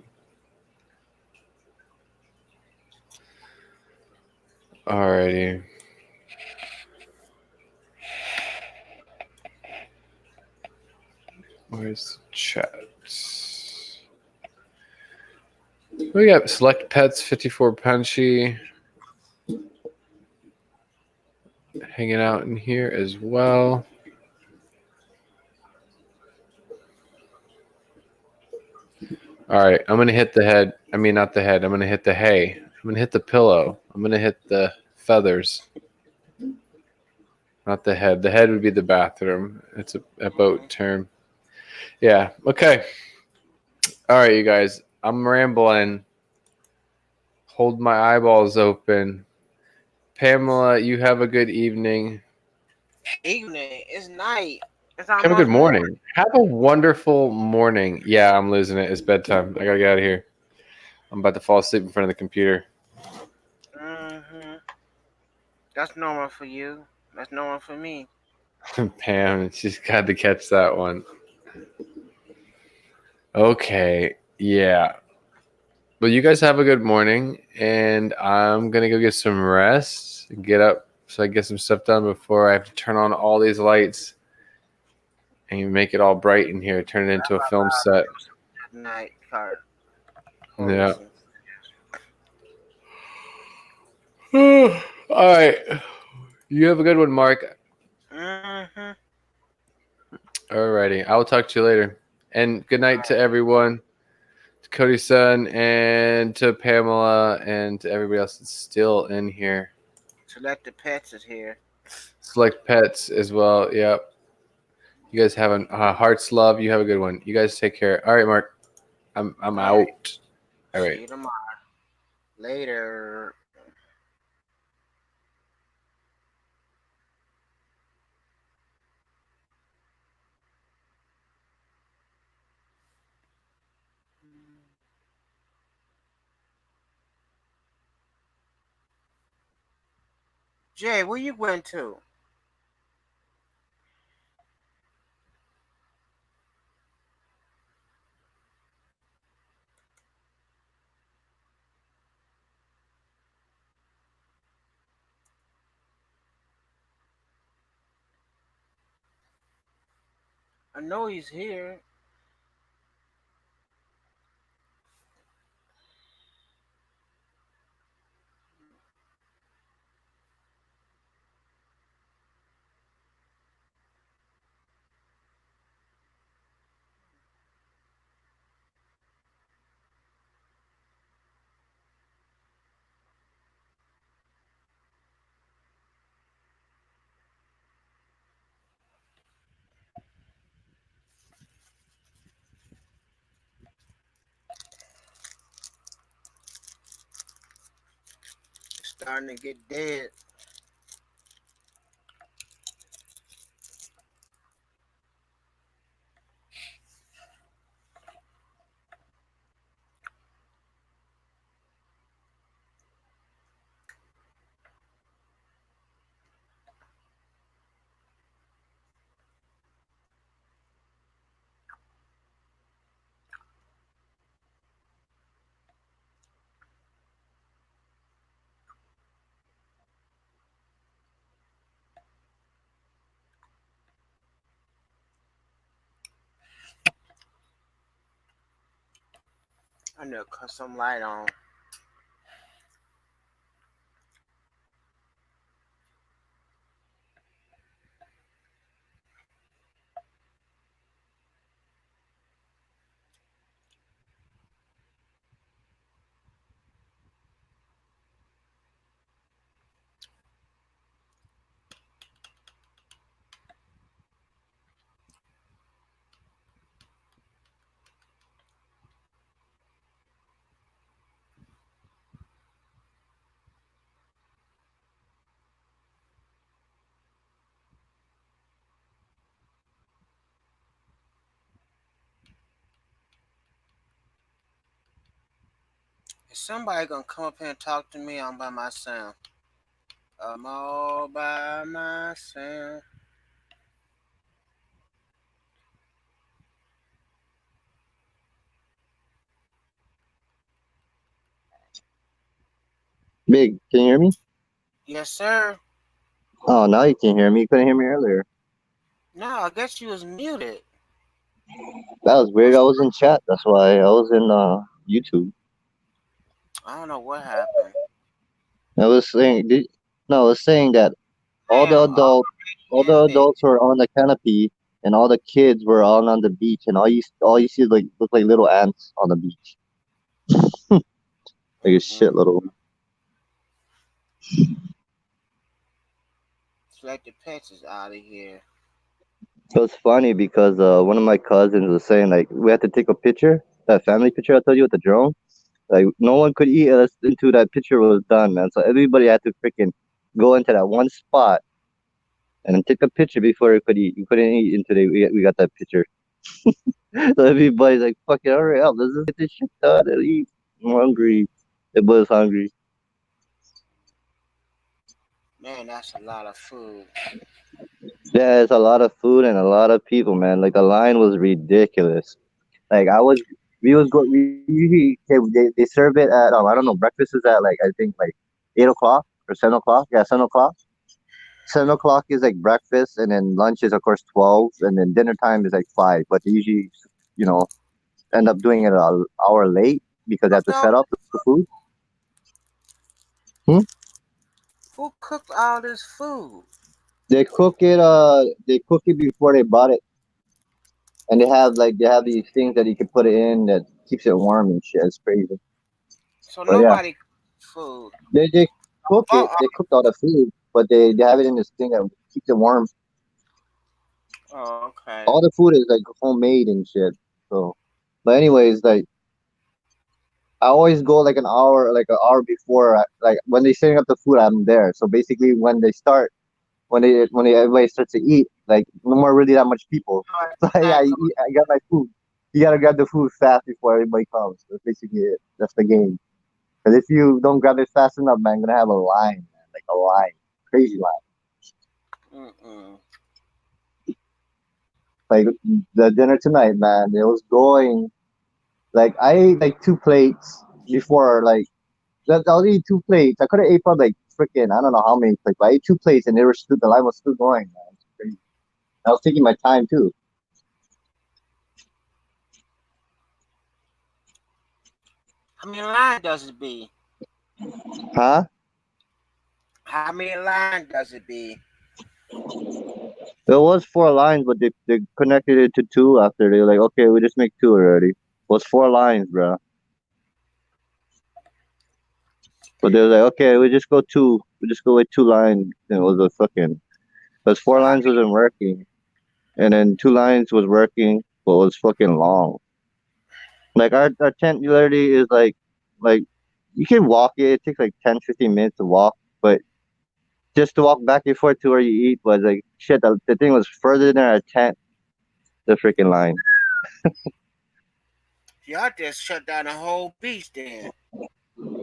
alrighty. Where's the chat? We got Select Pets 54 Punchy hanging out in here as well. All right, I'm gonna hit the head. I mean, not the head. I'm gonna hit the hay. I'm gonna hit the pillow. I'm gonna hit the feathers. Not the head. The head would be the bathroom. It's a boat term. Yeah. Okay. All right, you guys. I'm rambling. Hold my eyeballs open. Pamela, you have a good evening. Evening. It's night. It's Have a almost good morning. Have a wonderful morning. Yeah, I'm losing it. It's bedtime. I gotta get out of here. I'm about to fall asleep in front of the computer. Mm-hmm. That's normal for you. That's normal for me. Pam, she's got to catch that one. Okay, yeah. Well, you guys have a good morning, and I'm gonna go get some rest, get up so I get some stuff done before I have to turn on all these lights and make it all bright in here, turn it into a film set. Night card. Yeah. All right. You have a good one, Mark. Mm-hmm. Alrighty. I will talk to you later. And good night to everyone. To Cody's son and to Pamela and to everybody else that's still in here. Select the Pets is here. Select Pets as well. Yep. You guys have a heart's love. You have a good one. You guys take care. All right, Mark. I'm out. All right. See you tomorrow. Later. Jay, where you went to? I know he's here. Starting to get dead. I need to cut some light on. Is somebody gonna come up here and talk to me? I'm by myself. I'm all by myself. Big, can you hear me? Yes, sir. Oh, now you can hear me. You couldn't hear me earlier. No, I guess you was muted. That was weird. I was in chat. That's why I was in YouTube. I don't know what happened. I was saying, no, I was saying that all the Damn, adults, all the ended. adults were on the canopy, and all the kids were all on the beach, and all you see like look like little ants on the beach, like a shit little. Select the pets is out of here. It was funny because one of my cousins was saying like we had to take a picture, that family picture I told you with the drone. Like no one could eat until that picture was done, man. So everybody had to freaking go into that one spot and then take a picture before they could eat. You couldn't eat until we got that picture. So everybody's like, "Fuck it, hurry up, let's just get this shit done and eat." I'm hungry. It was hungry. Man, that's a lot of food. Yeah, it's a lot of food and a lot of people, man. Like the line was ridiculous. Like we usually they serve it at I don't know, breakfast is at like I think like 8 o'clock or 7 o'clock. Yeah, 7 o'clock. 7 o'clock is like breakfast, and then lunch is of course 12, and then dinner time is like 5. But they usually, you know, end up doing it an hour late because they have Cooked to all, set up the food. Hmm? who cooked all this food? They cook it before they bought it, and they have these things that you can put it in that keeps it warm and shit. It's crazy. So But yeah, nobody cooked food. they cook Oh, it. They cooked all the food, but they have it in this thing that keeps it warm. okay. All the food is like homemade and shit. So, but anyways, like I always go like an hour before. Like when they setting up the food, I'm there. So basically, when everybody starts to eat, like no more really that much people. All right, So yeah, time go. I got my food. You gotta grab the food fast before everybody comes. That's basically it. That's the game. Because if you don't grab it fast enough, man, you're gonna have a line, man, like a line, crazy line. Mm-mm. Like the dinner tonight, man, it was going. Like I ate like 2 plates before. Like I was eating 2 plates. I could have ate probably like freaking I don't know how many plates. But I ate 2 plates and the line was still going, man. It's crazy. I was taking my time too. How many line does it be? Huh? How many line does it be? There was 4 lines, but they connected it to two after. They were like, okay, we just make two already. It was 4 lines, bro. But they were like, okay, we just go two. We just go with 2 lines. And it was a fucking because So four how lines wasn't working, and then 2 lines was working, but it was fucking long. Like our tent literally is like you can walk it. It takes like 10-15 minutes to walk, but just to walk back and forth to where you eat was like shit. The thing was further than our tent. The freaking line. y'all just shut down the whole beach then?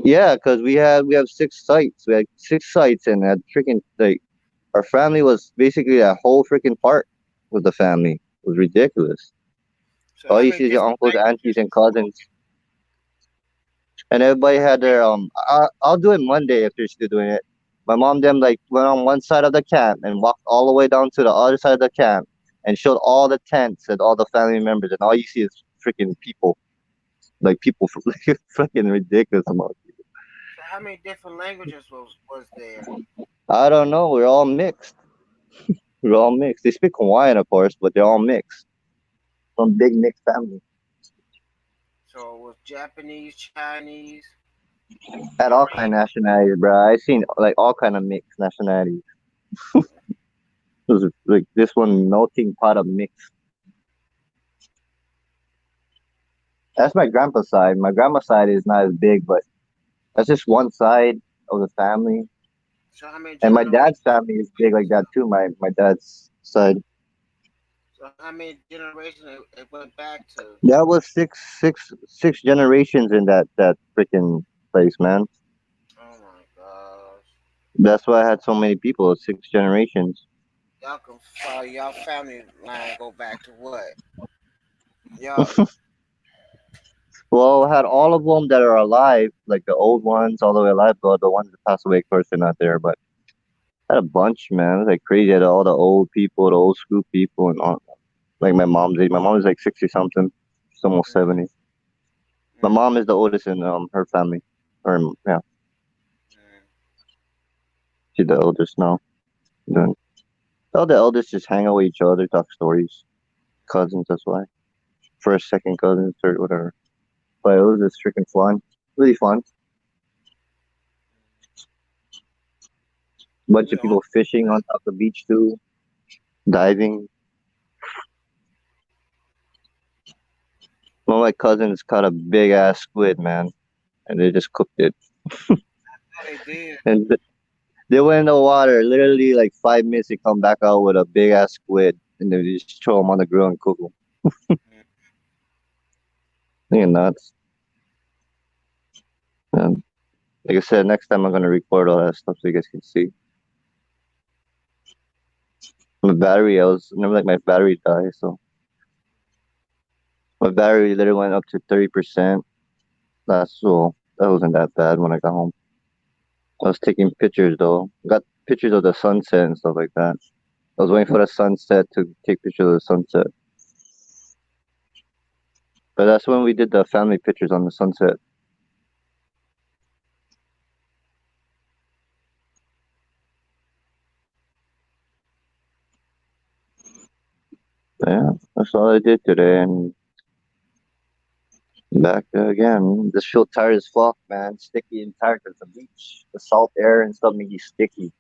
Yeah, because we have 6 sites. We had 6 sites, and that freaking like our family was basically a whole freaking park with the family. It was ridiculous. So All how you many see is your different uncles, aunties, languages? and cousins, and everybody had their. I'll do it Monday if they're still doing it. My mom them like went on one side of the camp and walked all the way down to the other side of the camp and showed all the tents and all the family members, and all you see is freaking people. like people from like fucking ridiculous amount. So how many different languages was there? I don't know. We're all mixed. We're all mixed. They speak Hawaiian, of course, but they're all mixed. Some big mixed family. So it was Japanese, Chinese, Had all kind Korean. of nationalities, bro. I seen like all kind of mixed nationalities. It was like this one melting pot of mix. That's my grandpa's side. My grandma's side is not as big, but that's just one side of the family. So how many And my generations? dad's family is big like that too. My dad's side. So how many generations it went back to? That was six generations in that freaking place, man. Oh my gosh. That's why I had so many people. 6 generations. Y'all can follow y'all family line go back to what? Y'all Well, I had all of them that are alive, like the old ones, all the way alive. But the ones that passed away, of course, they're not there. But I had a bunch, man. It was like crazy. I had all the old people, the old school people, and all. Like my mom's age. My mom is like 60 something. She's almost 70. My mm, mom is the oldest in her family. Or yeah, mm. she's the eldest now. Then all the eldest just hang out with each other, talk stories. Cousins, that's why. First, second cousin, third, whatever. But it was just freaking fun. Really fun. Bunch We of all people fishing on top of the beach too, diving. One of my cousins caught a big ass squid, man, and they just cooked it. know they did. And they went in the water, literally like 5 minutes. They come back out with a big ass squid, and they just throw them on the grill and cook them. Mm. Thinking nuts. And like I said, next time I'm gonna record all that stuff so you guys can see. My battery, I was never like my battery died, so my battery literally went up to 30%. That's all. That wasn't that bad when I got home. I was taking pictures though. Got pictures of the sunset and stuff like that. I was waiting for the sunset to take pictures of the sunset. But that's when we did the family pictures on the sunset. Yeah, that's all I did today. And back again. Just feel tired as fuck, man. Sticky and tired because the beach, the salt air and stuff make you sticky.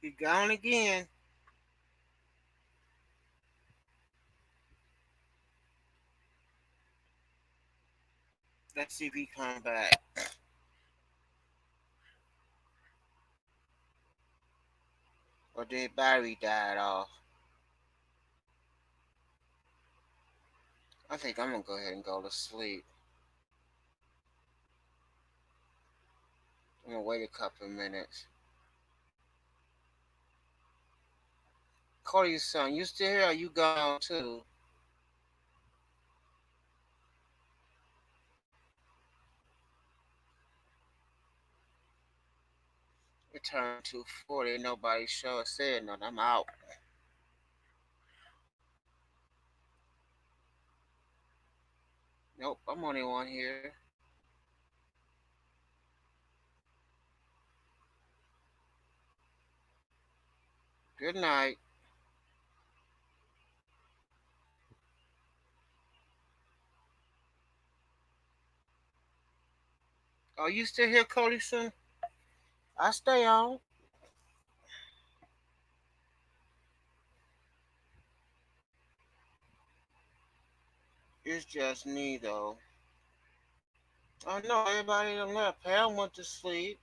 He gone again. Let's see if he come back. Or did battery died off? I think I'm gonna go ahead and go to sleep. I'm gonna wait a couple of minutes. Cody's son, you still here or you gone too? It turned 2:40. Nobody sure said nothing. I'm out. Nope, I'm only one here. Good night. Oh, you still here, Cody son? I stay on. It's just me though. I know everybody done left. Pam went to sleep.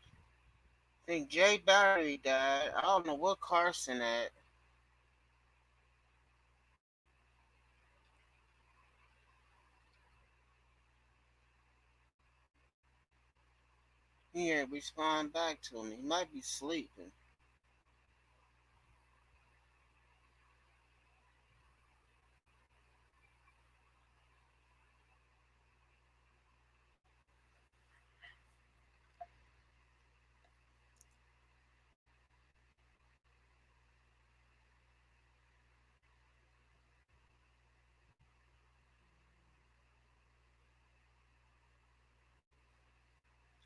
I think Jay battery died. I don't know what Carson at. He ain't respond back to me. He might be sleeping.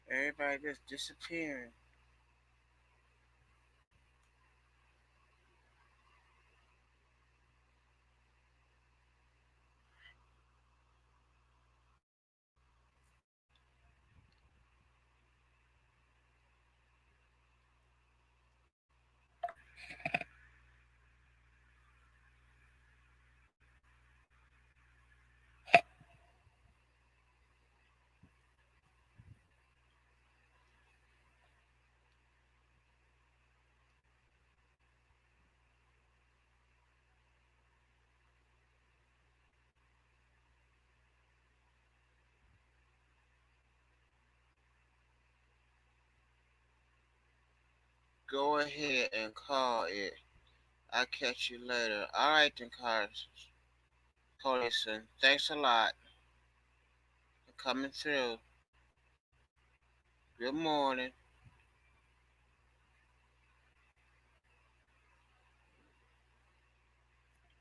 Everybody just disappearing. Go ahead and call it. I'll catch you later. All right, then, Carson. Thanks a lot for coming through. Good morning.